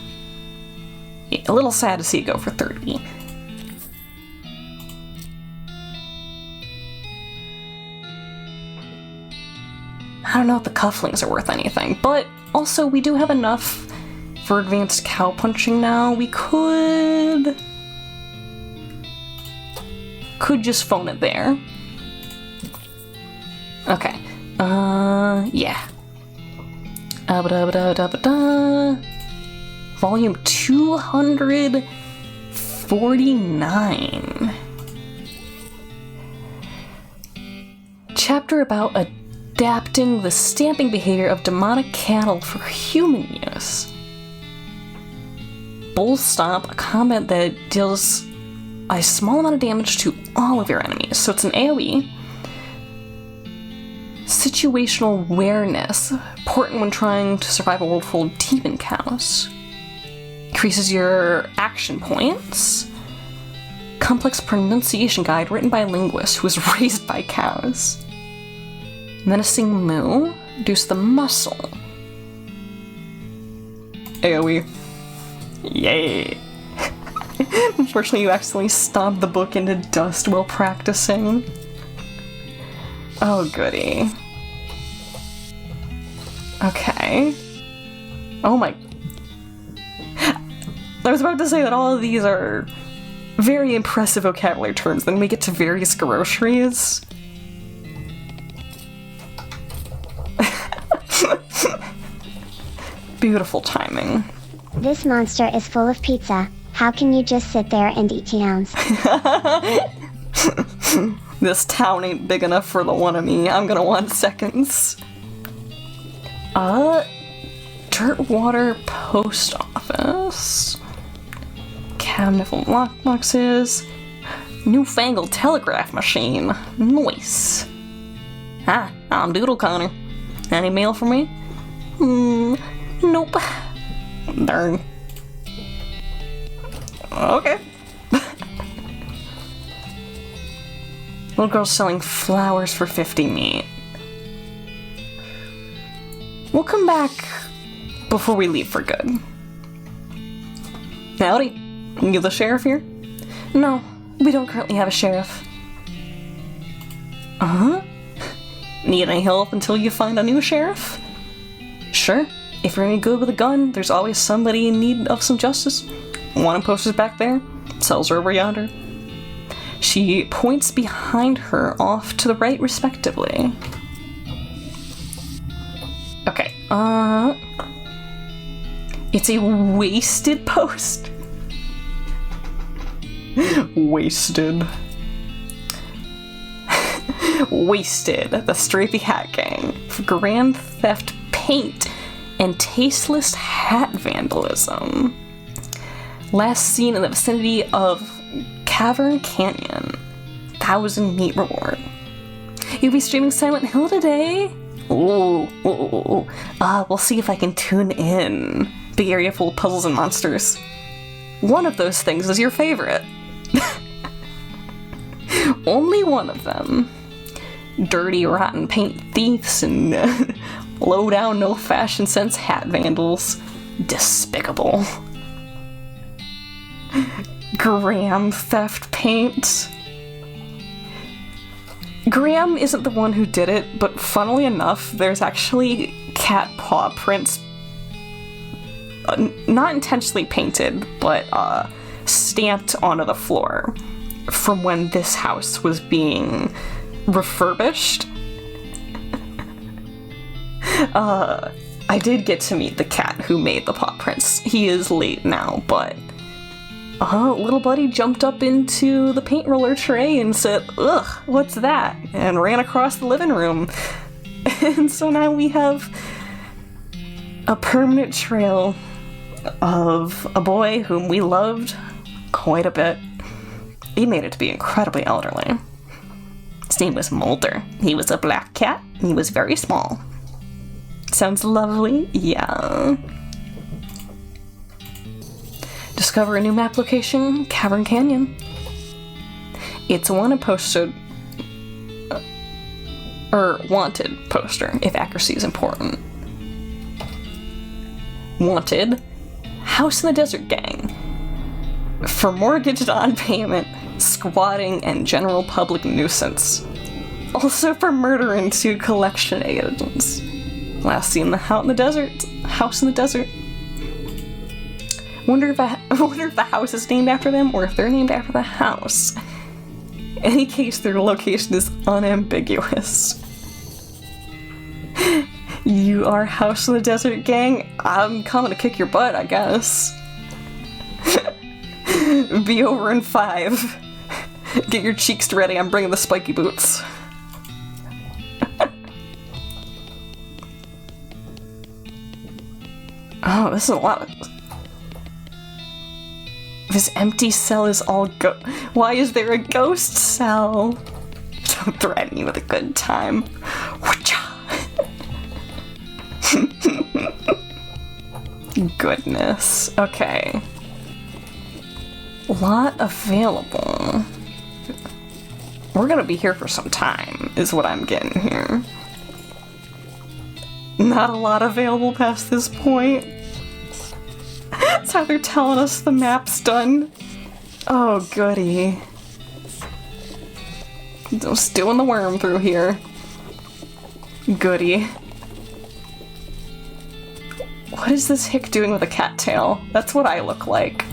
Speaker 1: Yeah, a little sad to see it go for 30. I don't know if the cufflinks are worth anything, but also we do have enough for advanced cow punching now. We could just phone it there. Okay. Yeah. Volume 249. Chapter about adapting the stamping behavior of demonic cattle for human use. Bull Stomp, a combat that deals a small amount of damage to all of your enemies. So it's an AoE. Situational awareness, important when trying to survive a world full of demon cows. Increases your action points. Complex pronunciation guide written by a linguist who was raised by cows. Menacing moo, reduce the muscle. AoE. Yay! Unfortunately, you accidentally stomped the book into dust while practicing. Oh, goody. Okay. Oh my... I was about to say that all of these are very impressive vocabulary terms, then we get to various groceries. Beautiful timing.
Speaker 2: This monster is full of pizza. How can you just sit there and eat yams?
Speaker 1: This town ain't big enough for the one of me. I'm gonna want seconds. Dirtwater Post Office. Cabinet full of lockboxes. Newfangled telegraph machine. Nice. Hi, I'm Doodle Connor. Any mail for me? Nope. Darn. Okay. Little girl selling flowers for 50 meat. We'll come back before we leave for good. Howdy. You the sheriff here? No, we don't currently have a sheriff. Need any help until you find a new sheriff? Sure. If you're any good with a gun, there's always somebody in need of some justice. Wanted posters back there. Cells are over yonder. She points behind her off to the right, respectively. Okay, it's a wasted post. Wasted. Wasted, the Stripey Hat Gang for grand theft paint and tasteless hat vandalism. Last seen in the vicinity of Cavern Canyon. 1,000 meat reward. You'll be streaming Silent Hill today? Ooh. We'll see if I can tune in. Big area full of puzzles and monsters. One of those things is your favorite. Only one of them. Dirty, rotten paint thieves and low-down, no-fashion sense hat vandals. Despicable. Graham theft paint. Graham isn't the one who did it, but funnily enough, there's actually cat paw prints, not intentionally painted, but stamped onto the floor from when this house was being refurbished. I did get to meet the cat who made the paw prints. He is late now, but little buddy jumped up into the paint roller tray and said, "Ugh, what's that?" and ran across the living room. And so now we have a permanent trail of a boy whom we loved quite a bit. He made it to be incredibly elderly. His name was Mulder. He was a black cat. He was very small. Sounds lovely? Yeah. Discover a new map location, Cavern Canyon. It's a wanted poster, wanted poster, if accuracy is important. Wanted, House in the Desert Gang. For mortgage non-payment, squatting, and general public nuisance. Also for murder and 2 collection agents. Last seen the House in the Desert. Wonder if the house is named after them, or if they're named after the house. In any case, their location is unambiguous. You are House in the Desert Gang? I'm coming to kick your butt, I guess. Be over in 5. Get your cheeks ready, I'm bringing the spiky boots. Oh, this is a lot of... This empty cell is all Why is there a ghost cell? Don't threaten me with a good time. Goodness. Okay. Lot available. We're gonna be here for some time, is what I'm getting here. Not a lot available past this point. That's how they're telling us the map's done. Oh, goody. Just doing the worm through here. Goody. What is this hick doing with a cattail? That's what I look like.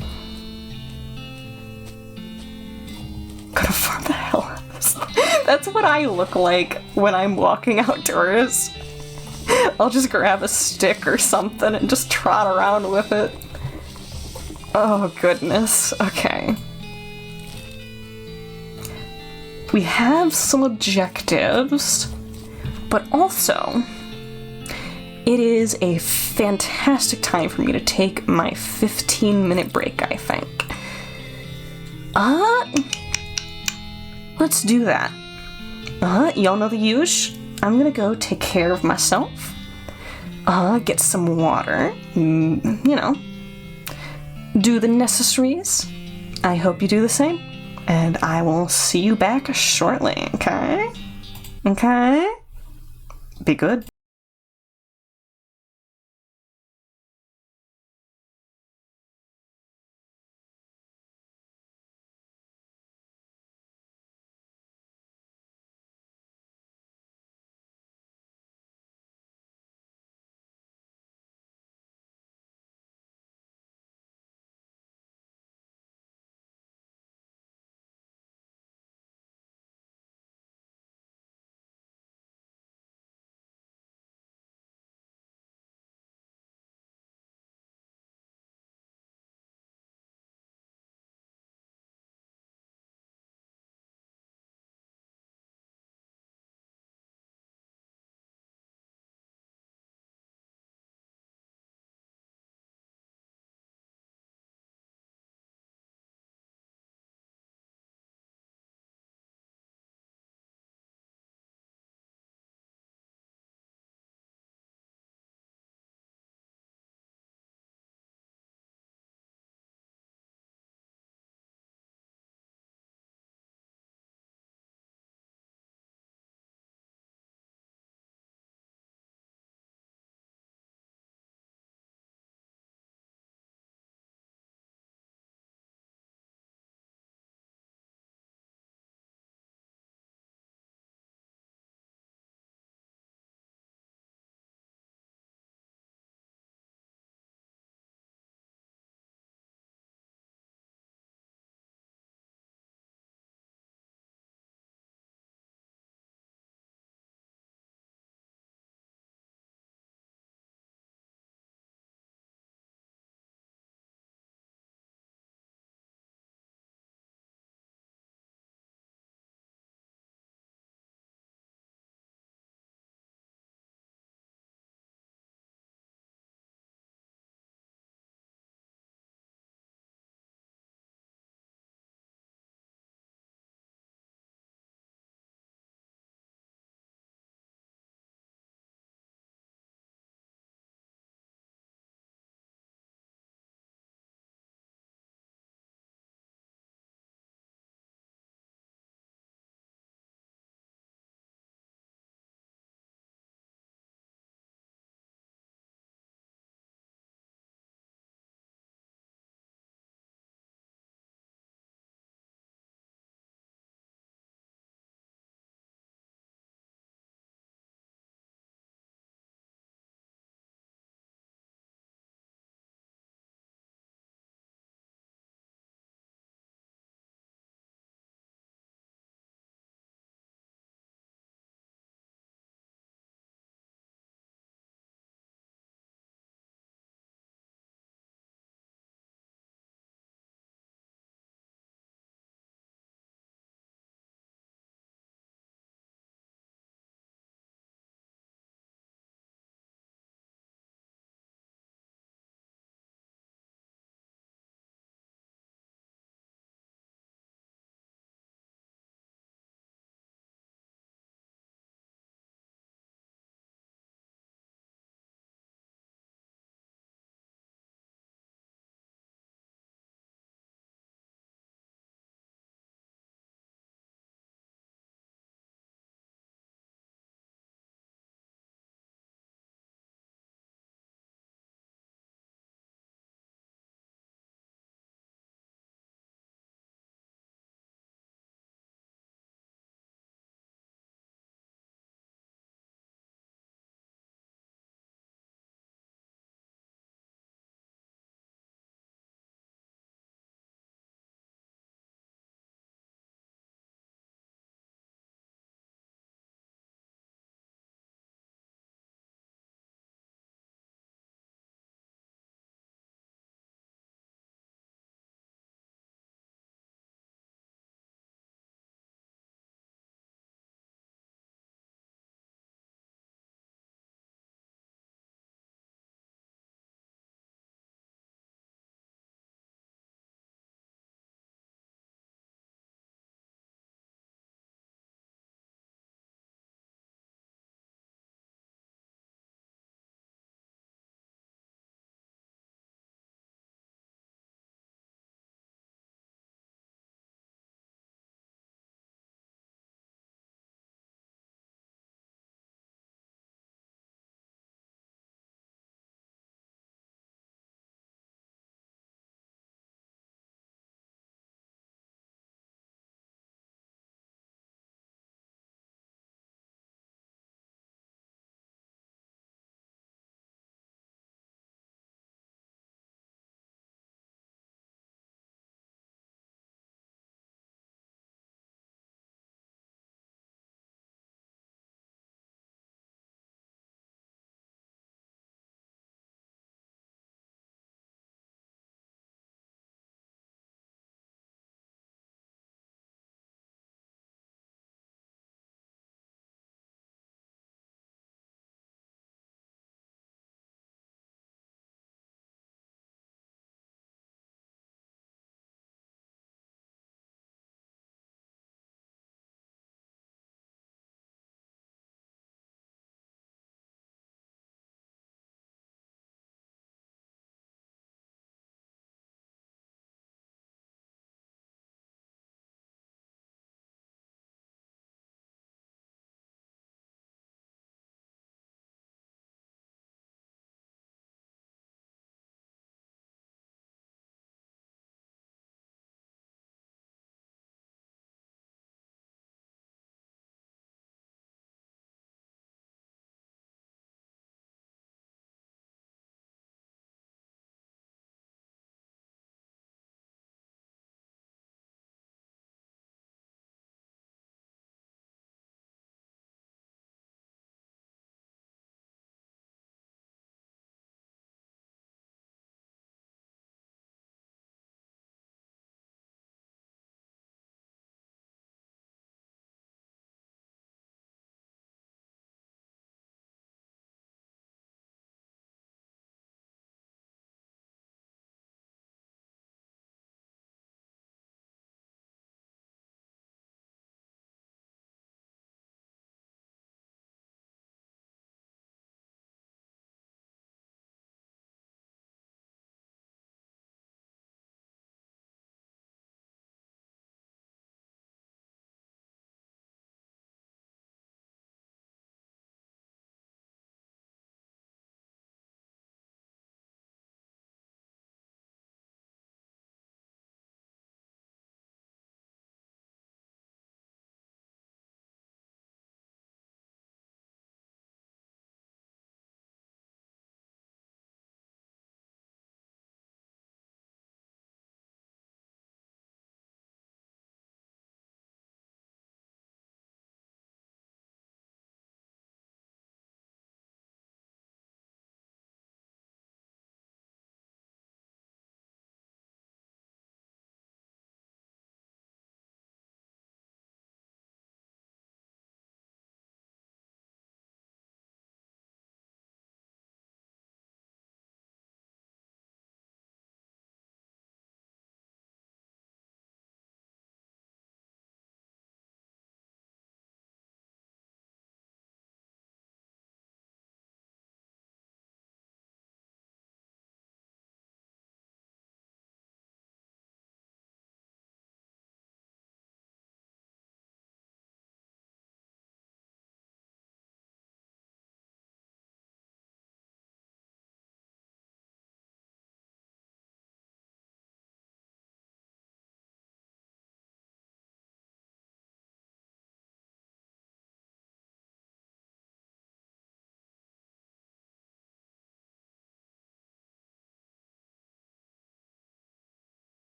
Speaker 1: Gonna farm the hell out of this. That's what I look like when I'm walking outdoors. I'll just grab a stick or something and just trot around with it. Oh, goodness. Okay. we have some objectives, but also it is a fantastic time for me to take my 15-minute break, I think. Let's do that. Y'all know the usual. I'm gonna go take care of myself. Get some water. You know, do the necessaries. I hope you do the same. And I will see you back shortly, okay? Okay? Be good.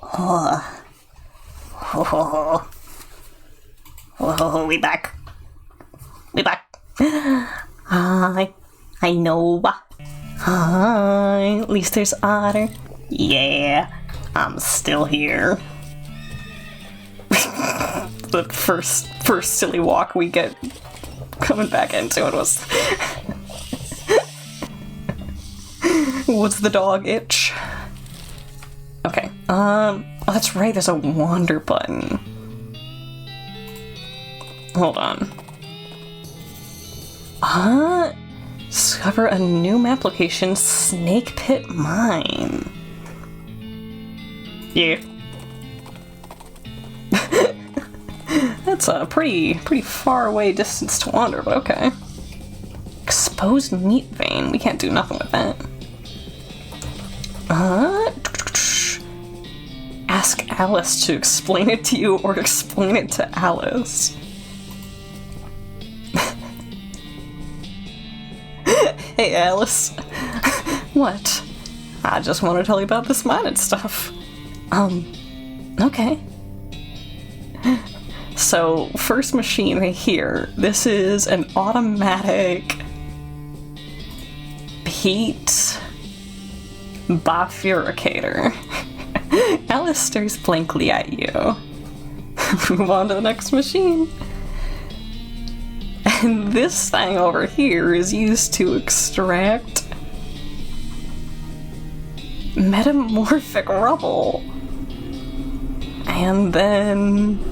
Speaker 3: Oh. Oh. Oh, we back. We back. Hi. I know.
Speaker 1: Hi. At least there's Otter.
Speaker 3: Yeah, I'm still here.
Speaker 1: The first silly walk we get coming back into it was the dog itch. Okay. Oh, that's right. There's a wander button. Hold on. Discover a new map location, Snake Pit Mine. Yeah. That's a pretty far away distance to wander, but okay. Exposed meat vein. We can't do nothing with that. Ask Alice to explain it to you or explain it to Alice. Hey, Alice. What? I just want to tell you about this mine and stuff. Okay. So, first machine right here. This is an automatic heat bifurcator. Alice stares blankly at you. Move on to the next machine. And this thing over here is used to extract metamorphic rubble. And then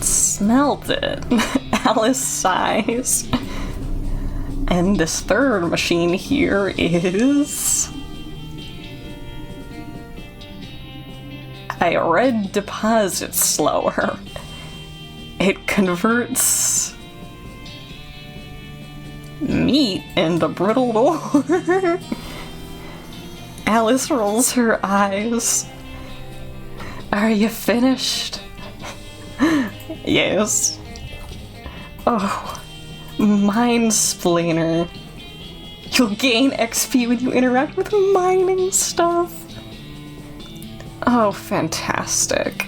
Speaker 1: smelt it. Alice sighs. And this third machine here is a red deposit slower. It converts meat into brittle ore. Alice rolls her eyes. Are you finished? Yes. Oh, Minesplainer. You'll gain XP when you interact with mining stuff. Oh, fantastic.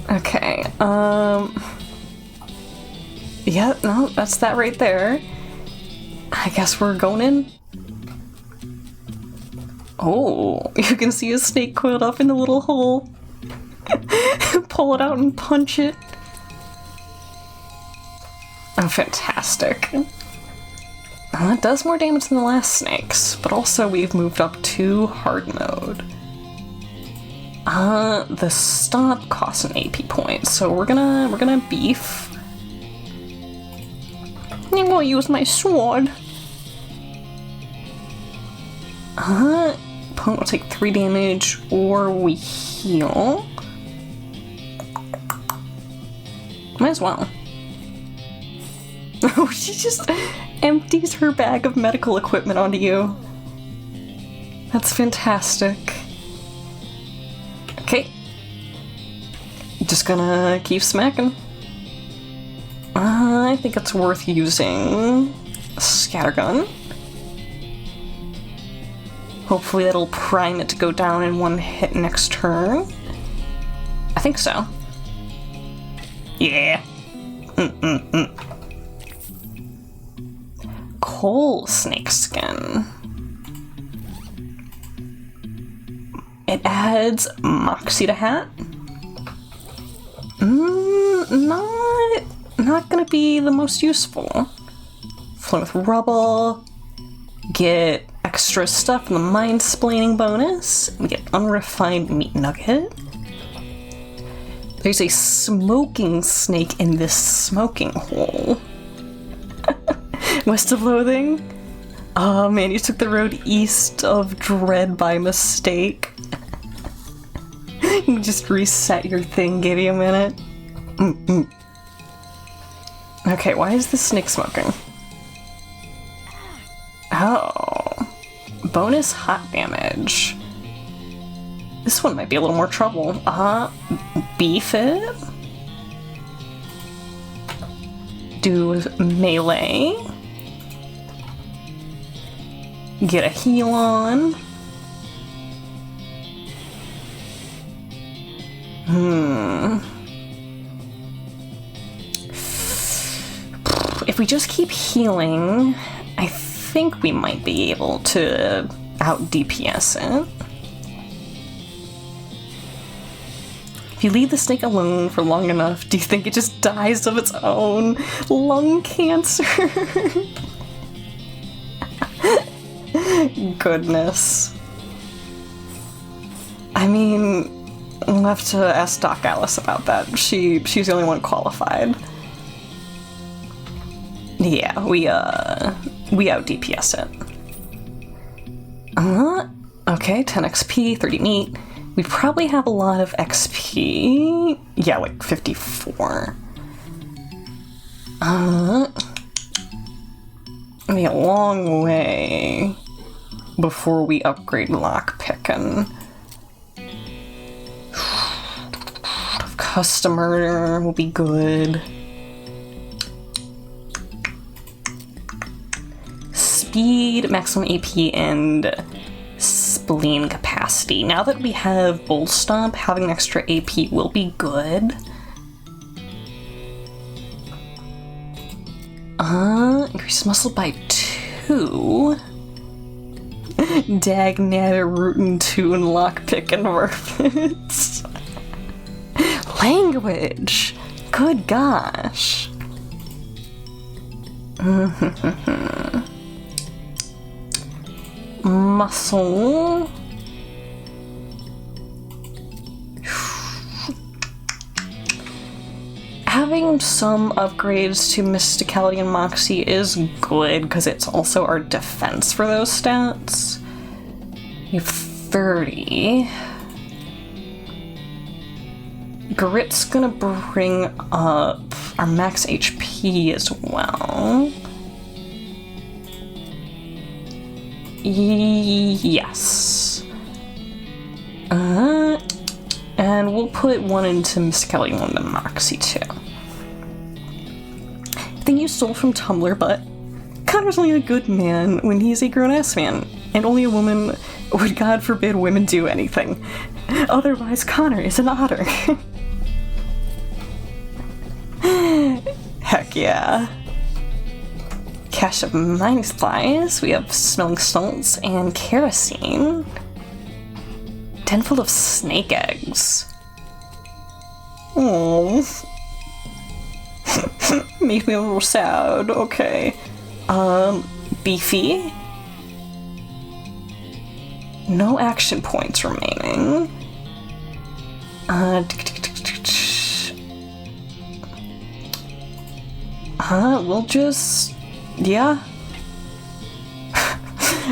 Speaker 1: Okay, yeah, no, that's that right there. I guess we're going in. Oh, you can see a snake coiled up in the little hole. Pull it out and punch it. Oh, fantastic. That does more damage than the last snakes, but also we've moved up to hard mode. The stomp costs an AP point, so we're gonna beef. I'm gonna use my sword. Opponent will take 3 damage, or we heal. Might as well. Oh, she just empties her bag of medical equipment onto you. That's fantastic. Okay. Just gonna keep smacking. I think it's worth using a scattergun. Hopefully that'll prime it to go down in one hit next turn. I think so. Yeah. Coal snake skin. It adds Moxie to hat. Not gonna be the most useful. Flow with rubble. Get extra stuff in the Minesplaining bonus. We get unrefined meat nugget. There's a smoking snake in this smoking hole. West of Loathing? Oh man, you took the road east of Dread by mistake. You just reset your thing, give you a minute. Okay, why is this snake smoking? Oh. Bonus hot damage. This one might be a little more trouble. Beef it. Do melee. Get a heal on. If we just keep healing, I think we might be able to out DPS it. If you leave the snake alone for long enough, do you think it just dies of its own lung cancer? Goodness. I mean, we'll have to ask Doc Alice about that. She's the only one qualified. Yeah, we out DPS it. Okay, 10 XP, 30 meat. We probably have a lot of XP. Yeah, like 54. Be a long way before we upgrade lockpicking. Customer will be good. Speed, maximum AP, and spleen capacity. Now that we have Bold Stomp, having an extra AP will be good. Increase muscle by 2. Dagnatter, Rootin' Tune, Lockpick, and Verfits. Language! Good gosh. Muscle. Having some upgrades to Mysticality and Moxie is good, because it's also our defense for those stats. We have 30. Grit's gonna bring up our max HP as well. Yes. And we'll put one into Mysticality and one into Moxie too. Thing you stole from Tumblr, but Connor's only a good man when he's a grown-ass man, and only a woman would, God forbid, women do anything. Otherwise, Connor is an otter. Heck yeah. Cache of mining supplies. We have smelling salts and kerosene. Den full of snake eggs. Oh. Made me a little sad. Okay. Beefy. No action points remaining. We'll just... yeah.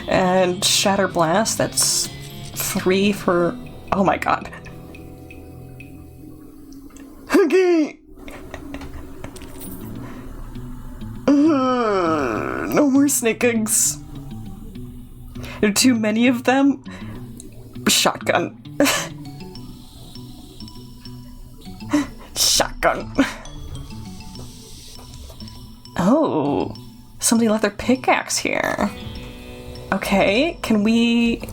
Speaker 1: And Shatter Blast, that's 3 for... oh my god. Okay. No more snake eggs. There are too many of them. Shotgun. Shotgun. Oh, somebody left their pickaxe here. Okay, can we...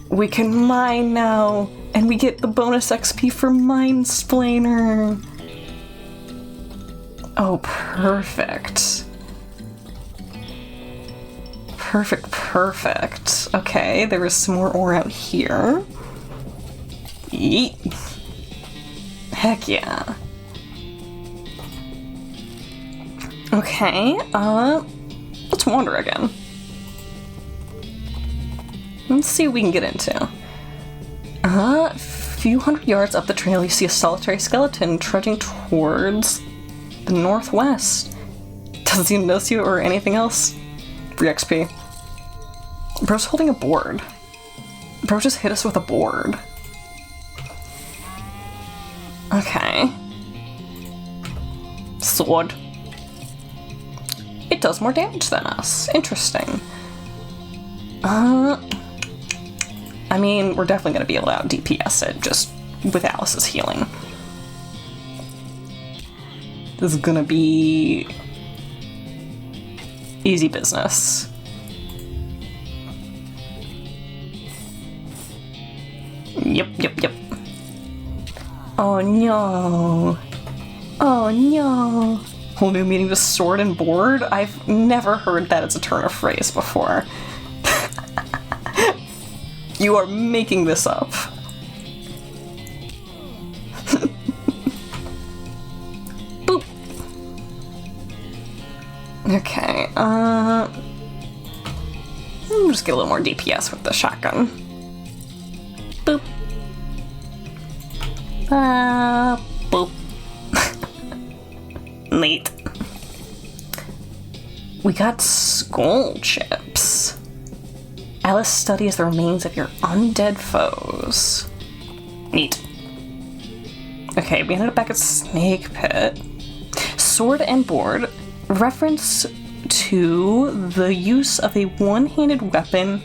Speaker 1: we can mine now, and we get the bonus XP for Minesplainer. Oh, perfect. Perfect. Okay, there is some more ore out here. Yeet. Heck yeah. Okay, let's wander again. Let's see what we can get into. A few hundred yards up the trail, you see a solitary skeleton trudging towards the northwest. Doesn't even notice you or anything else. Free XP. Bro's holding a board. Bro just hit us with a board. Okay. Sword. It does more damage than us. Interesting. I mean, we're definitely going to be able to out DPS it, just with Alice's healing. This is gonna be easy business.
Speaker 3: Yep.
Speaker 1: Oh no. Oh no. Whole new meaning to sword and board? I've never heard that as a turn of phrase before. You are making this up. Boop. Okay, we'll just get a little more DPS with the shotgun. Boop.
Speaker 3: Boop. Neat.
Speaker 1: We got skull chips. Alice studies the remains of your undead foes.
Speaker 3: Neat.
Speaker 1: Okay, we ended up back at Snake Pit. Sword and board. Reference to the use of a one-handed weapon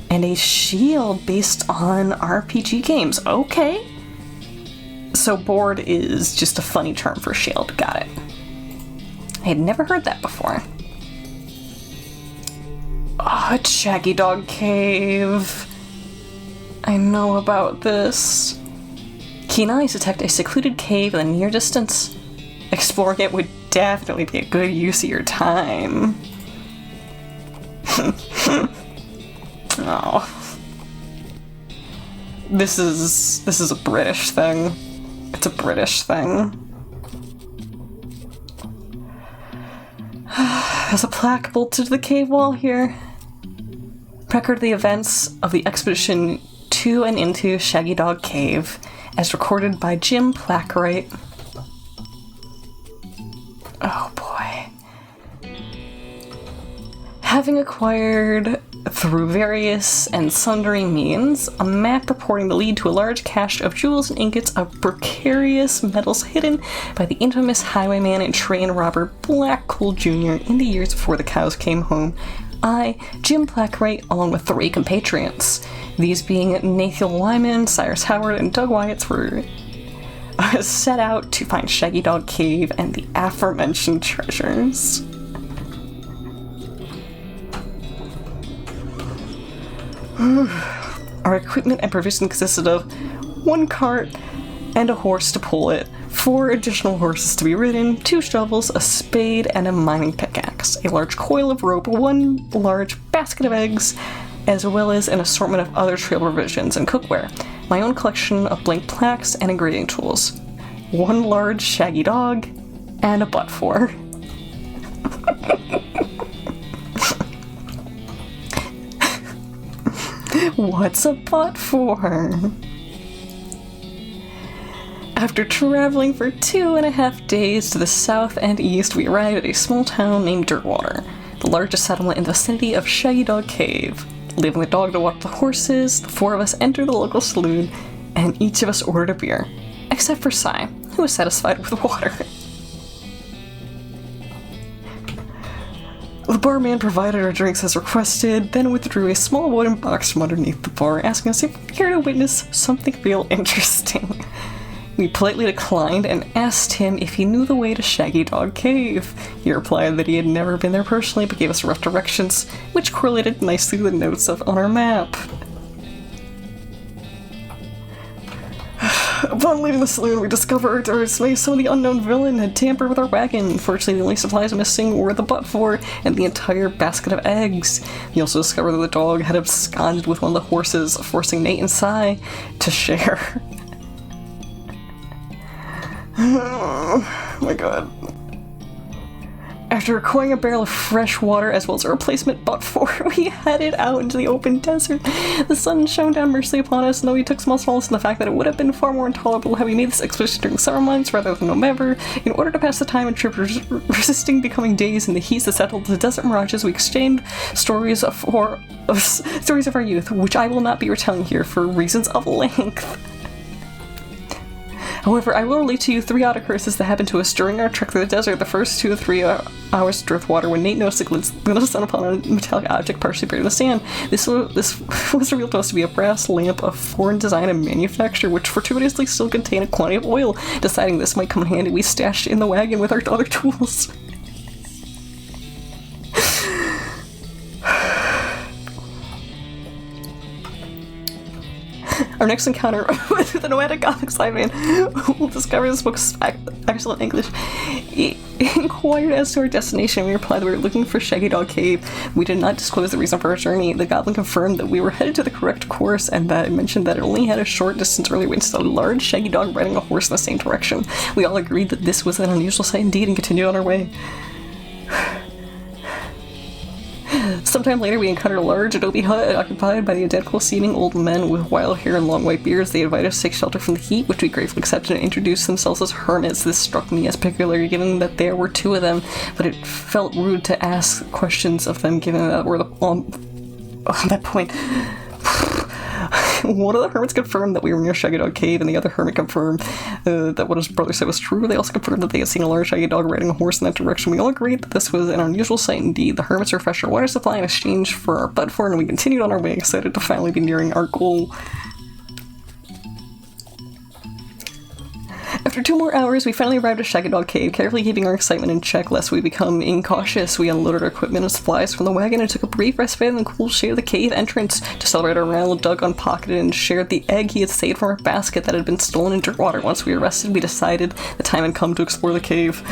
Speaker 1: and a shield based on RPG games. Okay. So board is just a funny term for shield. Got it. I had never heard that before. Oh, it's Shaggy Dog Cave. I know about this. Keen eyes detect a secluded cave in the near distance. Exploring it would definitely be a good use of your time. Oh. This is a British thing. It's a British thing. There's a plaque bolted to the cave wall here. Record the events of the expedition to and into Shaggy Dog Cave, as recorded by Jim Plackwright. Oh boy. Having acquired, through various and sundry means, a map purporting to lead to a large cache of jewels and ingots of precarious metals hidden by the infamous highwayman and train robber Black Coal Jr. in the years before the cows came home, I, Jim Plackwright, along with 3 compatriots, these being Nathan Wyman, Cyrus Howard, and Doug Wyatt, were set out to find Shaggy Dog Cave and the aforementioned treasures. Our equipment and provision consisted of 1 cart and a horse to pull it, 4 additional horses to be ridden, 2 shovels, a spade, and a mining pickaxe, a large coil of rope, 1 large basket of eggs, as well as an assortment of other trail provisions and cookware, my own collection of blank plaques and engraving tools, 1 large shaggy dog, and a butt for. What's a butt for? After traveling for 2.5 days to the south and east, we arrived at a small town named Dirtwater, the largest settlement in the vicinity of Shaggy Dog Cave. Leaving the dog to watch the horses, the 4 of us entered the local saloon, and each of us ordered a beer, except for Sai, who was satisfied with water. The barman provided our drinks as requested, then withdrew a small wooden box from underneath the bar, asking us if we were here to witness something real interesting. We politely declined and asked him if he knew the way to Shaggy Dog Cave. He replied that he had never been there personally, but gave us rough directions, which correlated nicely with the notes on our map. Upon leaving the saloon, we discovered, or dismay, some of the unknown villain had tampered with our wagon. Unfortunately, the only supplies missing were the butt for and the entire basket of eggs. We also discovered that the dog had absconded with one of the horses, forcing Nate and Sai to share. Oh my god. After acquiring a barrel of fresh water as well as a replacement butt for, we headed out into the open desert. The sun shone down mercifully upon us, and though we took small solace in the fact that it would have been far more intolerable had we made this expedition during summer months rather than November, in order to pass the time and trip resisting becoming days in the heat that settled the desert mirages, we exchanged stories of our youth, which I will not be retelling here for reasons of length. However, I will relate to you 3 odd occurrences that happened to us during our trek through the desert. The first 2 to 3 hours of Driftwater, when Nate noticed a glimpse of the sun upon a metallic object partially buried in the sand. This was revealed to us to be a brass lamp of foreign design and manufacture, which fortuitously still contained a quantity of oil. Deciding this might come in handy, we stashed it in the wagon with our other tools. Our next encounter with the nomadic Gothic Slideman, who will discover this book's excellent English, he inquired as to our destination. We replied that we were looking for Shaggy Dog Cave. We did not disclose the reason for our journey. The goblin confirmed that we were headed to the correct course, and that it mentioned that it only had a short distance earlier we saw a large shaggy dog riding a horse in the same direction. We all agreed that this was an unusual sight indeed and continued on our way. Sometime later, we encountered a large adobe hut occupied by the identical-seeming old men with wild hair and long white beards. They invited us to take shelter from the heat, which we gratefully accepted, and introduced themselves as hermits. This struck me as peculiar, given that there were two of them, but it felt rude to ask questions of them, given that we're on that point. One of the hermits confirmed that we were near Shaggy Dog Cave, and the other hermit confirmed that what his brother said was true. They also confirmed that they had seen a large shaggy dog riding a horse in that direction. We all agreed that this was an unusual sight indeed. The hermits refreshed our water supply in exchange for our bud fort, and we continued on our way, excited to finally be nearing our goal. After 2 more hours, we finally arrived at Shaggy Dog Cave, carefully keeping our excitement in check lest we become incautious. We unloaded our equipment and supplies from the wagon and took a brief respite in the cool shade of the cave entrance. To celebrate our round, Doug unpocketed and shared the egg he had saved from our basket that had been stolen in Dirtwater. Once we were rested, we decided the time had come to explore the cave.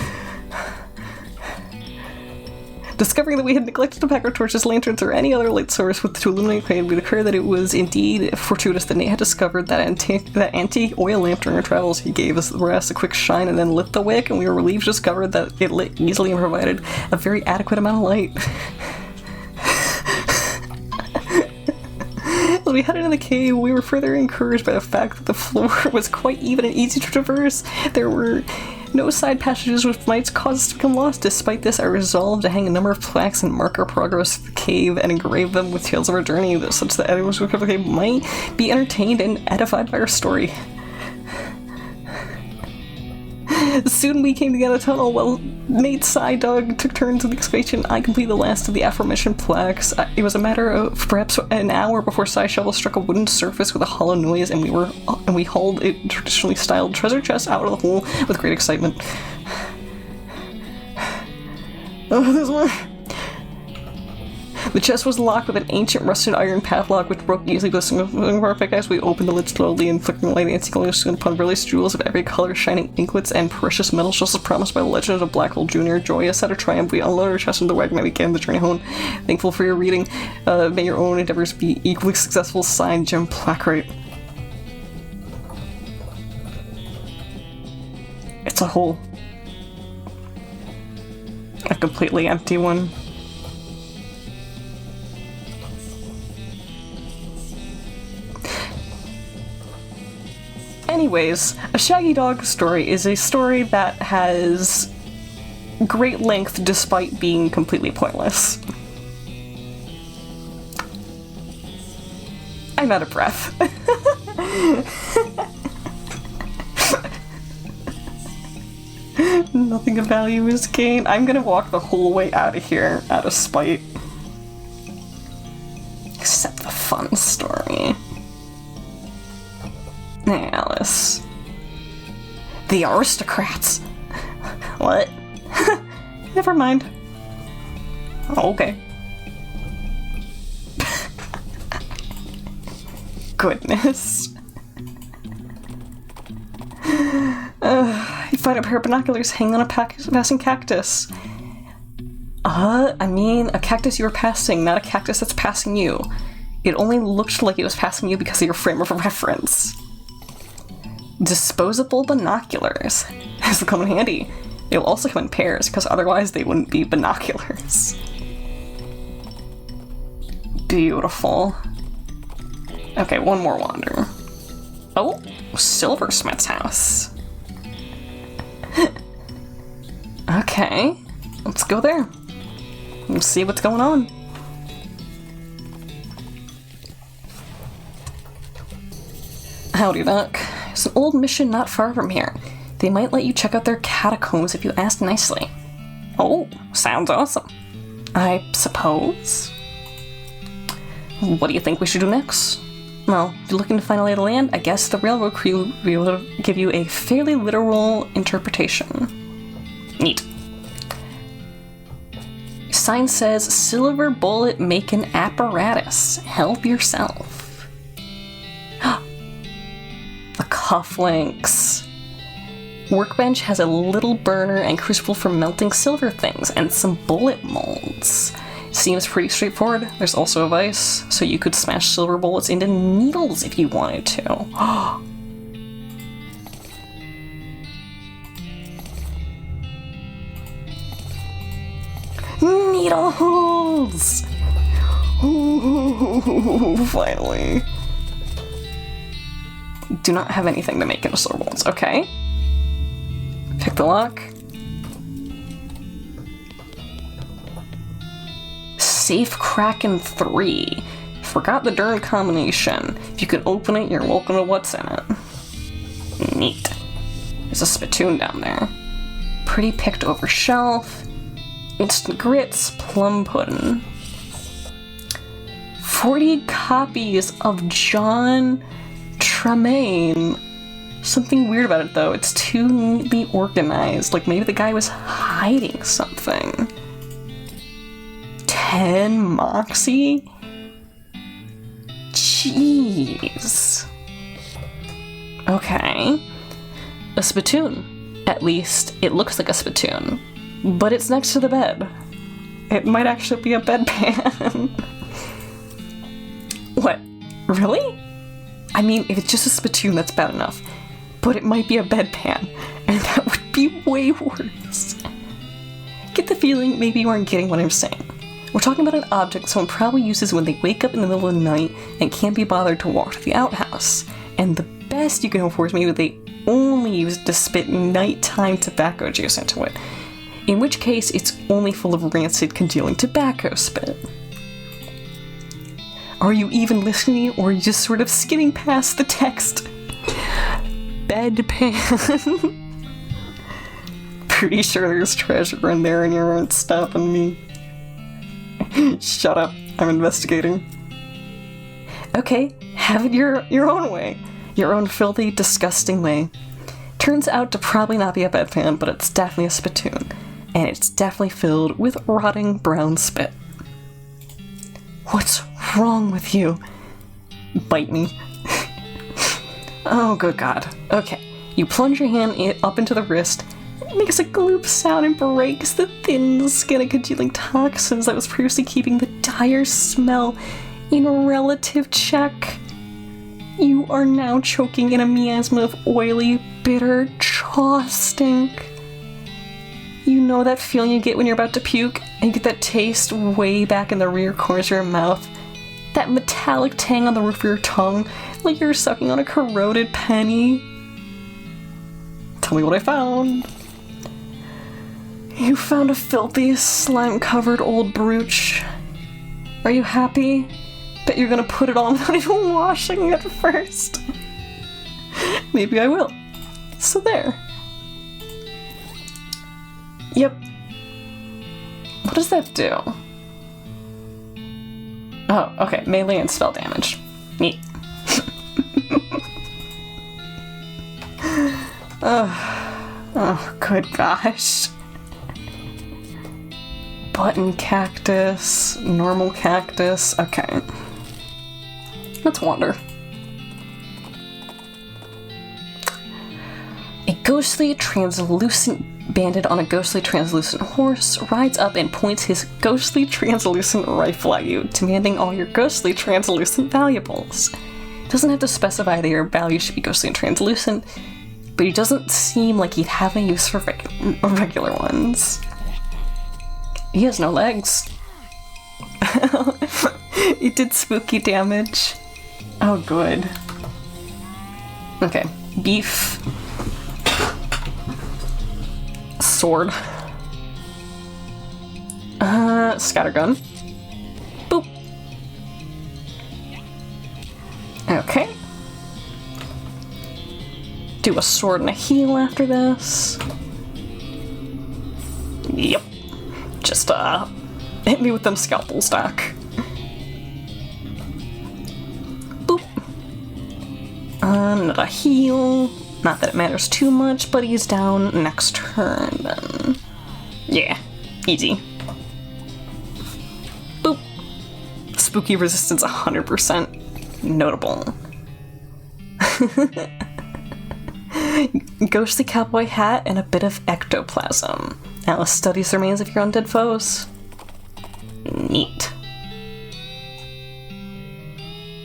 Speaker 1: Discovering that we had neglected to pack our torches, lanterns, or any other light source to illuminate the cave, we declared that it was indeed fortuitous that Nate had discovered that antique oil lamp during our travels. He gave us the rest a quick shine and then lit the wick, and we were relieved to discover that it lit easily and provided a very adequate amount of light. As we headed into the cave, we were further encouraged by the fact that the floor was quite even and easy to traverse. There were no side passages which might cause us to become lost. Despite this, I resolved to hang a number of plaques and mark our progress through the cave and engrave them with tales of our journey, such that anyone who comes to the cave might be entertained and edified by our story. Soon we came to the end of the tunnel. While Nate, Sai, Doug took turns in the excavation, I completed the last of the aforementioned plaques. It was a matter of perhaps an hour before Sai's shovel struck a wooden surface with a hollow noise, and we hauled a traditionally styled treasure chest out of the hole with great excitement. Oh, there's more. The chest was locked with an ancient rusted iron padlock which broke easily with a single of our pickaxe. We opened the lid slowly and flickering light antiquely soon upon various jewels of every color, shining inklets, and precious metals, just as promised by the legend of Black Hole Jr. Joyous at our triumph, we unloaded our chest into the wagon and began the journey home. Thankful for your reading. May your own endeavors be equally successful. Signed, Jim Plackrate. It's a hole. A completely empty one. Anyways, A Shaggy Dog Story is a story that has great length despite being completely pointless. I'm out of breath. Nothing of value is gained. I'm gonna walk the whole way out of here out of spite. Except the fun story. Hey, Alice. The aristocrats. What? Never mind. Okay. Goodness. You find a pair of binoculars hanging on a passing cactus. I mean, a cactus you were passing, not a cactus that's passing you. It only looked like it was passing you because of your frame of reference. Disposable binoculars. This will come in handy. They will also come in pairs, because otherwise they wouldn't be binoculars. Beautiful. Okay, one more wander. Oh, Silversmith's house. Okay, let's go there. Let's see what's going on. Howdy, Duck. It's an old mission not far from here. They might let you check out their catacombs if you ask nicely. Oh, sounds awesome. I suppose. What do you think we should do next? Well, if you're looking to find a lay of the land, I guess the railroad crew will be able to give you a fairly literal interpretation. Neat. Sign says, Silver Bullet Making Apparatus. Help yourself. cufflinks. Workbench has a little burner and crucible for melting silver things, and some bullet molds. Seems pretty straightforward. There's also a vise, so you could smash silver bullets into needles if you wanted to. Needles! Ooh, finally. Do not have anything to make into silver bullets. Okay. Pick the lock. Safe Kraken 3. Forgot the darn combination. If you can open it, you're welcome to what's in it. Neat. There's a spittoon down there. Pretty picked over shelf. Instant grits, plum pudding. 40 copies of John Tremaine. Something weird about it though, it's too neatly organized. Like maybe the guy was hiding something. 10 Moxie? Jeez. Okay. A spittoon. At least it looks like a spittoon. But it's next to the bed. It might actually be a bedpan. What? Really? I mean, if it's just a spittoon, that's bad enough. But it might be a bedpan, and that would be way worse. Get the feeling maybe you aren't getting what I'm saying. We're talking about an object someone probably uses when they wake up in the middle of the night and can't be bothered to walk to the outhouse. And the best you can hope for is maybe they only use it to spit nighttime tobacco juice into it. In which case, it's only full of rancid, congealing tobacco spit. Are you even listening, or are you just sort of skimming past the text? Bedpan. Pretty sure there's treasure in there and you aren't stopping me. Shut up, I'm investigating. Okay, have it your own way. Your own filthy, disgusting way. Turns out to probably not be a bedpan, but it's definitely a spittoon. And it's definitely filled with rotting brown spit. What's wrong with you? Bite me. Oh, good God. Okay, you plunge your hand up into the wrist. It makes a gloop sound and breaks the thin skin of congealing toxins that was previously keeping the dire smell in relative check. You are now choking in a miasma of oily, bitter chaw stink. You know that feeling you get when you're about to puke, and you get that taste way back in the rear corners of your mouth? That metallic tang on the roof of your tongue, like you're sucking on a corroded penny? Tell me what I found. You found a filthy, slime-covered old brooch. Are you happy? Bet you're gonna put it on without even washing it first. Maybe I will. So there. Yep. What does that do? Oh, okay. Melee and spell damage. Neat. Oh, good gosh. Button cactus, normal cactus. Okay. Let's wander. A ghostly, translucent bandit on a ghostly, translucent horse rides up and points his ghostly, translucent rifle at you, demanding all your ghostly, translucent valuables. Doesn't have to specify that your values should be ghostly and translucent, but he doesn't seem like he'd have any use for regular ones. He has no legs. It did spooky damage. Oh, good. Okay, beef. Sword. Scattergun. Boop. Okay. Do a sword and a heal after this. Yep. Just, hit me with them scalpels, Doc. Boop. Another heal. Not that it matters too much, but he's down next turn, then. Yeah, easy. Boop. Spooky resistance 100%. Notable. Ghostly cowboy hat and a bit of ectoplasm. Alice studies the remains of your undead foes.
Speaker 3: Neat.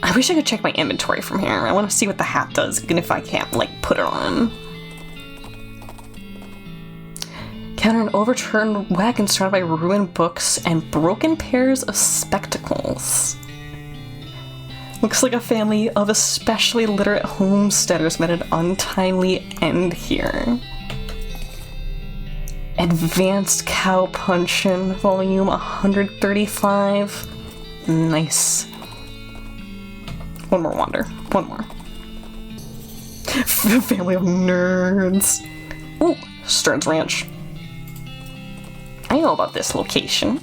Speaker 1: I wish I could check my inventory from here. I want to see what the hat does, even if I can't, like, put it on. Counter an overturned wagon surrounded by ruined books and broken pairs of spectacles. Looks like a family of especially literate homesteaders met an untimely end here. Advanced Cow Punchin', volume 135. Nice. One more wander. One more. Family of nerds. Ooh, Stern's Ranch. I know about this location.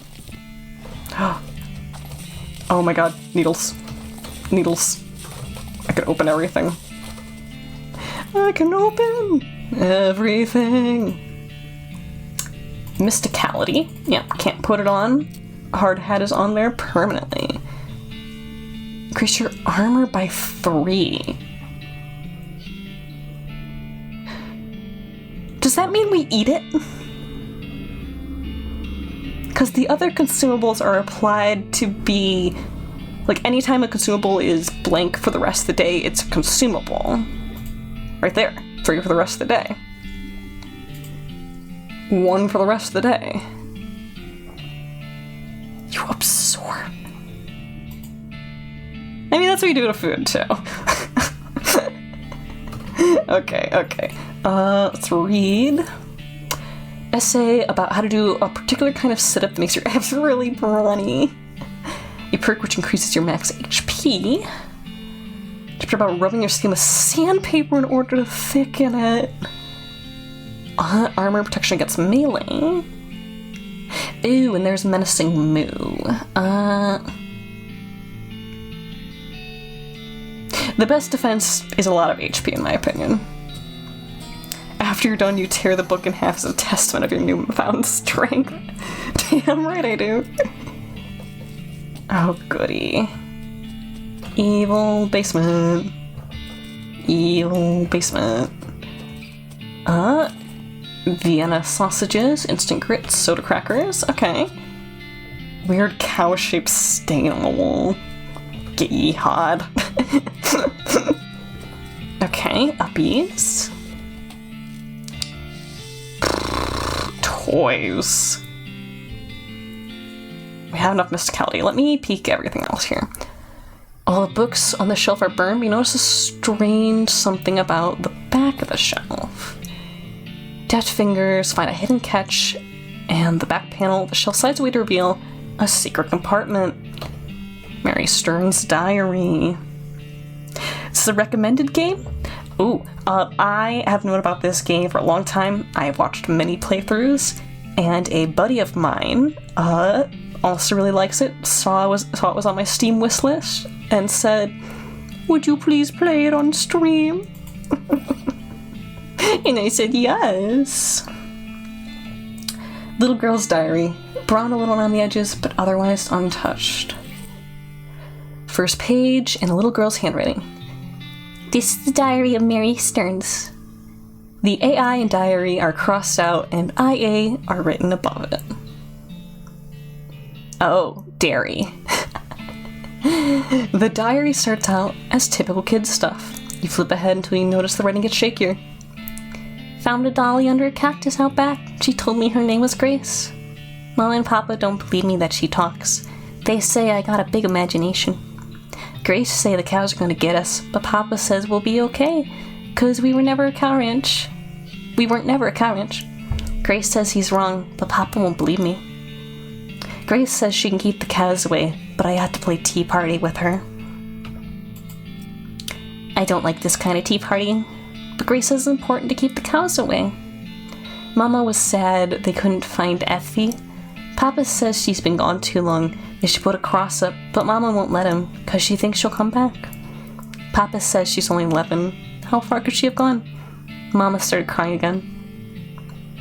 Speaker 1: Oh my god, needles. Needles. I can open everything. I can open everything. Mysticality. Yep, can't put it on. Hard hat is on there permanently. Increase your armor by 3. Does that mean we eat it? Because the other consumables are applied to be... Like, anytime a consumable is blank for the rest of the day, it's a consumable. Right there. 3 for the rest of the day. 1 for the rest of the day. You absorb. I mean, that's what you do to food, too. Okay. Let's read. Essay about how to do a particular kind of sit-up that makes your abs really brawny. A perk which increases your max HP. Chapter about rubbing your skin with sandpaper in order to thicken it. Armor protection against melee. Ooh, and there's menacing moo. The best defense is a lot of HP, in my opinion. After you're done, you tear the book in half as a testament of your newfound strength. Damn right I do. Oh, goody. Evil basement. Evil basement. Vienna sausages, instant grits, soda crackers. Okay. Weird cow-shaped stain on the wall. Get ye hard. Okay, uppies. Toys. We have enough mysticality. Let me peek everything else here. All the books on the shelf are burned, but you notice a strange something about the back of the shelf. Deft fingers find a hidden catch, and the back panel of the shelf slides away to reveal a secret compartment. Mary Stern's diary. This is a recommended game? Ooh, I have known about this game for a long time. I have watched many playthroughs, and a buddy of mine, also really likes it, saw it was on my Steam wishlist, and said, "Would you please play it on stream?" And I said yes. Little girl's diary. Brown a little around the edges, but otherwise untouched. First page, in a little girl's handwriting. This is the diary of Mary Stearns. The AI and diary are crossed out, and IA are written above it. Oh, dairy. The diary starts out as typical kid stuff. You flip ahead until you notice the writing gets shakier. Found a dolly under a cactus out back. She told me her name was Grace. Mama and Papa don't believe me that she talks. They say I got a big imagination. Grace say the cows are gonna get us, but Papa says we'll be okay, 'cause we were never a cow ranch. We weren't never a cow ranch. Grace says he's wrong, but Papa won't believe me. Grace says she can keep the cows away, but I have to play tea party with her. I don't like this kind of tea party, but Grace says it's important to keep the cows away. Mama was sad they couldn't find Effie. Papa says she's been gone too long. They should put a cross up, but Mama won't let him, 'cause she thinks she'll come back. Papa says she's only 11. How far could she have gone? Mama started crying again.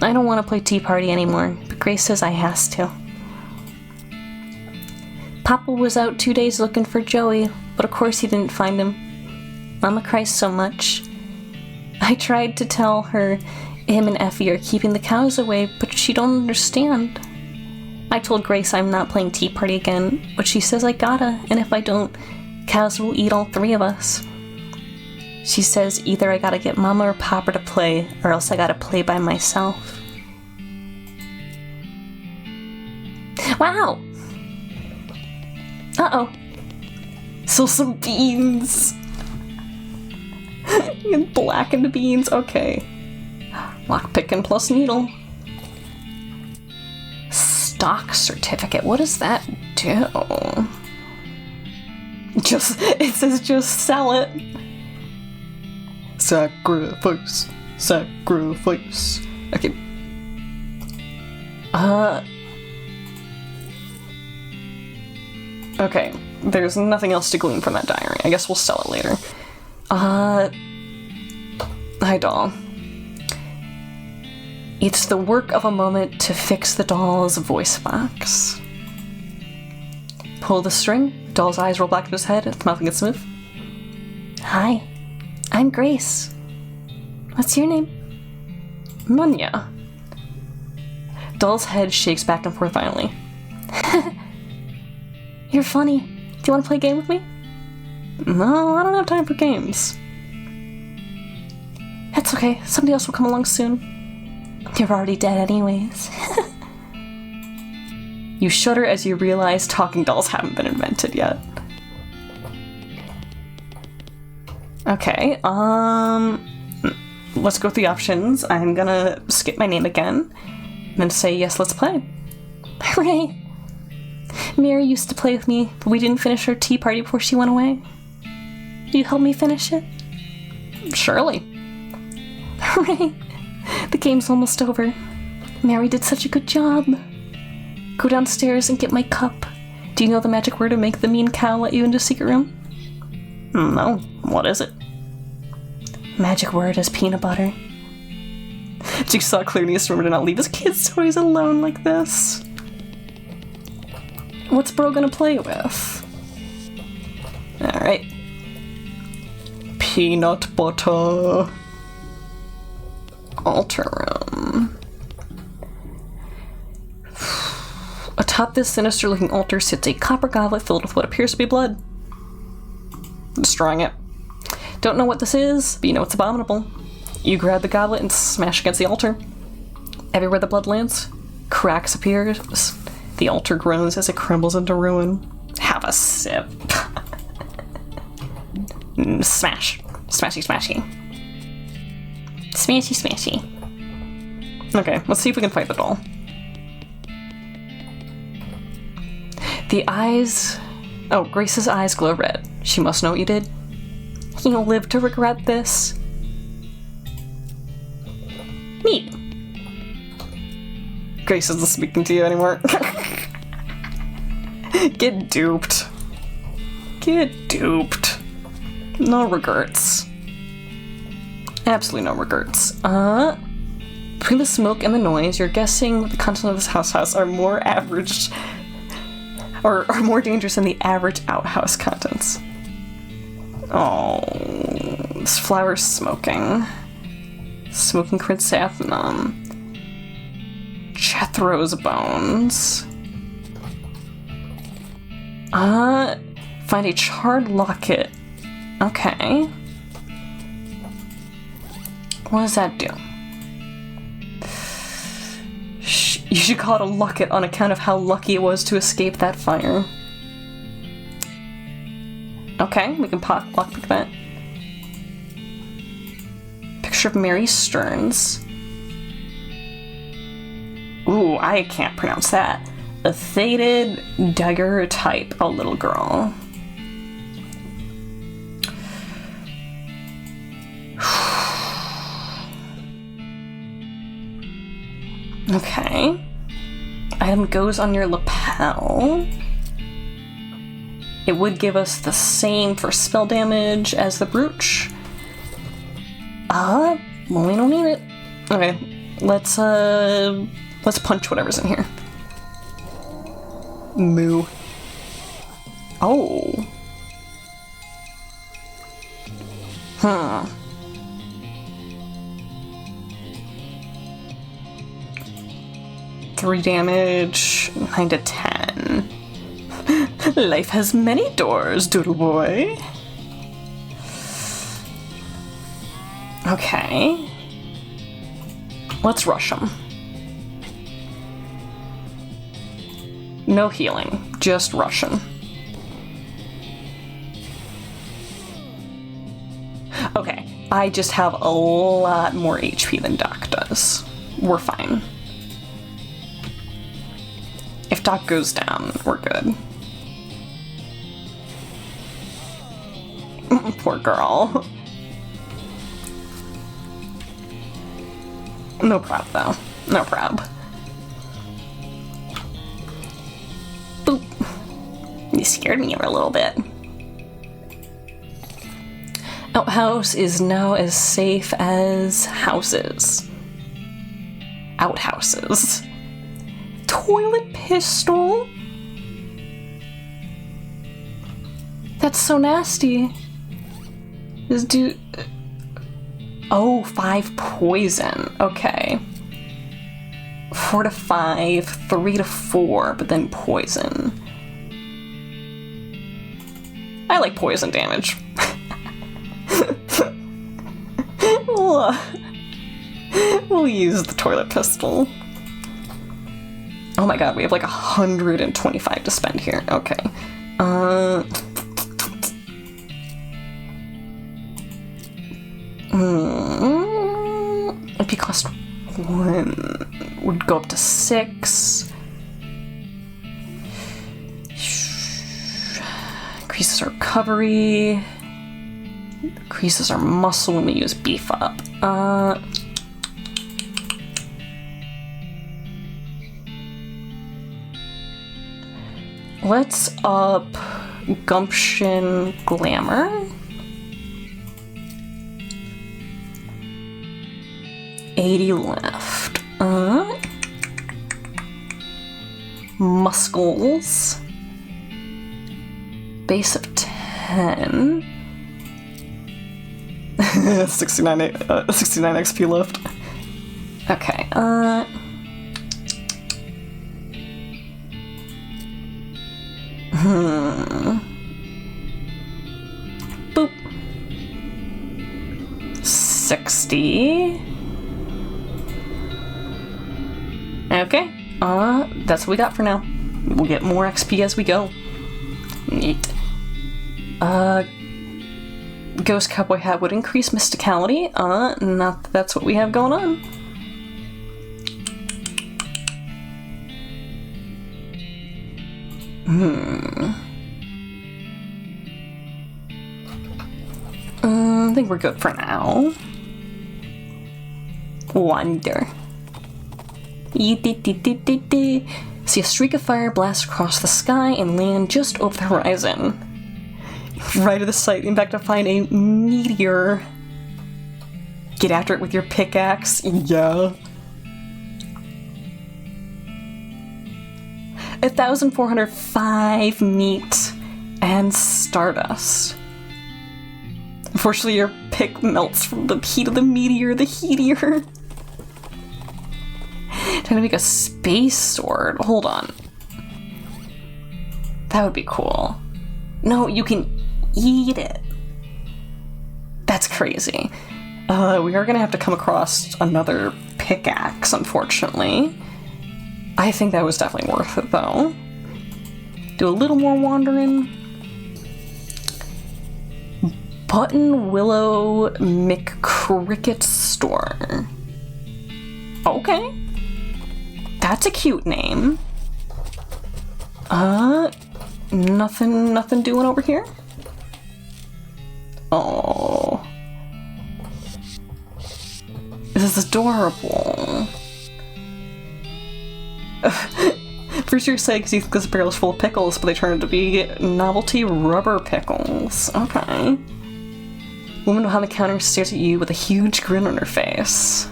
Speaker 1: I don't want to play tea party anymore, but Grace says I has to. Papa was out 2 days looking for Joey, but of course he didn't find him. Mama cries so much.
Speaker 3: I tried to tell her him and Effie are keeping the cows away, but she don't understand. I told Grace I'm not playing Tea Party again, but she says I gotta, and if I don't, cows will eat all three of us. She says either I gotta get Mama or Papa to play, or else I gotta play by myself. Wow! Uh-oh.
Speaker 1: So some beans. Blackened beans, okay. Lockpicking plus needle.
Speaker 3: Stock certificate, what does that do?
Speaker 1: It says just sell it. Sacrifice. Sacrifice. Okay. Okay, there's nothing else to glean from that diary. I guess we'll sell it later. Hi, doll. It's the work of a moment to fix the doll's voice box. Pull the string, doll's eyes roll back to his head, its mouth gets smooth.
Speaker 3: Hi, I'm Grace. What's your name?
Speaker 1: Munya. Doll's head shakes back and forth violently.
Speaker 3: You're funny. Do you want to play a game with me?
Speaker 1: No, I don't have time for games.
Speaker 3: That's okay. Somebody else will come along soon. You're already dead anyways.
Speaker 1: You shudder as you realize talking dolls haven't been invented yet. Okay, let's go through the options. I'm gonna skip my name again, and then say yes, let's play.
Speaker 3: Hooray! Mary used to play with me, but we didn't finish our tea party before she went away. Will you help me finish it?
Speaker 1: Surely.
Speaker 3: Hooray! The game's almost over. Mary did such a good job. Go downstairs and get my cup.
Speaker 1: Do you know the magic word to make the mean cow let you into a secret room?
Speaker 3: No. What is it?
Speaker 1: Magic word is peanut butter. Jigsaw clearly has remembered to not leave his kids' toys alone like this. What's Bro gonna play with? Alright. Peanut butter. Altar room. Atop this sinister-looking altar sits a copper goblet filled with what appears to be blood. Destroying it. Don't know what this is, but you know it's abominable. You grab the goblet and smash against the altar. Everywhere the blood lands, cracks appear. The altar groans as it crumbles into ruin. Have a sip. Smash. Smashy, smashy.
Speaker 3: Smashy, smashy.
Speaker 1: Okay, let's see if we can fight the doll. The eyes... Oh, Grace's eyes glow red. She must know what you did. You'll live to regret this.
Speaker 3: Neat.
Speaker 1: Grace isn't speaking to you anymore. Get duped. Get duped. No regrets. Absolutely no regrets. Between the smoke and the noise, you're guessing the contents of this house are more average... or are more dangerous than the average outhouse contents. Oh, this flower's smoking. Smoking chrysanthemum. Jethro's bones. Find a charred locket. Okay. What does that do? You should call it a locket on account of how lucky it was to escape that fire. Okay, we can lockpick that. Picture of Mary Stearns. Ooh, I can't pronounce that. A faded daguerreotype, a little girl. Okay. Item goes on your lapel. It would give us the same for spell damage as the brooch. Well, we don't need it. Okay, let's punch whatever's in here. Moo. Oh. 3 damage, 9 to 10. Life has many doors, doodle boy. Okay. Let's rush him. No healing, just rush him. Okay, I just have a lot more HP than Doc does. We're fine. If Doc goes down, we're good. Poor girl. No prob, though. No prob. Boop. You scared me a little bit. Outhouse is now as safe as houses. Outhouses. Toilet pistol? That's so nasty. This dude... Oh, 5 poison. Okay. 4 to 5, 3 to 4, but then poison. I like poison damage. We'll use the toilet pistol. Oh my god, we have like 125 to spend here. Okay. MP cost 1 would go up to 6. Increases our recovery. Increases our muscle when we use beef up. Let's up Gumption Glamour. 80 left. Muscles. Base of 10. 69 XP left. Okay, Boop. 60. Okay, that's what we got for now. We'll get more XP as we go. Neat. Ghost Cowboy Hat would increase mysticality. Not that that's what we have going on. I think we're good for now. Wonder. See a streak of fire blast across the sky and land just over the horizon. Right at the site, in fact, to find a meteor. Get after it with your pickaxe. Yeah. 1,405 meat and stardust. Unfortunately, your pick melts from the heat of the meteor, the heatier. Trying to make a space sword. Hold on. That would be cool. No, you can eat it. That's crazy. We are gonna have to come across another pickaxe, unfortunately. I think that was definitely worth it, though. Do a little more wandering. Button Willow McCricket Store. Okay. That's a cute name. Nothing doing over here? Oh. This is adorable. First you're excited because you think this barrel is full of pickles, but they turn out to be novelty rubber pickles. Okay. Woman behind the counter stares at you with a huge grin on her face.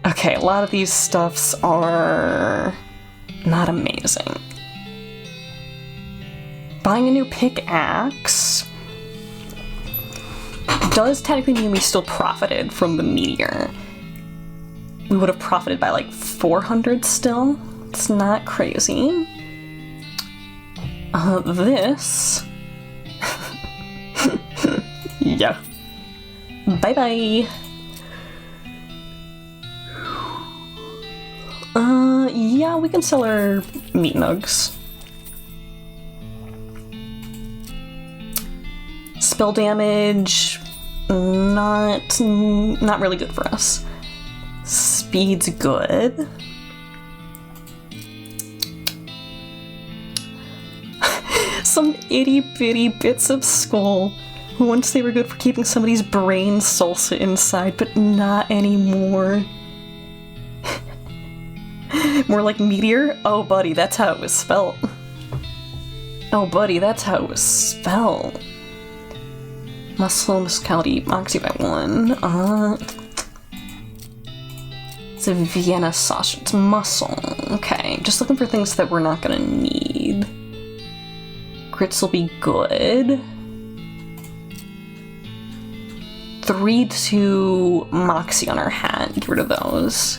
Speaker 1: Okay, a lot of these stuffs are not amazing. Buying a new pickaxe does technically mean we still profited from the meteor. we would have profited by like 400 still. It's not crazy. This. Yeah. Bye-bye. Yeah, we can sell our meat nugs. Spell damage, not really good for us. Speed's good. Some itty-bitty bits of skull. Once they were good for keeping somebody's brain salsa inside, but not anymore. More like meteor? Oh, buddy, that's how it was spelled. Oh, buddy, that's how it was spelled. Muscle, musicality, moxie by 1. It's a Vienna sausage. It's muscle. Okay, just looking for things that we're not gonna need. Grits will be good. 3-2 moxie on our hat. Get rid of those.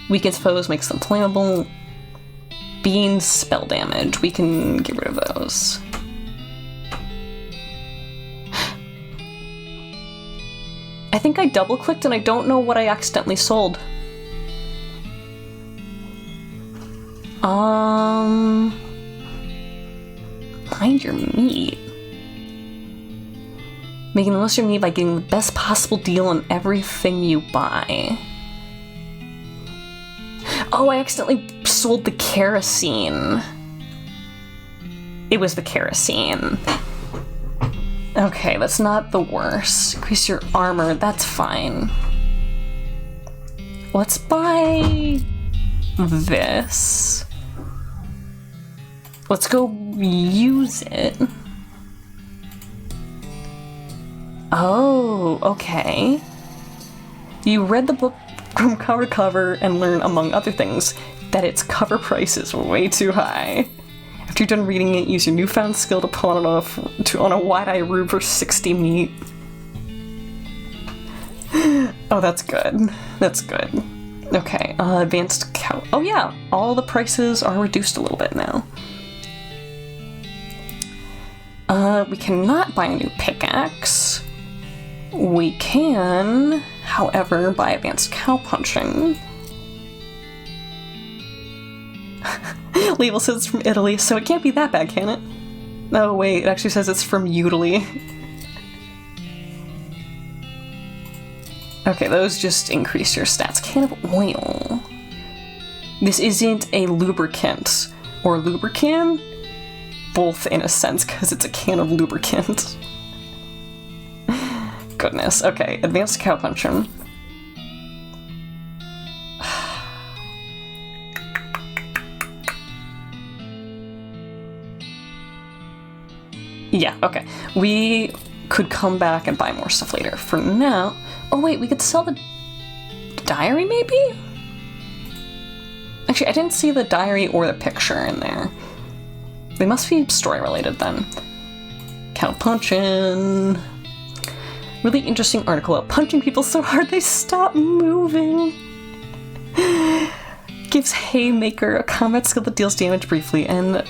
Speaker 1: Weakens foes, makes them flammable. Beans, spell damage. We can get rid of those. I think I double-clicked and I don't know what I accidentally sold. Mind your meat. Making the most of your meat by getting the best possible deal on everything you buy. Oh, I accidentally sold the kerosene. It was the kerosene. Okay, that's not the worst. Increase your armor, that's fine. Let's buy this. Let's go use it. Oh, okay. You read the book from cover to cover and learn, among other things, that its cover price is way too high. After you're done reading it, use your newfound skill to pawn it off on a wide-eye rube for 60 meat. Oh, that's good. That's good. Okay, advanced cow. Oh yeah, all the prices are reduced a little bit now. We cannot buy a new pickaxe. We can, however, buy advanced cow punching. Label says it's from Italy, so it can't be that bad, can it? Oh wait, it actually says it's from Italy. Okay, those just increase your stats. Can of oil. This isn't a lubricant or lubricant. Both in a sense, because it's a can of lubricant. Goodness. Okay, advanced cow punching. Yeah, okay. We could come back and buy more stuff later. For now... Oh wait, we could sell the diary maybe? Actually, I didn't see the diary or the picture in there. They must be story related then. Cow punching. Really interesting article about punching people so hard they stop moving. Gives Haymaker a combat skill that deals damage briefly and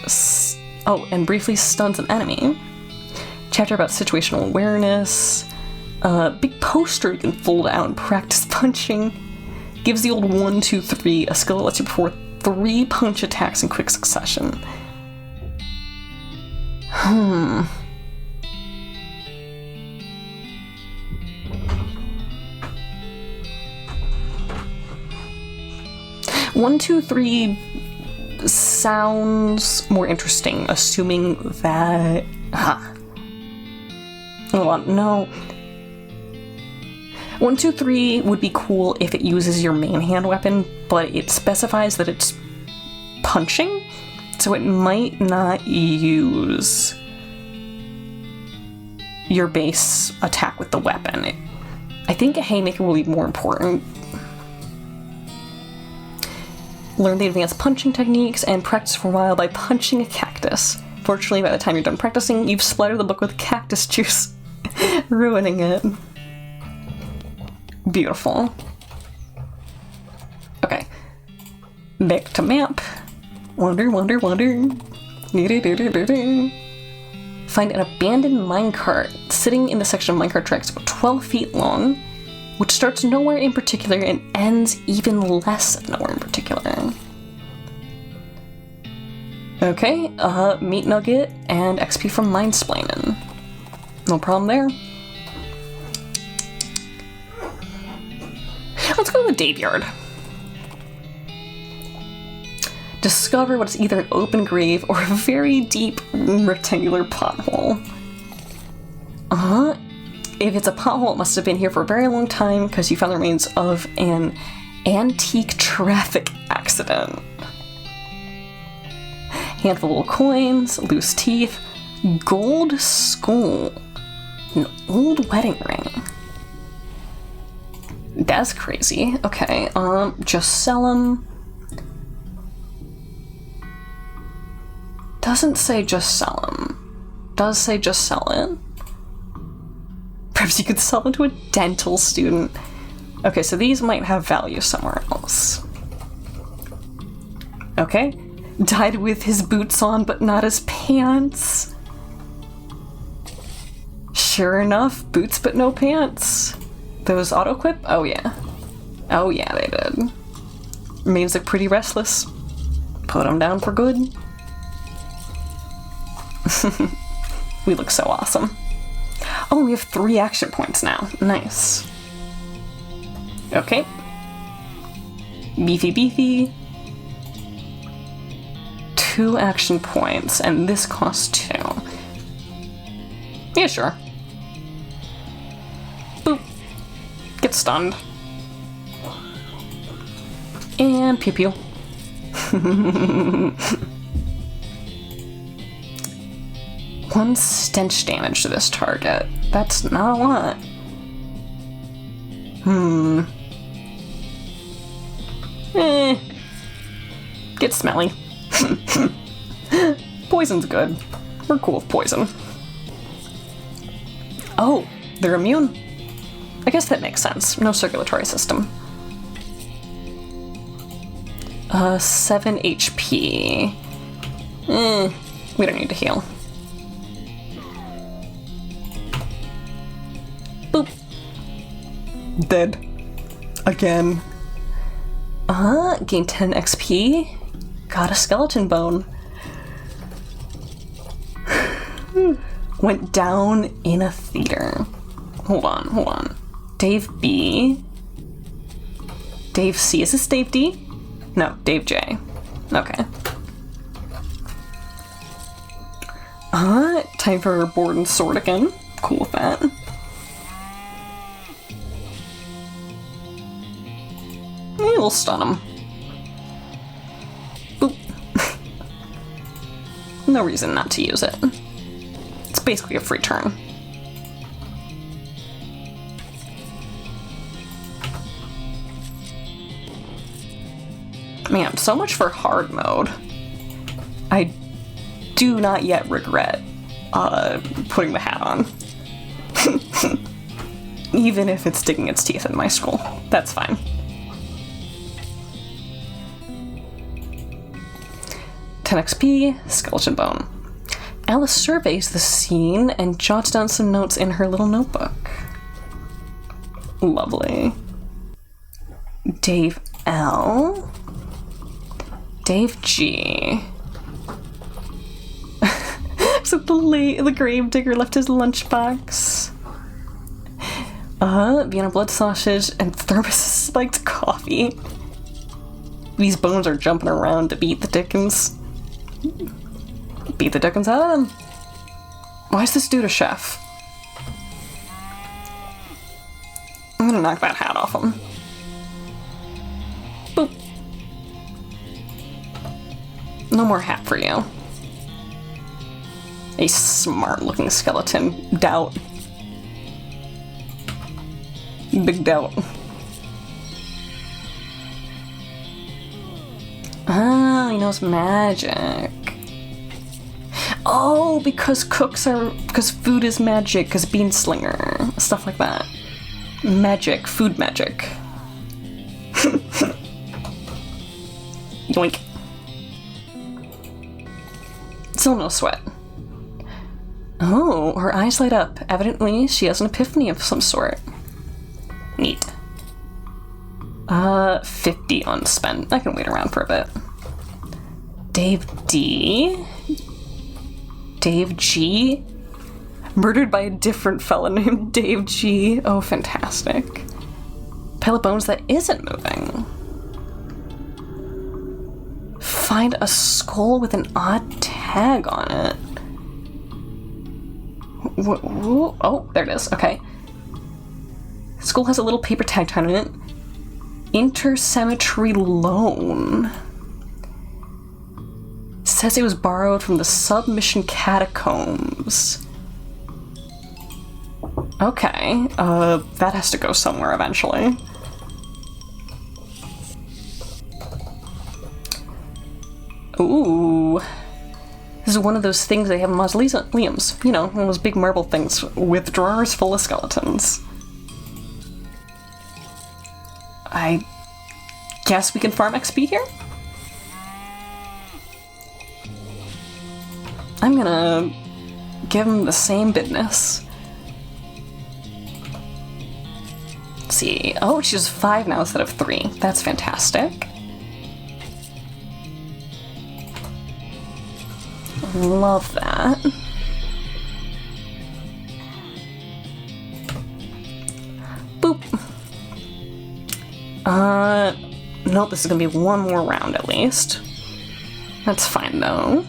Speaker 1: briefly stuns an enemy. Chapter about situational awareness. Big poster you can fold out and practice punching. Gives the old 1, 2, 3 a skill that lets you perform 3 punch attacks in quick succession. 1, 2, 3 sounds more interesting, assuming that... Hold on, no. 1, 2, 3 would be cool if it uses your main hand weapon, but it specifies that it's punching, so it might not use your base attack with the weapon. I think a Haymaker will be more important. Learn the advanced punching techniques and practice for a while by punching a cactus. Fortunately, by the time you're done practicing, you've splattered the book with cactus juice, ruining it. Beautiful. Back to map. Wander, wander, wander.
Speaker 3: Find an abandoned minecart sitting in the section of minecart tracks about 12 feet long, which starts nowhere in particular and ends even less nowhere in particular. Okay, meat nugget and XP from Mindsplaining. No problem there. Let's go to the Daveyard. Discover what is either an open grave or a very deep rectangular pothole. If it's a pothole, it must have been here for a very long time because you found the remains of an antique traffic accident. Handful of coins, loose teeth, gold skull, an old wedding ring. That's crazy. Okay, just sell them. Doesn't say just sell them. Does say just sell it. Perhaps you could sell them to a dental student. Okay, so these might have value somewhere else. Okay. Died with his boots on, but not his pants. Sure enough, boots but no pants. Those auto-equip? Oh yeah. Oh yeah, they did. Remains look pretty restless. Put them down for good. We look so awesome. Oh, we have 3 action points now. Nice. Okay. Beefy beefy. 2 action points, and this costs 2. Yeah, sure. Boop. Get stunned. And pew pew. 1 stench damage to this target. That's not a lot. Get smelly. Poison's good. We're cool with poison. Oh, they're immune? I guess that makes sense. No circulatory system. 7 HP. We don't need to heal. Boop.
Speaker 1: Dead. Again.
Speaker 3: Gain 10 XP. Got a skeleton bone. Went down in a theater. Hold on. Dave B. Dave C. Is this Dave D? No, Dave J. Okay. Time for board and sword again. Cool with that. We'll stun him. Boop. No reason not to use it. It's basically a free turn. Man, so much for hard mode. I do not yet regret putting the hat on. Even if it's sticking its teeth in my skull. That's fine. XP, skeleton bone. Alice surveys the scene and jots down some notes in her little notebook. Lovely. Dave L. Dave G. So the gravedigger left his lunchbox. Vienna blood sausage and thermos spiked coffee. These bones are jumping around to beat the dickens. Beat the dickens out of them. Why is this dude a chef? I'm gonna knock that hat off him. Boop. No more hat for you. A smart-looking skeleton. Doubt. Big doubt. Ah, he knows magic. Oh, because food is magic, because bean slinger, stuff like that. Magic, food magic.
Speaker 1: Yoink. Still no sweat. Oh, her eyes light up. Evidently, she has an epiphany of some sort. Neat. 50 unspent. I can wait around for a bit. Dave D. Dave G. Murdered by a different fella named Dave G. Oh, fantastic. Pile of bones that isn't moving. Find a skull with an odd tag on it. Oh, there it is. Okay. Skull has a little paper tag on it. Intercemetery loan. Says it was borrowed from the submission catacombs. Okay, that has to go somewhere eventually. Ooh. This is one of those things they have in mausoleums. You know, one of those big marble things with drawers full of skeletons. I guess we can farm XP here? I'm gonna give him the same business. Let's see. Oh, she's 5 now instead of 3. That's fantastic. Love that. Boop. Nope, this is gonna be one more round at least. That's fine though.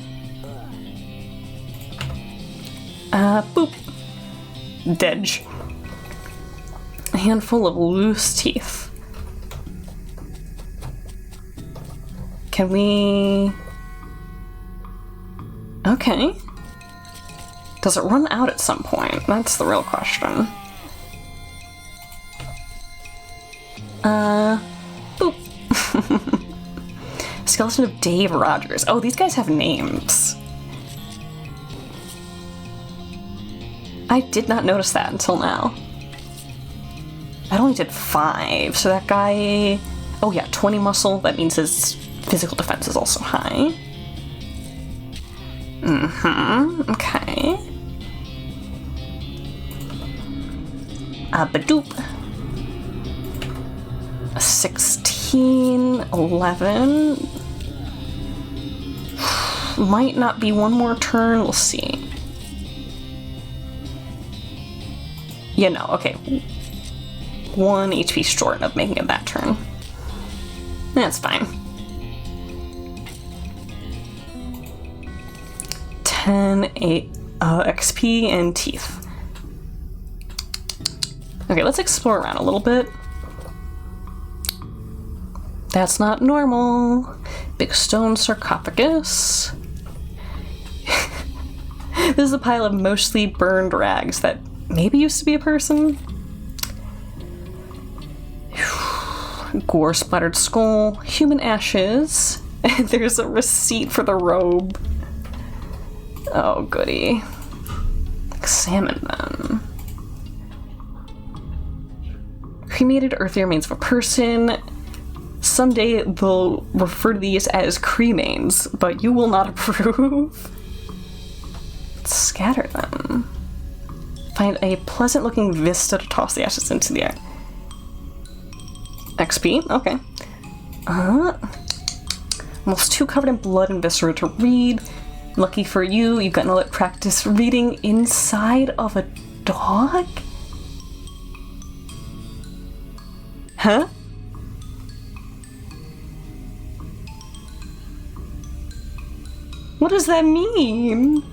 Speaker 1: Boop. Dedge. A handful of loose teeth. Can we... Okay. Does it run out at some point? That's the real question. Boop. Skeleton of Dave Rogers. Oh, these guys have names. I did not notice that until now. I only did 5, so that guy... Oh yeah, 20 muscle, that means his physical defense is also high. Okay. Badoop. 16, 11. Might not be one more turn, we'll see. Yeah, no, okay. 1 HP short of making it that turn. That's fine. 10, 8 XP and teeth. Okay, let's explore around a little bit. That's not normal. Big stone sarcophagus. This is a pile of mostly burned rags that maybe used to be a person. Gore splattered skull, human ashes, and there's a receipt for the robe. Oh, goody. Examine them. Cremated earthly remains of a person. Someday they'll refer to these as cremains, but you will not approve. Scatter them. Find a pleasant-looking vista to toss the ashes into the air. XP? Okay. Almost too covered in blood and viscera to read. Lucky for you, you've gotten to let practice reading inside of a dog? Huh? What does that mean?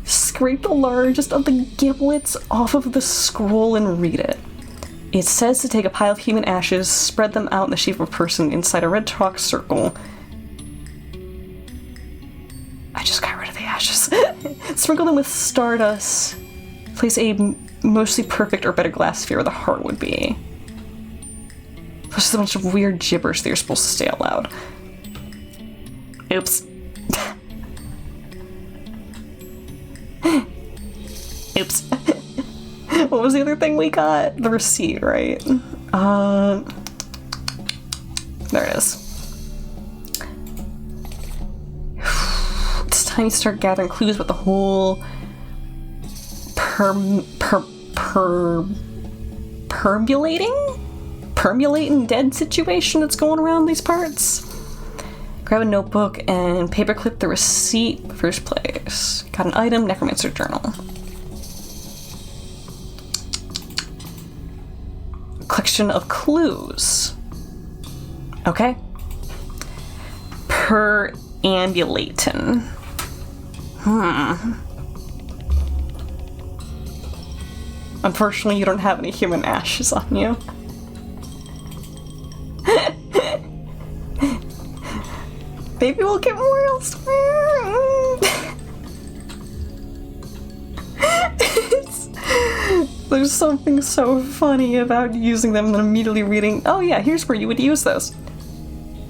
Speaker 1: Scrape the largest of the giblets off of the scroll and read it. It says to take a pile of human ashes, spread them out in the shape of a person inside a red chalk circle. I just got rid of the ashes. Sprinkle them with stardust. Place a mostly perfect or better glass sphere where the heart would be. Plus a bunch of weird gibberish that you're supposed to say out loud. Oops. Oops. What was the other thing we got? The receipt, right? There it is. It's time to start gathering clues about the whole permulating dead situation that's going around these parts. Grab a notebook and paperclip the receipt first place. Got an item, necromancer journal. Collection of clues. Okay. Perambulatin. Unfortunately, you don't have any human ashes on you. Maybe we'll get more elsewhere. There's something so funny about using them and immediately reading, oh yeah, here's where you would use this.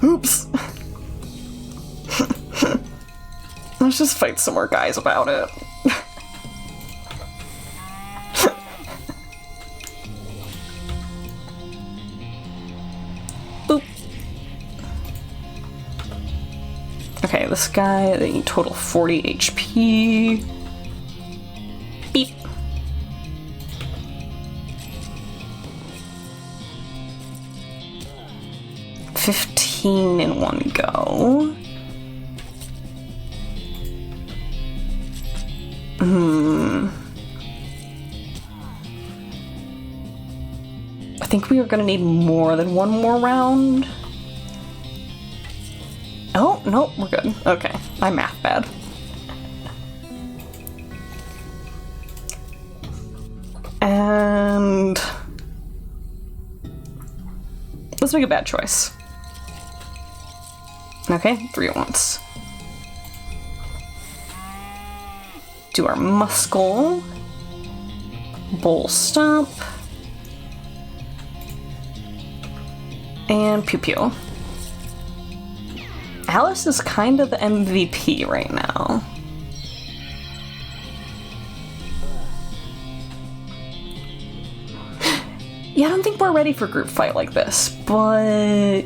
Speaker 1: Oops. Let's just fight some more guys about it. Boop. Okay, this guy, they need total 40 HP. Beep. $15 in one go. I think we are gonna need more than one more round. Oh, no, we're good. Okay, I'm math bad. And let's make a bad choice. Okay, 3 at once. Do our muscle. Bowl stop. And pew pew. Alice is kind of the MVP right now. Yeah, I don't think we're ready for group fight like this, but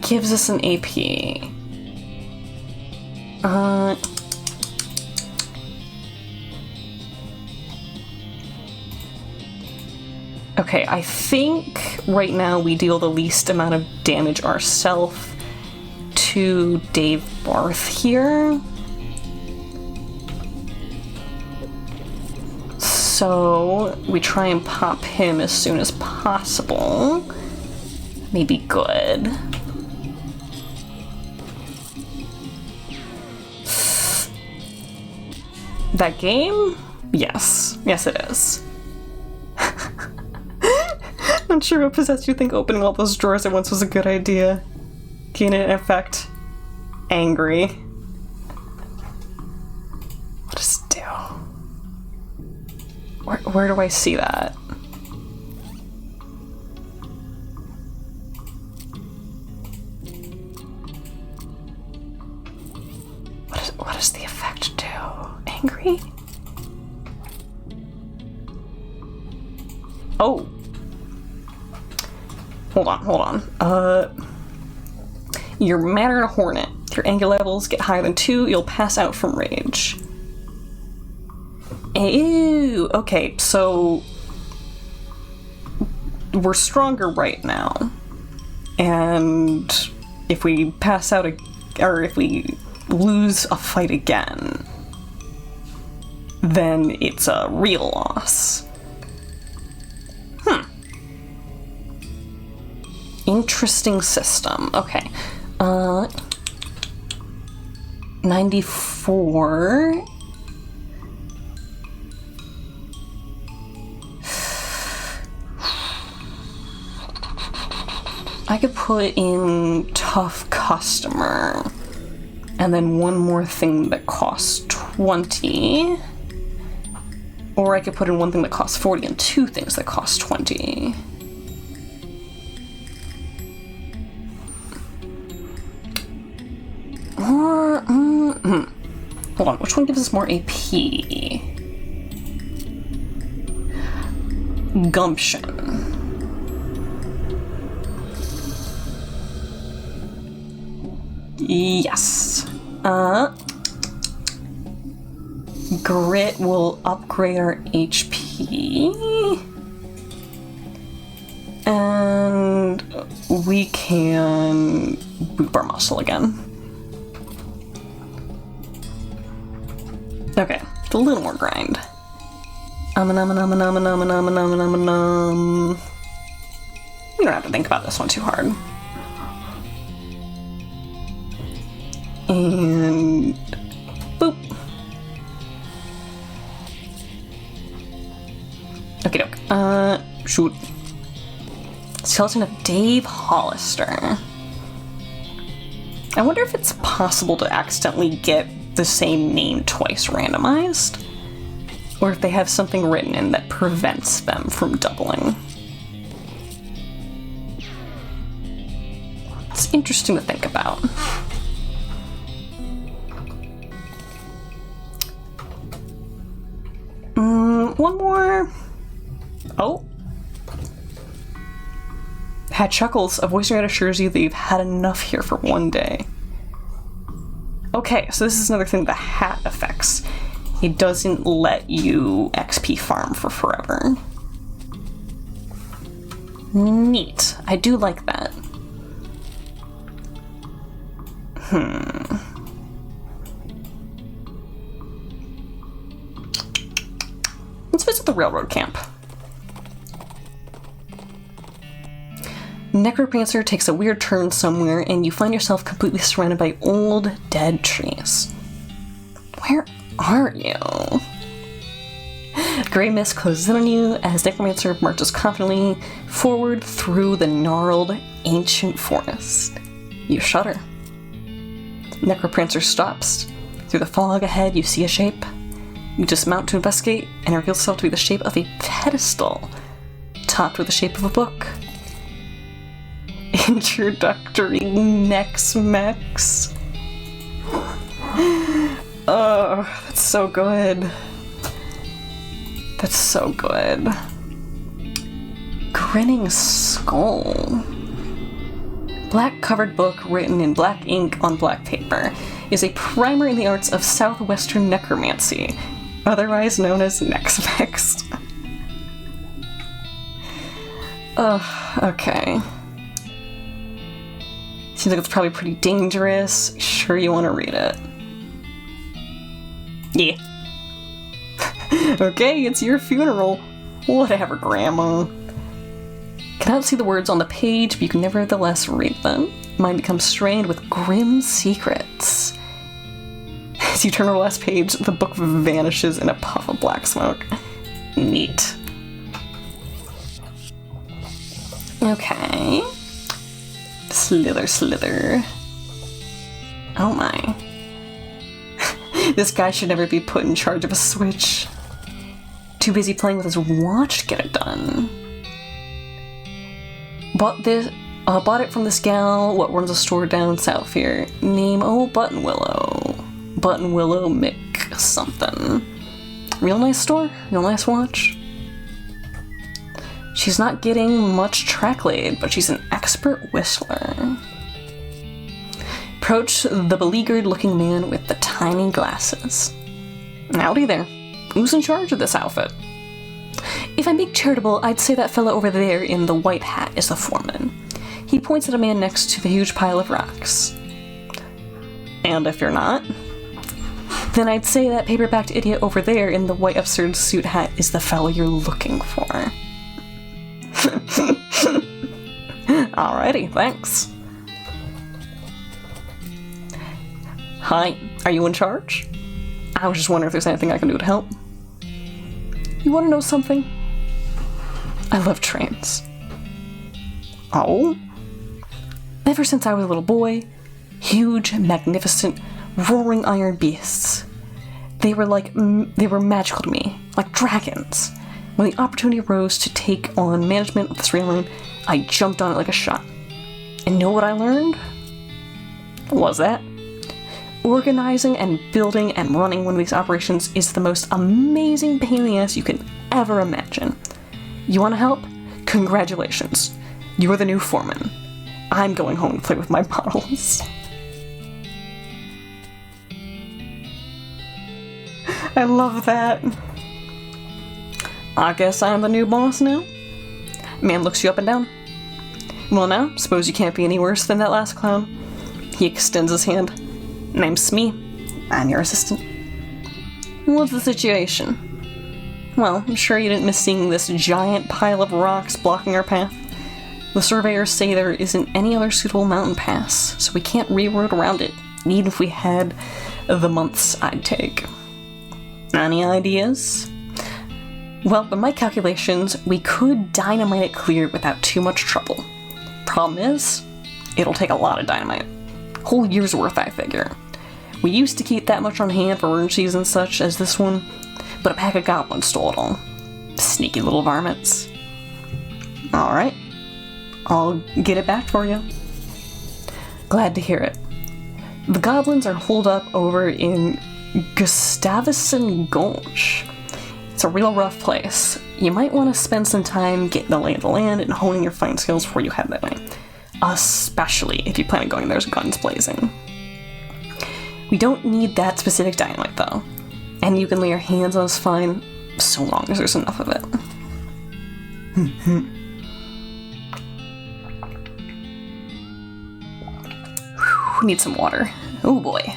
Speaker 1: gives us an AP. Okay, I think right now we deal the least amount of damage ourselves to Dave Barth here. So we try and pop him as soon as possible. Maybe good. That game? Yes. Yes, it is. Not sure what possessed you think opening all those drawers at once was a good idea. Gain an effect. Angry. What does it do? Where do I see that? What does the effect do? Angry? Oh! Hold on. You're madder than a hornet. If your anger levels get higher than 2, you'll pass out from rage. Ew! Okay, so we're stronger right now. And if we pass out, or if we lose a fight again, then it's a real loss. Interesting system. Okay. 94. I could put in tough customer. And then one more thing that costs 20. Or I could put in one thing that costs 40 and 2 things that cost 20. Or, hold on, which one gives us more AP? Gumption. Yes. Grit will upgrade our HP. And we can boop our muscle again. Okay, a little more grind. We don't have to think about this one too hard. And boop. Okay, doke. Shoot. Skeleton of Dave Hollister. I wonder if it's possible to accidentally get the same name twice randomized, or if they have something written in that prevents them from doubling. It's interesting to think about. One more. Oh. Had chuckles. A voice in your head assures you that you've had enough here for one day. Okay, so this is another thing the hat affects. It doesn't let you XP farm for forever. Neat. I do like that. Let's visit the railroad camp. Necromancer takes a weird turn somewhere, and you find yourself completely surrounded by old, dead trees. Where are you? Gray mist closes in on you as Necromancer marches confidently forward through the gnarled, ancient forest. You shudder. Necromancer stops. Through the fog ahead, you see a shape. You dismount to investigate, and it reveals itself to be the shape of a pedestal, topped with the shape of a book. Introductory Nex-Mex. Oh, that's so good. That's so good. Grinning Skull. Black covered book written in black ink on black paper is a primer in the arts of southwestern necromancy, otherwise known as Nex-Mex. Ugh, okay. Seems like it's probably pretty dangerous. Sure you want to read it? Yeah. Okay, it's your funeral. Whatever, Grandma. Cannot see the words on the page, but you can nevertheless read them. Mine becomes strained with grim secrets. As you turn to the last page, the book vanishes in a puff of black smoke. Neat. Okay. Slither, slither. Oh my. This guy should never be put in charge of a switch. Too busy playing with his watch to get it done. Bought it from this gal what runs a store down south here. Name, Button Willow. Button Willow Mick something. Real nice store, real nice watch. She's not getting much track laid, but she's an expert whistler. Approach the beleaguered-looking man with the tiny glasses. Howdy there. Who's in charge of this outfit? If I'm being charitable, I'd say that fella over there in the white hat is the foreman. He points at a man next to the huge pile of rocks. And if you're not, then I'd say that paper-backed idiot over there in the white absurd suit hat is the fella you're looking for. Alrighty, thanks. Hi, are you in charge? I was just wondering if there's anything I can do to help. You want to know something? I love trains. Oh? Ever since I was a little boy, huge, magnificent, roaring iron beasts. They were magical to me, like dragons. When the opportunity arose to take on management of this rail line, I jumped on it like a shot. And know what I learned? What was that? Organizing and building and running one of these operations is the most amazing pain in the ass you can ever imagine. You want to help? Congratulations. You are the new foreman. I'm going home to play with my bottles. I love that. I guess I'm the new boss now. Man looks you up and down. Well now, suppose you can't be any worse than that last clown. He extends his hand. Name's Smee. I'm your assistant. What's the situation? Well, I'm sure you didn't miss seeing this giant pile of rocks blocking our path. The surveyors say there isn't any other suitable mountain pass, so we can't reroute around it, even if we had the months I'd take. Any ideas? Well, by my calculations, we could dynamite it clear without too much trouble. Problem is, it'll take a lot of dynamite. Whole year's worth, I figure. We used to keep that much on hand for emergencies and such as this one, but a pack of goblins stole it all. Sneaky little varmints. Alright, I'll get it back for you. Glad to hear it. The goblins are holed up over in Gustavusson Gulch. It's a real rough place. You might want to spend some time getting the lay of the land and honing your fighting skills before you head that way. Especially if you plan on going there guns blazing. We don't need that specific dynamite though. And you can lay your hands on us fine, so long as there's enough of it. Need some water. Oh boy.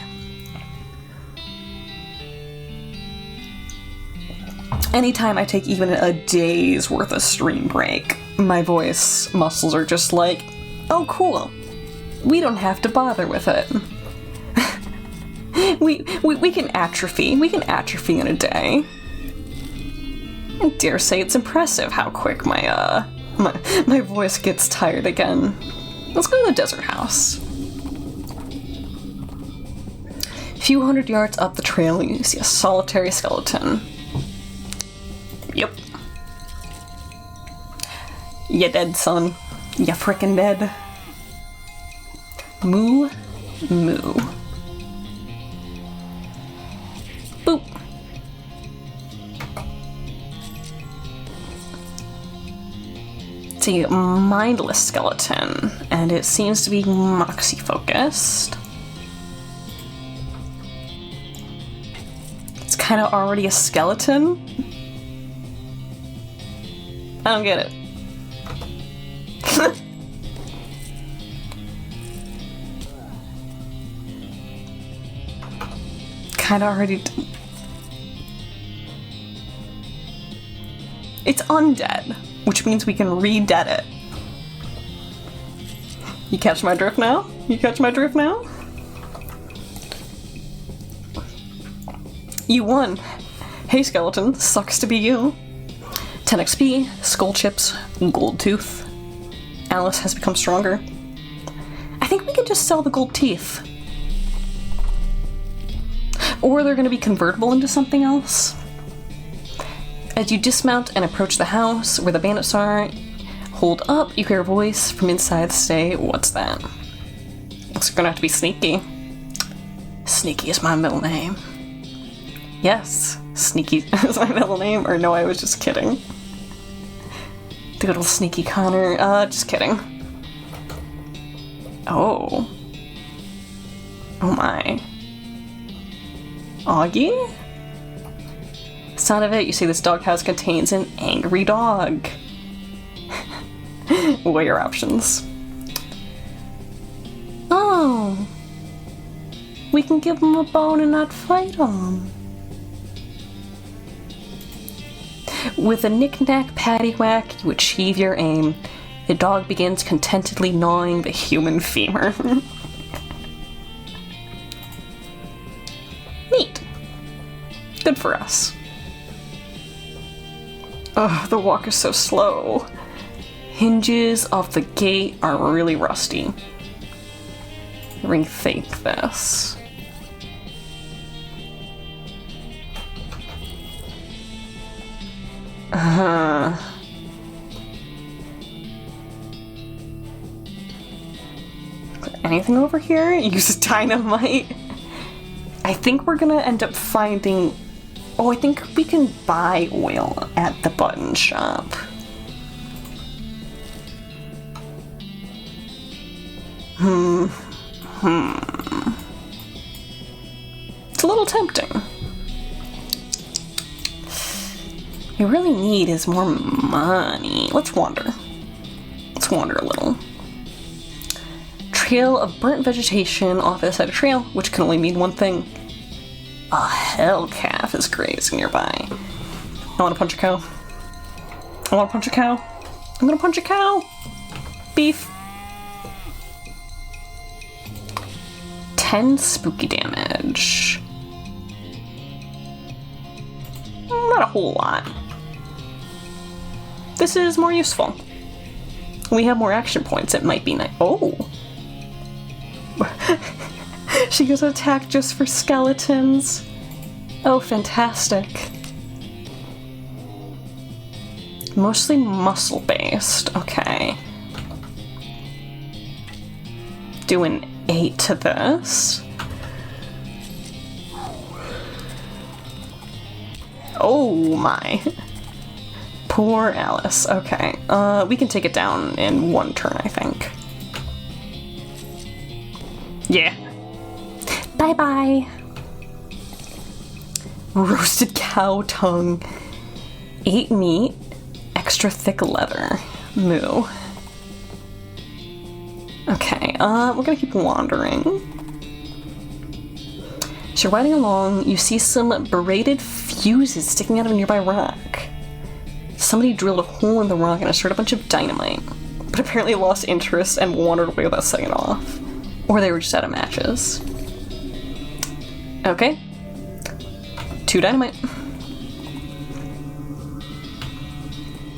Speaker 1: Anytime I take even a day's worth of stream break, my voice muscles are just like, oh cool, we don't have to bother with it. we can atrophy. We can atrophy in a day. I dare say it's impressive how quick my voice gets tired again. Let's go to the desert house. A few hundred yards up the trail, you see a solitary skeleton. Yep. You dead, son. You frickin' dead. Moo. Moo. Boop. It's a mindless skeleton, and it seems to be moxie-focused. It's kind of already a skeleton. I don't get it. Kinda already. It's undead, which means we can re-dead it. You catch my drift now? You catch my drift now? You won. Hey skeleton, sucks to be you. 10 XP, skull chips, gold tooth. Alice has become stronger. I think we can just sell the gold teeth. Or they're going to be convertible into something else. As you dismount and approach the house where the bandits are, hold up, you hear a voice from inside say, what's that? Looks like we're going to have to be sneaky. Sneaky is my middle name. Yes, Sneaky is my middle name, or no, I was just kidding. The good old Sneaky Connor, just kidding. Oh. Oh my. Augie? Sound of it, you see this doghouse contains an angry dog. Weigh your options. Oh. We can give him a bone and not fight him. With a knick-knack paddywhack, you achieve your aim. The dog begins contentedly gnawing the human femur. Neat. Good for us. Ugh, the walk is so slow. Hinges off the gate are really rusty. Rethink this. Anything over here? Use dynamite. I think we're gonna end up finding... Oh, I think we can buy oil at the button shop. It's a little tempting. We really need is more money. Let's wander. Let's wander a little. Trail of burnt vegetation off the side of trail, which can only mean one thing. A hell calf is grazing nearby. I want to punch a cow. I want to punch a cow. I'm gonna punch a cow. Beef. 10 spooky damage. Not a whole lot. This is more useful. We have more action points. It might be nice. Oh! She goes to attack just for skeletons. Oh, fantastic. Mostly muscle-based. Okay. Doing 8 to this. Oh my. Poor Alice. Okay. We can take it down in one turn, I think. Yeah. Bye-bye. Roasted cow tongue. 8 meat. Extra thick leather. Moo. Okay, we're gonna keep wandering. As you're riding along, you see some braided fuses sticking out of a nearby rock. Somebody drilled a hole in the rock and inserted a bunch of dynamite, but apparently lost interest and wandered away without setting it off. Or they were just out of matches. Okay. 2 dynamite.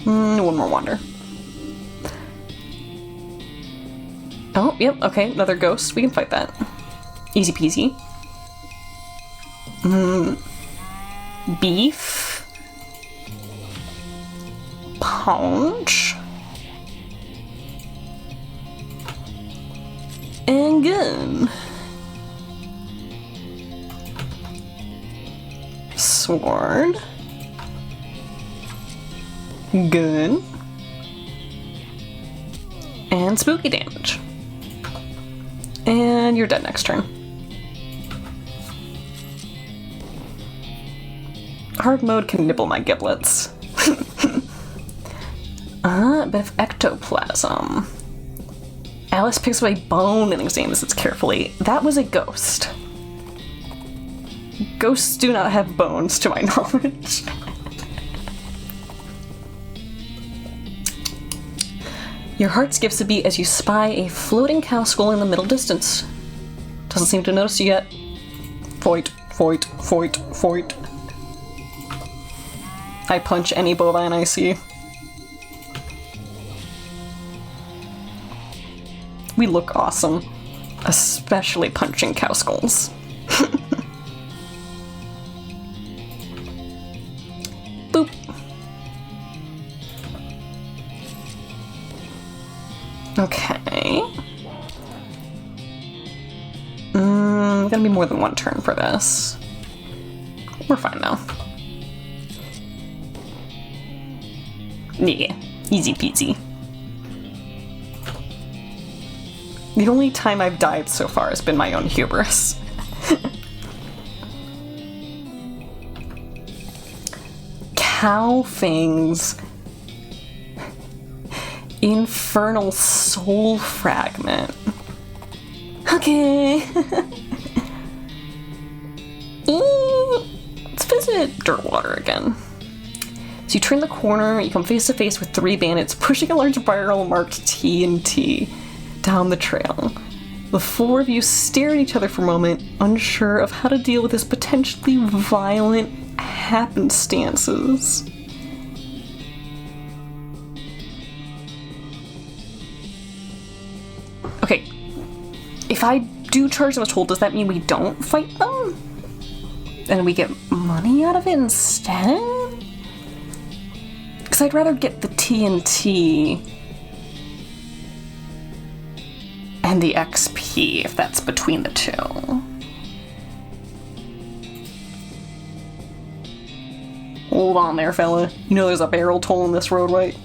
Speaker 1: One more wander. Oh, yep, okay, another ghost. We can fight that. Easy peasy. Beef. Punch. And gun. Sword. Gun. And spooky damage. And you're dead next turn. Hard mode can nibble my giblets. A bit of ectoplasm. Alice picks up a bone and examines it carefully. That was a ghost. Ghosts do not have bones, to my knowledge. Your heart skips a beat as you spy a floating cow skull in the middle distance. Doesn't seem to notice you yet. Foit, foit, foit, foit. I punch any bovine I see. We look awesome. Especially punching cow skulls. Boop. Okay. Gonna be more than one turn for this. We're fine now. Yeah, easy peasy. The only time I've died so far has been my own hubris. Cow fangs. Infernal soul fragment. Okay. Let's visit Dirtwater again. So you turn the corner, you come face to face with 3 bandits pushing a large barrel marked TNT down the trail. The 4 of you stare at each other for a moment, unsure of how to deal with this potentially violent happenstances. Okay, if I do charge them as told, does that mean we don't fight them? And we get money out of it instead? Because I'd rather get the TNT and the XP if that's between the 2. Hold on there, fella. You know there's a barrel toll in this road, right?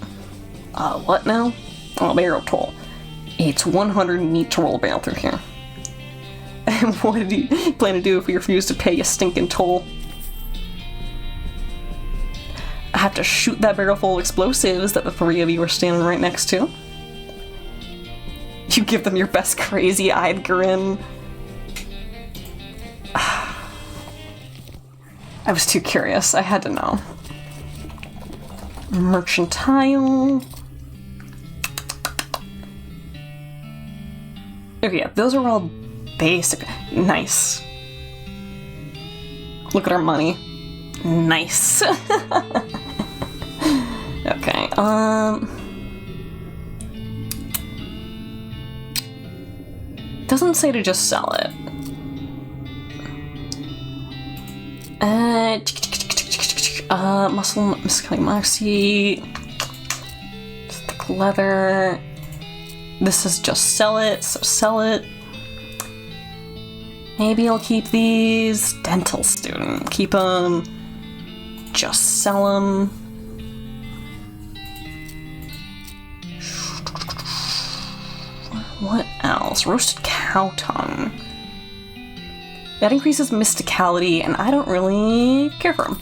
Speaker 1: What now? Oh, barrel toll. It's 100 neat to roll a barrel through here. And what did you plan to do if we refuse to pay a stinking toll? I have to shoot that barrel full of explosives that the three of you are standing right next to. You give them your best crazy-eyed grin. I was too curious. I had to know. Mercantile. Okay, yeah, those are all basic. Nice. Look at our money. Nice. Okay, doesn't say to just sell it. Muscle, miscalling moxie, thick leather. This is just sell it, so sell it. Maybe I'll keep these. Dental student, keep them. Just sell them. What else? Roasted cow tongue. That increases mysticality, and I don't really care for them.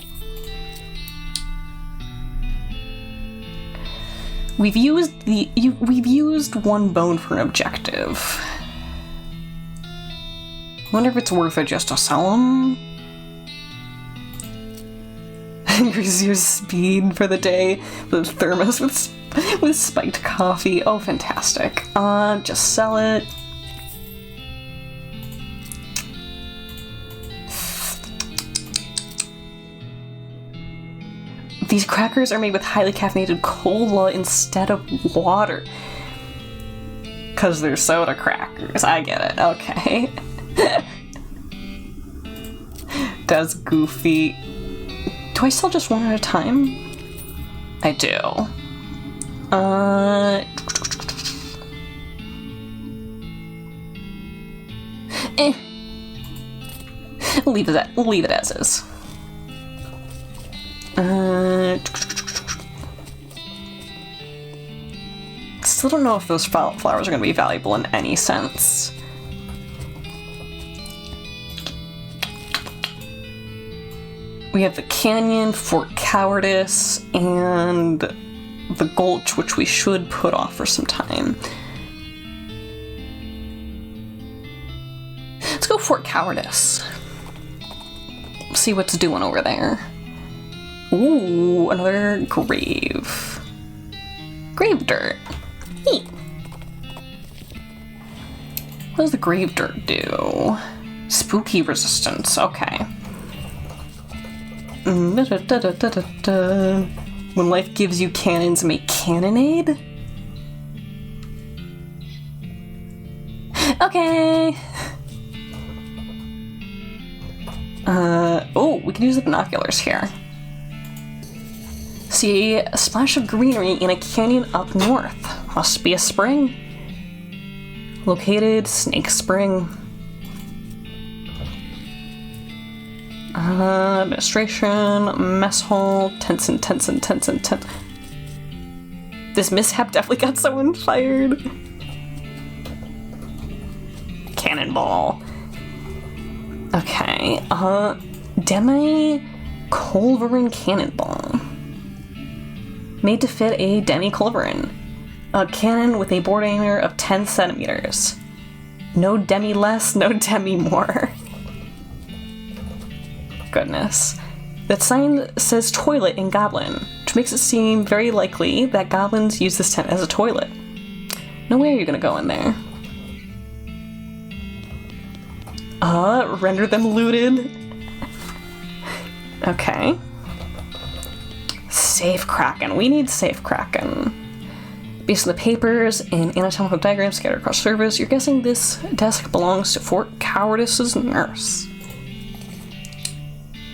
Speaker 1: We've used one bone for an objective. Wonder if it's worth it just to sell them. Increases your speed for the day. The thermos with spiked coffee. Oh, fantastic. Just sell it. These crackers are made with highly caffeinated cola instead of water. 'Cause they're soda crackers. I get it. Okay. That's goofy. Do I sell just one at a time? I do. Leave it as is. Still don't know if those flowers are going to be valuable in any sense. We have the canyon, Fort Cowardice, and the gulch, which we should put off for some time. Let's go Fort Cowardice. See what's doing over there. Ooh, another grave. Grave dirt. Neat. What does the grave dirt do? Spooky resistance. Okay. When life gives you cannons, make cannonade? Okay. Oh, we can use the binoculars here. See a splash of greenery in a canyon up north. Must be a spring. Located Snake Spring. Administration, mess hall, tents. This mishap definitely got someone fired. Cannonball. Okay, Demi-Culverin Cannonball. Made to fit a Demi-Culverin. A cannon with a bore diameter of 10 centimeters. No Demi less, no Demi more. Goodness. That sign says toilet in Goblin, which makes it seem very likely that goblins use this tent as a toilet. No way are you gonna go in there. Render them looted. Okay. Safe Kraken. We need Safe Kraken. Based on the papers and anatomical diagrams scattered across the surface, you're guessing this desk belongs to Fort Cowardice's nurse.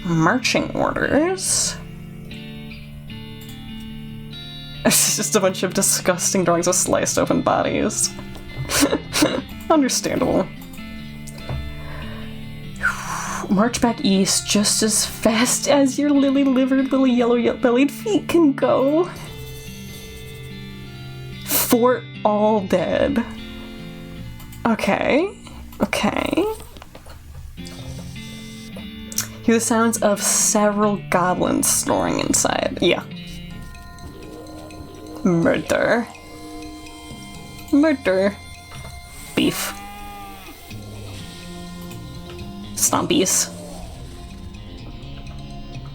Speaker 1: Marching orders. It's just a bunch of disgusting drawings of sliced open bodies. Understandable. March back east just as fast as your lily-livered little yellow-bellied feet can go. Fort all dead. Okay. Okay. Hear the sounds of several goblins snoring inside. Yeah. Murder. Murder. Beef. Stompies.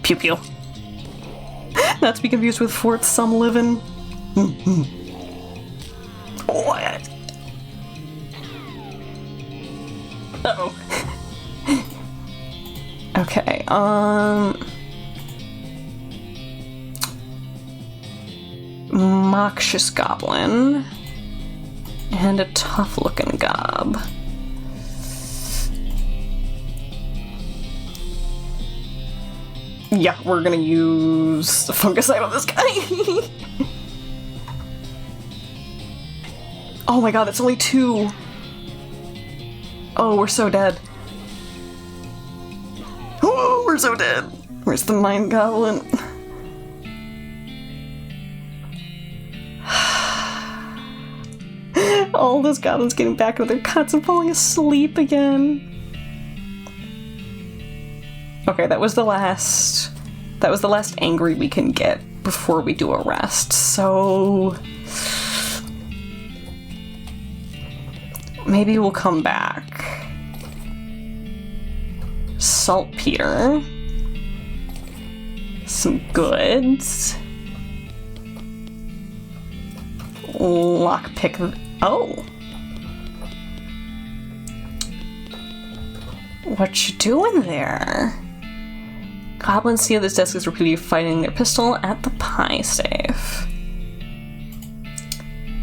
Speaker 1: Pew pew. Not to be confused with Fort Some Livin'. What? Uh-oh. Okay, Noxious Goblin. And a tough-looking gob. Yeah, we're gonna use the fungicide on this guy. Oh my god, it's only 2. Oh, we're so dead. Oh, we're so dead. Where's the Mind Goblin? All those goblins getting back into their cots and falling asleep again. Okay, that was the last angry we can get before we do a rest, so maybe we'll come back. Saltpeter. Some goods. Lockpick. Oh. What you doing there? Goblins see this desk is repeatedly fighting their pistol at the pie safe.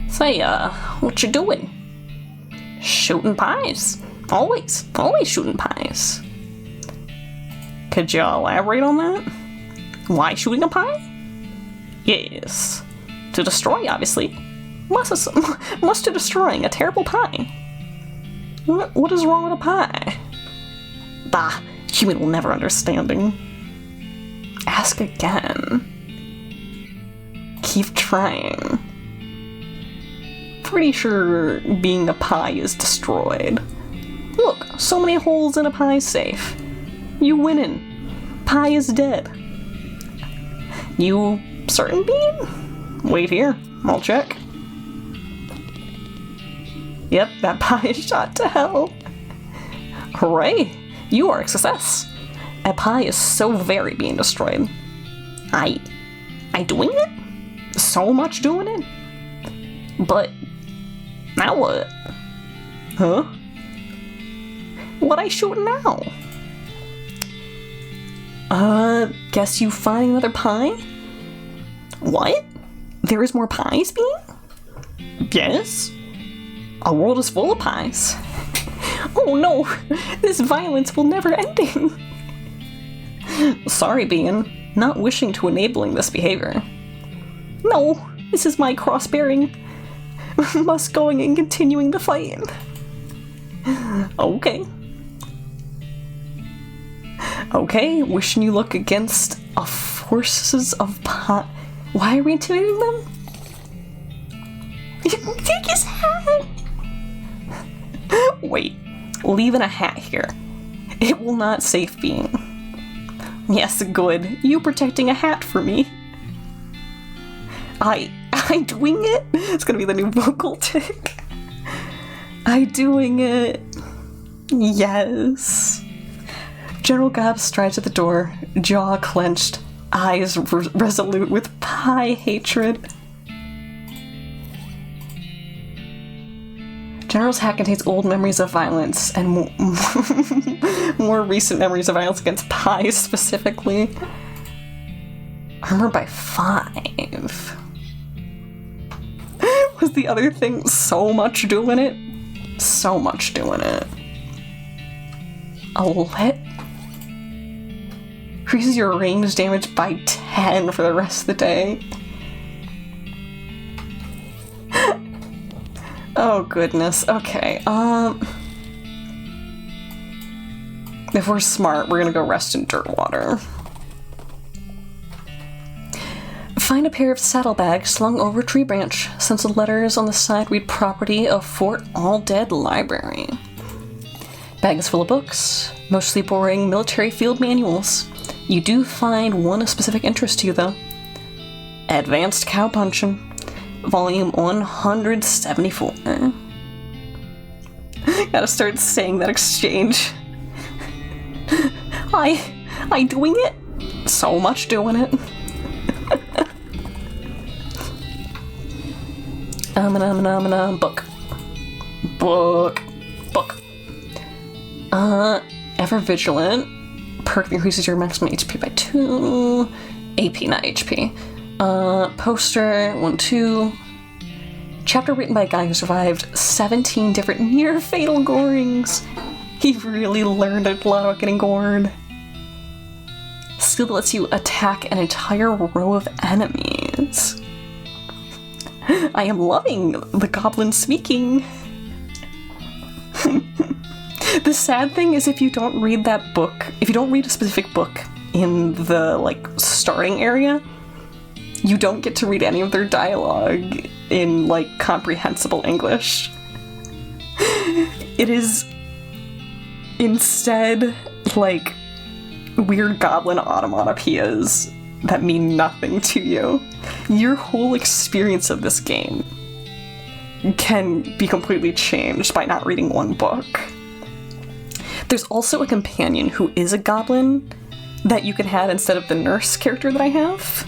Speaker 1: Say, what you doing? Shooting pies. Always shooting pies. Could you elaborate on that? Why shooting a pie? Yes. To destroy, obviously. Must to destroying a terrible pie. What is wrong with a pie? Bah, human will never understanding. Ask again. Keep trying. Pretty sure being a pie is destroyed. Look, so many holes in a pie safe. You winning. Pie is dead. You certain, Bean? Wait here, I'll check. Yep, that pie is shot to hell. Hooray! You are a success. A pie is so very being destroyed. I doing it? So much doing it? But now what? Huh? What I shoot now? Guess you find another pie? What? There is more pies, Bean? Yes. Our world is full of pies. Oh no, this violence will never ending. Sorry, Bean, not wishing to enabling this behavior. No, this is my cross-bearing. Must going and continuing the fight. Okay. Okay, wishing you luck against a forces of pie. Why are we intimidating them? Take his hat! Wait, leaving a hat here. It will not safe being. Yes, good. You protecting a hat for me. I doing it? It's gonna be the new vocal tick. I doing it. Yes. General Gob strides at the door, jaw clenched, eyes resolute with pie hatred. General's hat contains old memories of violence and more recent memories of violence against pies specifically. Armor by 5. Was the other thing so much doing it? So much doing it. Increases your range damage by 10 for the rest of the day. Oh goodness, okay, if we're smart, we're gonna go rest in dirt water.
Speaker 3: Find a pair of saddlebags slung over a tree branch. Since the letters on the side read property of Fort All Dead Library. Bag is full of books, mostly boring military field manuals. You do find one of specific interest to you, though. Advanced Cowpunching, volume 174. Gotta start saying that exchange. I doing it? So much doing it. Book. Ever Vigilant. Perk that increases your maximum HP by 2. AP, not HP. Poster, 1-2. Chapter written by a guy who survived 17 different near-fatal gorings. He really learned a lot about getting gored. Skill that lets you attack an entire row of enemies. I am loving the goblin speaking. The sad thing is if you don't read that book, if you don't read a specific book in the, like, starting area, you don't get to read any of their dialogue in, like, comprehensible English. It is instead, like, weird goblin automatopoeias that mean nothing to you. Your whole experience of this game can be completely changed by not reading one book. There's also a companion who is a goblin that you can have instead of the nurse character that I have.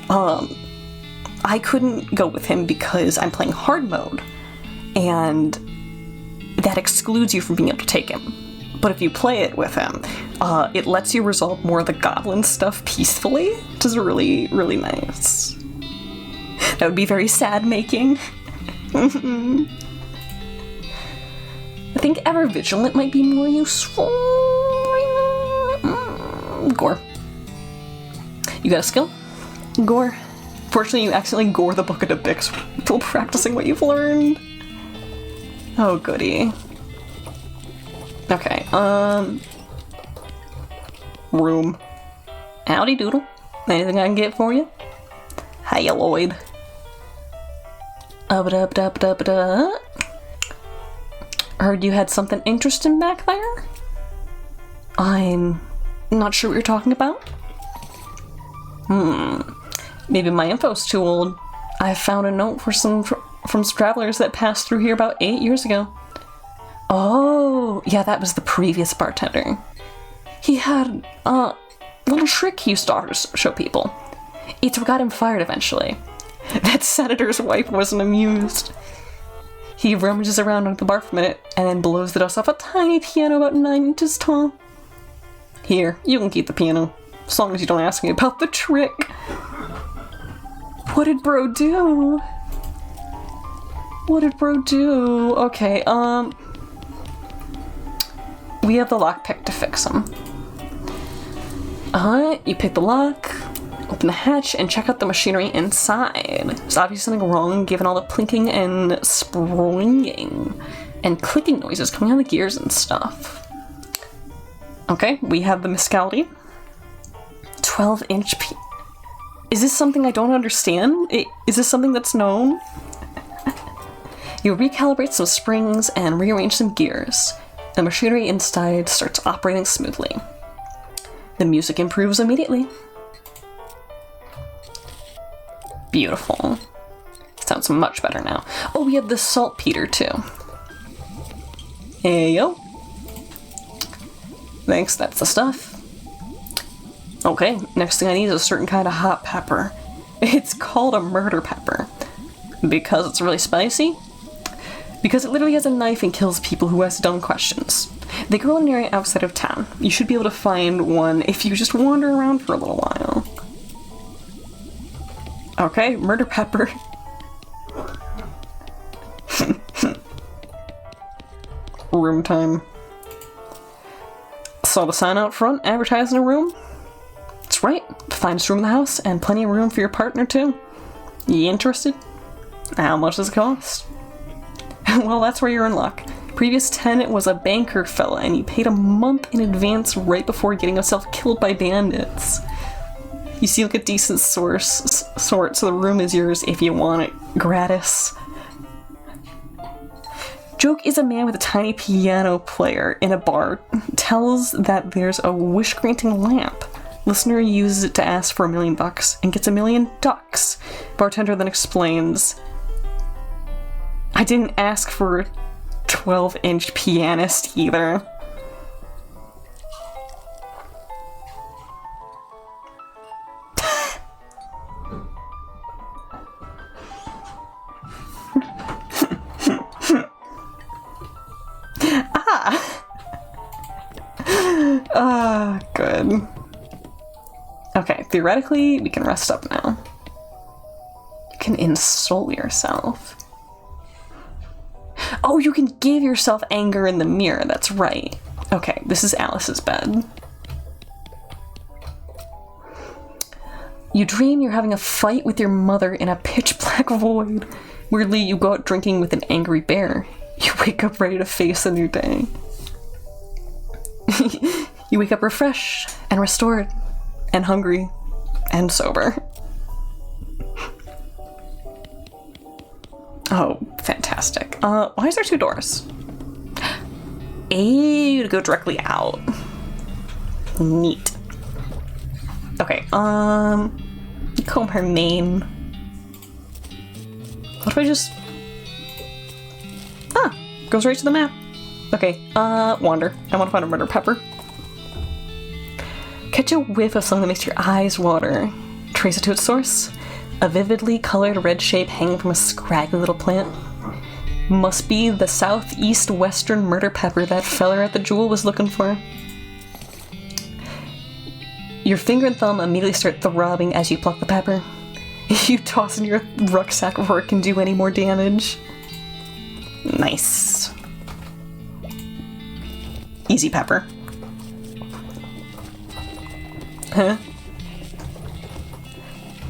Speaker 3: I couldn't go with him because I'm playing hard mode, and that excludes you from being able to take him. But if you play it with him, it lets you resolve more of the goblin stuff peacefully, which is really, really nice. That would be very sad making. I think Ever Vigilant might be more useful. Gore. You got a skill? Gore. Fortunately, you accidentally gore the bucket of Bix while practicing what you've learned. Oh, goody. Okay, room. Howdy doodle. Anything I can get for you? Hiya, Lloyd. Heard you had something interesting back there? I'm not sure what you're talking about. Maybe my info's too old. I found a note from some travelers that passed through here about 8 years ago. Oh, yeah, that was the previous bartender. He had a little trick he used to show people. It's what got him fired eventually. That senator's wife wasn't amused. He rummages around under the bar for a minute and then blows the dust off a tiny piano about 9 inches tall. Here, you can keep the piano, as long as you don't ask me about the trick. What did bro do? Okay, we have the lockpick to fix him. You pick the lock, open the hatch, and check out the machinery inside. There's obviously something wrong given all the plinking and springing and clicking noises coming out of the gears and stuff. Okay, we have the Miscality. 12-inch Is this something I don't understand? Is this something that's known? You recalibrate some springs and rearrange some gears. The machinery inside starts operating smoothly. The music improves immediately. Beautiful. Sounds much better now. Oh, we have the saltpeter too. Hey yo. Thanks, that's the stuff. Okay, next thing I need is a certain kind of hot pepper. It's called a murder pepper. Because it's really spicy? Because it literally has a knife and kills people who ask dumb questions. They grow in an area outside of town. You should be able to find one if you just wander around for a little while. Okay, murder pepper. Room time. Saw the sign out front advertising a room? That's right, the finest room in the house and plenty of room for your partner too. You interested? How much does it cost? Well, that's where you're in luck. Previous tenant was a banker fella, and he paid a month in advance right before getting himself killed by bandits.
Speaker 1: You seem like a decent sort, so the room is yours if you want it. Gratis. Joke is a man with a tiny piano player in a bar. Tells that there's a wish-granting lamp. Listener uses it to ask for $1 million and gets $1 million. Bartender then explains, I didn't ask for a 12-inch pianist either. Good. Okay, theoretically, we can rest up now. You can insult yourself. Oh, you can give yourself anger in the mirror, that's right. Okay, this is Alice's bed. You dream you're having a fight with your mother in a pitch black void. Weirdly, you go out drinking with an angry bear. You wake up ready to face a new day. You wake up refreshed and restored and hungry and sober. Oh, fantastic. Why is there 2 doors? A to go directly out. Neat. Okay, comb her mane. What if I just... goes right to the map. Okay, wander. I want to find a murder pepper. Catch a whiff of something that makes your eyes water. Trace it to its source. A vividly colored red shape hanging from a scraggly little plant. Must be the southeast western murder pepper that feller at the Jewel was looking for. Your finger and thumb immediately start throbbing as you pluck the pepper. You toss in your rucksack before it can do any more damage. Nice. Easy pepper. Huh?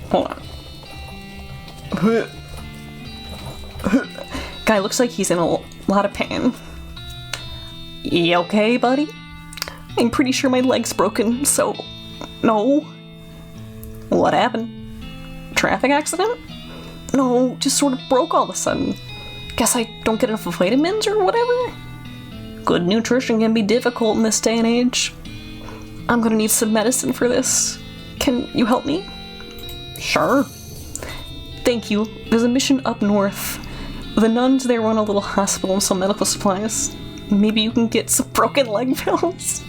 Speaker 1: Hold on. Guy looks like he's in a lot of pain. You okay, buddy? I'm pretty sure my leg's broken, so... No. What happened? Traffic accident? No, just sort of broke all of a sudden. Guess I don't get enough vitamins or whatever? Good nutrition can be difficult in this day and age. I'm gonna need some medicine for this. Can you help me? Sure. Thank you. There's a mission up north. The nuns there run a little hospital and sell medical supplies. Maybe you can get some broken leg pills?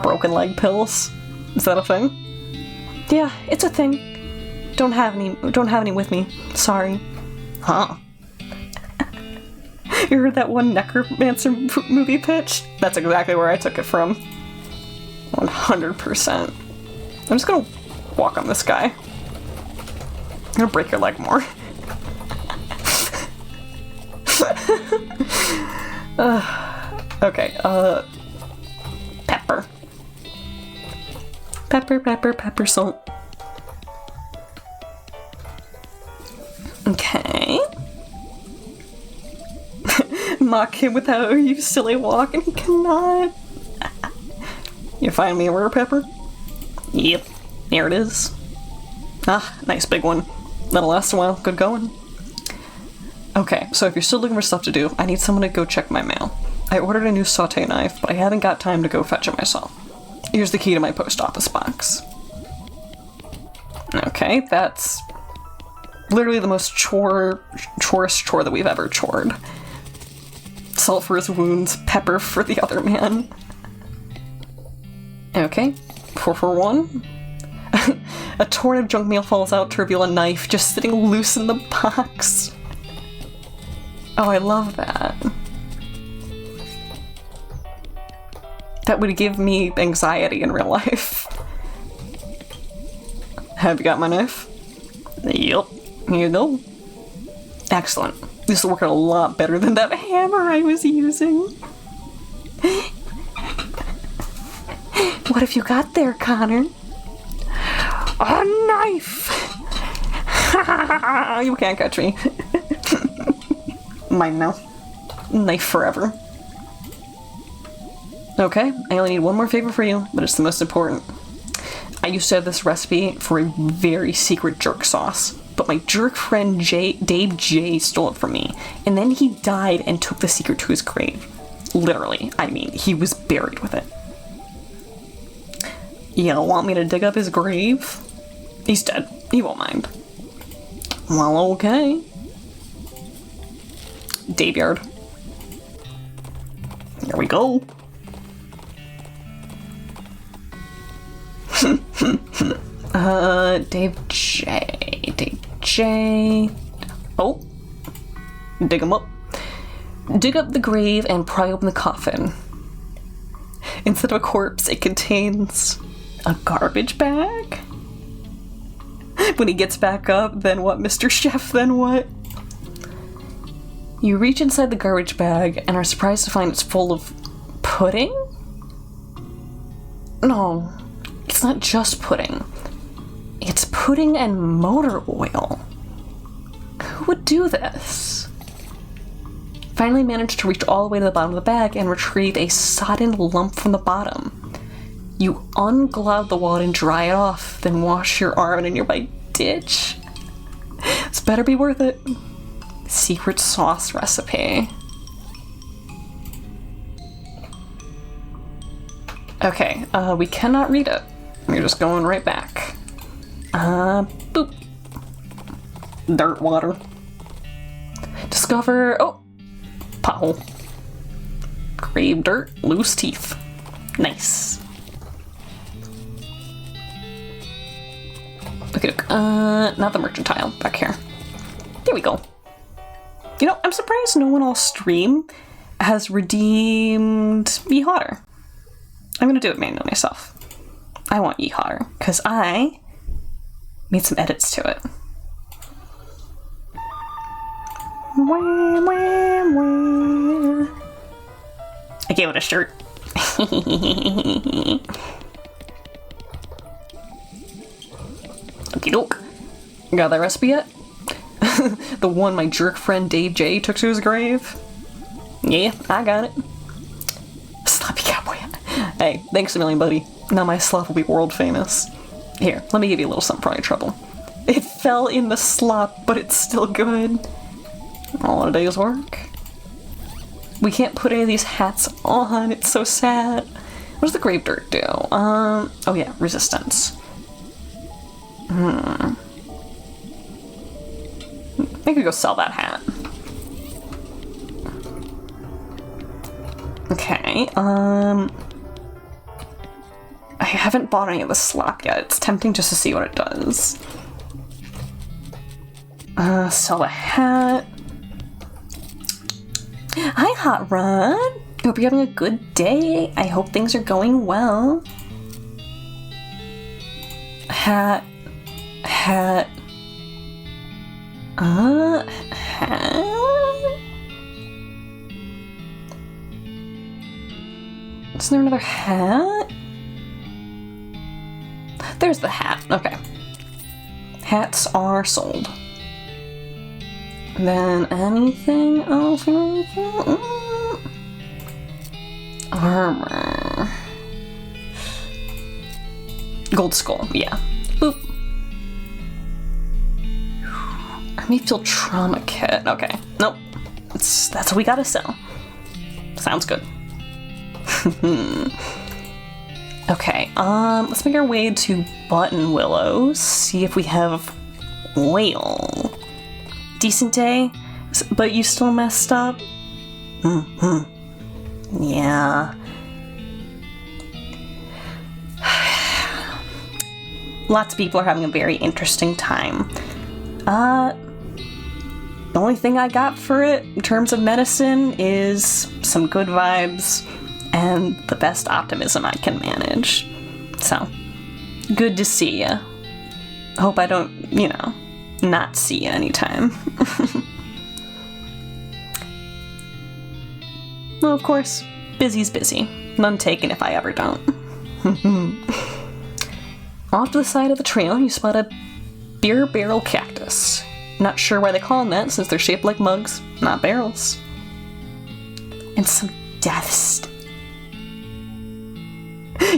Speaker 1: Broken leg pills? Is that a thing? Yeah, it's a thing. Don't have any with me. Sorry. Huh. You heard that one Necromancer movie pitch? That's exactly where I took it from. 100%. I'm just gonna walk on this guy. I'm gonna break your leg more. Okay, pepper. Pepper salt. Okay. Mock him with how you silly walk and he cannot. You find me a rare pepper? Yep, here it is. Ah, nice big one. That'll last a while. Good going. Okay, so if you're still looking for stuff to do, I need someone to go check my mail. I ordered a new sauté knife, but I haven't got time to go fetch it myself. Here's the key to my post office box. Okay, that's literally the most chorest chore that we've ever chored. Salt for his wounds, pepper for the other man. Okay, 441. A torn of junk mail falls out to reveal a knife just sitting loose in the box. Oh, I love that. That would give me anxiety in real life. Have you got my knife? Yep, here you go. Excellent. This is working a lot better than that hammer I was using. What have you got there, Connor? A knife! You can't catch me. Mine now. Knife forever. Okay, I only need one more favor for you, but it's the most important. I used to have this recipe for a very secret jerk sauce, but my jerk friend Dave J stole it from me, and then he died and took the secret to his grave. Literally, I mean, he was buried with it. You want me to dig up his grave? He's dead. He won't mind. Well, okay. Dave Yard. Here we go. Dave J. Oh. Dig him up. Dig up the grave and pry open the coffin. Instead of a corpse, it contains a garbage bag? When he gets back up, then what, Mr. Chef, then what? You reach inside the garbage bag and are surprised to find it's full of pudding? No, it's not just pudding. It's pudding and motor oil. Who would do this? Finally managed to reach all the way to the bottom of the bag and retrieve a sodden lump from the bottom. You unglove the wallet and dry it off, then wash your arm in a nearby ditch. This better be worth it. Secret sauce recipe. Okay, we cannot read it. We're just going right back. Boop. Dirt water. Discover, oh, pothole. Grave dirt, loose teeth. Nice. Okay, not the mercantile, back here. There we go. You know, I'm surprised no one on stream has redeemed ЄVODʔ. I'm gonna do it manually myself. I want ЄVODʔ, because I made some edits to it. Wah, wah, wah. I gave it a shirt. Okie doke. Got that recipe yet? The one my jerk friend Dave J took to his grave? Yeah, I got it. Sloppy cowboy. Hey, thanks a million, buddy. Now my slop will be world famous. Here, let me give you a little something for your trouble. It fell in the slop, but it's still good. All in a day's work. We can't put any of these hats on, it's so sad. What does the grave dirt do? Oh yeah, resistance. I could go sell that hat. Okay, I haven't bought any of the slop yet. It's tempting just to see what it does. Sell the hat. Hi, Hot Rod. Hope you're having a good day. I hope things are going well. Hat. Hat. Hat? Is there another hat? There's the hat. Okay. Hats are sold. Then anything else? Armor. Gold skull, yeah. Boop. Army field trauma kit. Okay. Nope. That's what we gotta sell. Sounds good. Okay, let's make our way to Button Willows, see if we have oil. Decent day, but you still messed up? Yeah. Lots of people are having a very interesting time. The only thing I got for it in terms of medicine is some good vibes and the best optimism I can manage. So, good to see ya. Hope I don't, you know, not see ya anytime. Well, of course, busy's busy. None taken if I ever don't. Off to the side of the trail, you spot a beer barrel cactus. Not sure why they call them that, since they're shaped like mugs, not barrels. And some death.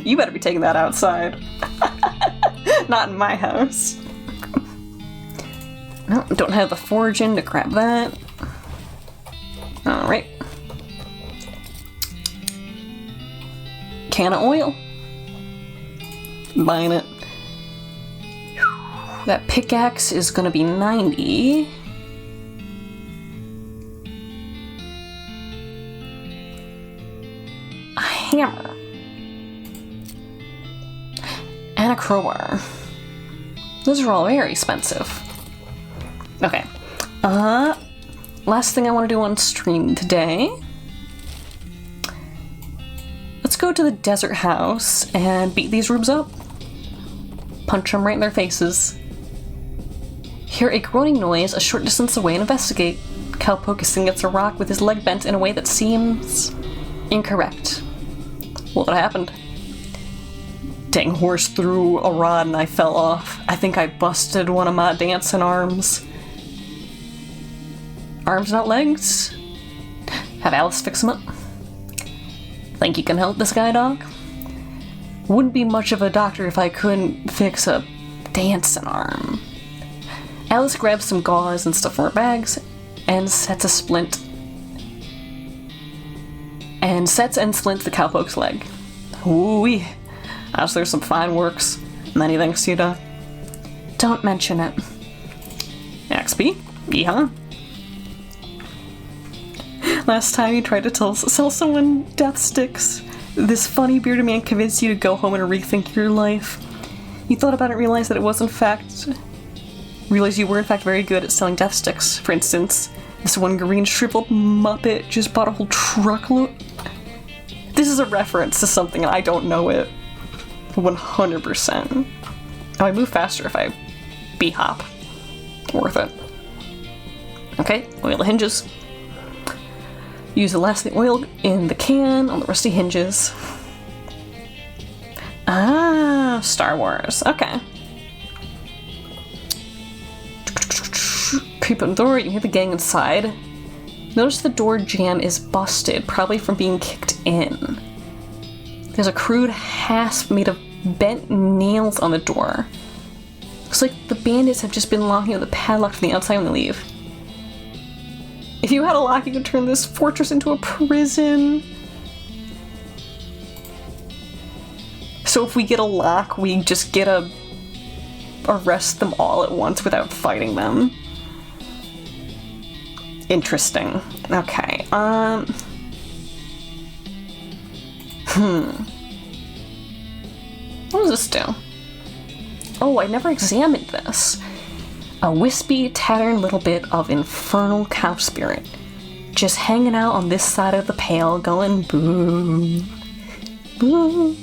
Speaker 1: You better be taking that outside. Not in my house. No, don't have the forge in to grab that. Alright. Can of oil. Buying it. That pickaxe is gonna be 90. A hammer. And a crowbar. Those are all very expensive. Okay. Last thing I want to do on stream today. Let's go to the desert house and beat these rubes up. Punch them right in their faces. Hear a groaning noise a short distance away and investigate. Cowpoke is sitting against a rock with his leg bent in a way that seems incorrect. What happened? Dang horse threw a rod and I fell off. I think I busted one of my dancing arms. Arms, not legs? Have Alice fix him up. Think you can help this guy, Doc? Wouldn't be much of a doctor if I couldn't fix a dancing arm. Alice grabs some gauze and stuff from her bags and sets and splints the cowpoke's leg. Ooh-wee. As there's some fine works. Many thanks to you, Doc. Don't mention it. XP? Yeehaw. Last time you tried to sell someone death sticks, this funny bearded man convinced you to go home and rethink your life. You thought about it and realized that you were in fact very good at selling death sticks. For instance, this one green shriveled muppet just bought a whole truckload. This is a reference to something and I don't know it. 100%. Oh, I move faster if I b-hop. Worth it. Okay, oil the hinges. Use the last of the oil in the can on the rusty hinges. Ah, Star Wars. Okay. Creep on the door, you can hear the gang inside. Notice the door jamb is busted, probably from being kicked in. There's a crude hasp made of bent nails on the door. Looks like the bandits have just been locking up the padlock from the outside when they leave. If you had a lock, you could turn this fortress into a prison. So if we get a lock, we just get to arrest them all at once without fighting them. Interesting. Okay, What does this do? Oh, I never examined this. A wispy, tattered little bit of infernal cow spirit. Just hanging out on this side of the pail going boo. Boo.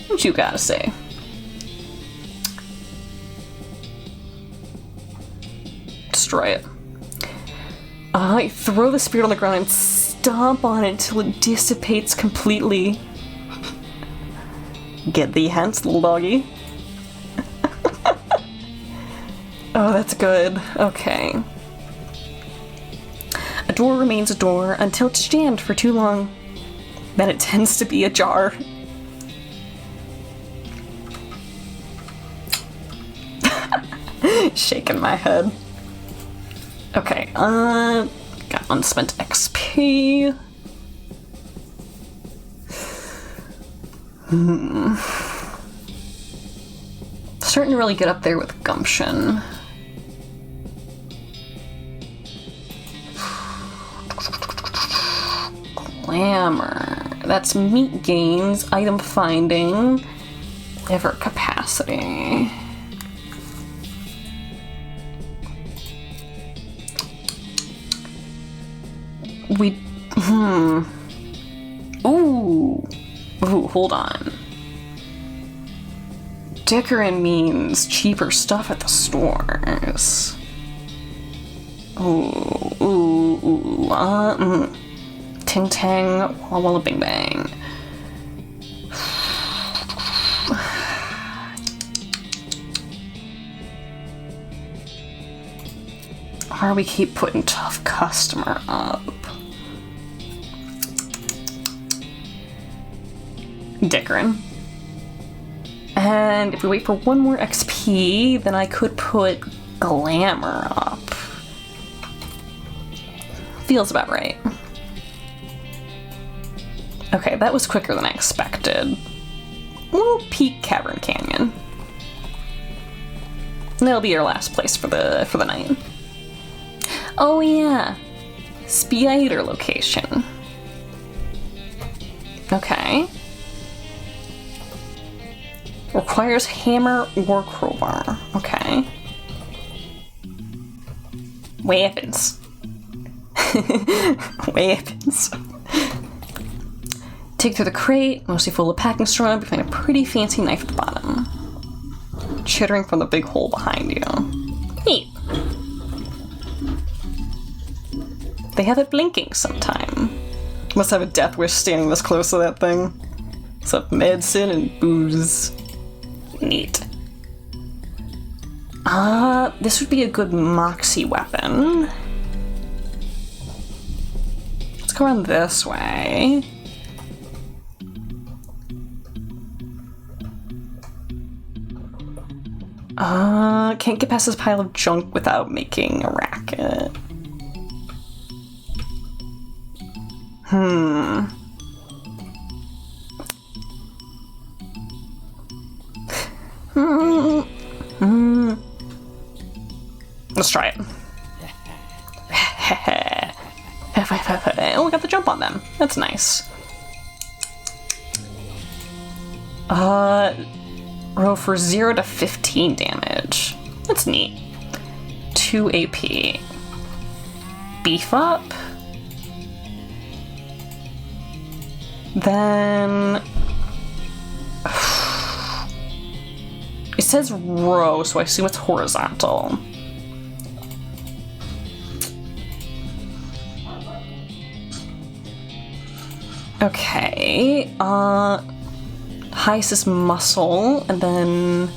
Speaker 1: What you gotta say? Destroy it. Throw the spirit on the ground and stomp on it until it dissipates completely. Get thee hence, little doggy. Oh, that's good. Okay. A door remains a door until it's jammed for too long. Then it tends to be ajar. Shaking my head. Okay, got unspent XP. Starting to really get up there with gumption. Glamour. That's meat gains, item finding, liver capacity. Ooh, hold on. Dickerin means cheaper stuff at the stores. Ting tang, walla walla bing bang. Or we keep putting tough customer up. Dickerin.
Speaker 3: And if we wait for one more XP, then I could put Glamour up. Feels about right. Okay, that was quicker than I expected. We'll peek Cavern Canyon. And that'll be our last place for the night. Oh yeah, Spider location. Okay. Requires hammer or crowbar. Okay. Weapons. Weapons. Dig through the crate, mostly full of packing straw, we find a pretty fancy knife at the bottom. Chittering from the big hole behind you. Neat. They have it blinking sometime.
Speaker 1: Must have a death wish standing this close to that thing. It's up medicine and booze.
Speaker 3: Neat. This would be a good Moxie weapon. Let's go around this way. Can't get past this pile of junk without making a racket. Let's try it. Oh, we got the jump on them. That's nice. Roll for 0 to 15 damage. That's neat. 2 AP. Beef up. Then... It says row, so I assume it's horizontal. Okay, highest is muscle, and then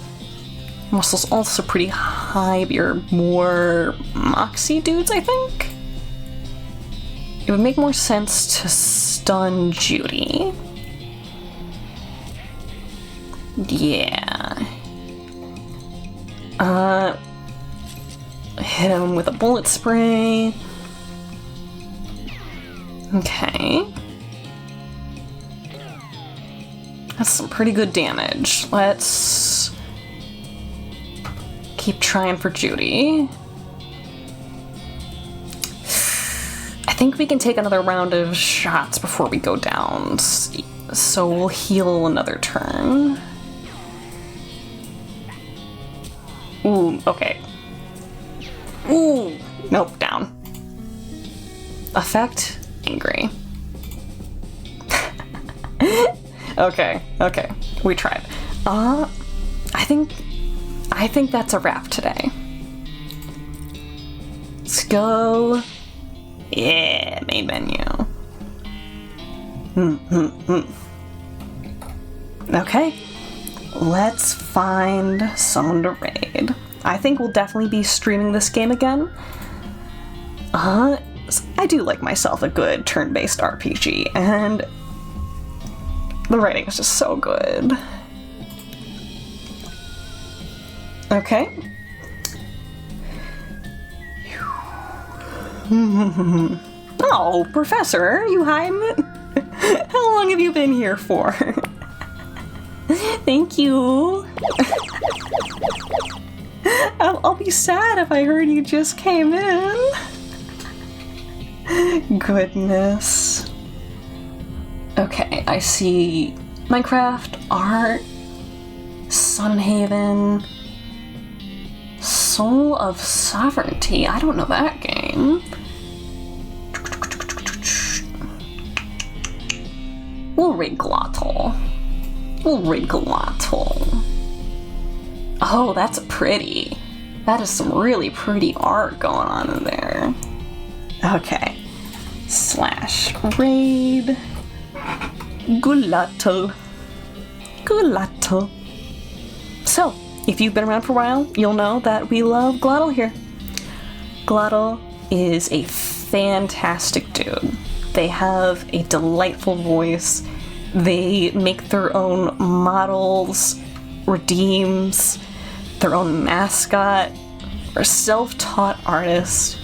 Speaker 3: muscle's also pretty high, but you're more Moxie dudes, I think? It would make more sense to stun Judy. Yeah. Hit him with a bullet spray. Okay. That's some pretty good damage. Let's keep trying for Judy. I think we can take another round of shots before we go down, so we'll heal another turn. Ooh, okay. Ooh, nope, down. Effect, angry. Okay, we tried. I think that's a wrap today. Let's go. Yeah, main menu. Okay, let's find someone to raid. I think we'll definitely be streaming this game again. I do like myself a good turn-based RPG, and the writing is just so good. Okay. Oh, Professor, you hiding? How long have you been here for? Thank you. I'll be sad if I heard you just came in. Goodness. Okay, I see Minecraft, art, Sunhaven, Soul of Sovereignty. I don't know that game. We'll raid Glottal. Oh, that's pretty. That is some really pretty art going on in there. Okay. /raid Glottal. So, if you've been around for a while, you'll know that we love Glottal here. Glottal is a fantastic dude. They have a delightful voice. They make their own models
Speaker 1: redeems their own mascot, or self-taught artist,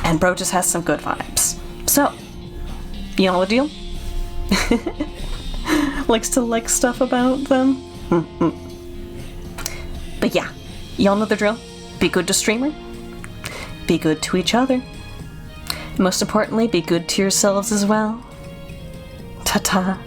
Speaker 1: and bro just has some good vibes. So, you know the deal? Likes to like stuff about them. But yeah, y'all know the drill. Be good to streamer. Be good to each other. Most importantly, be good to yourselves as well. Ta-ta.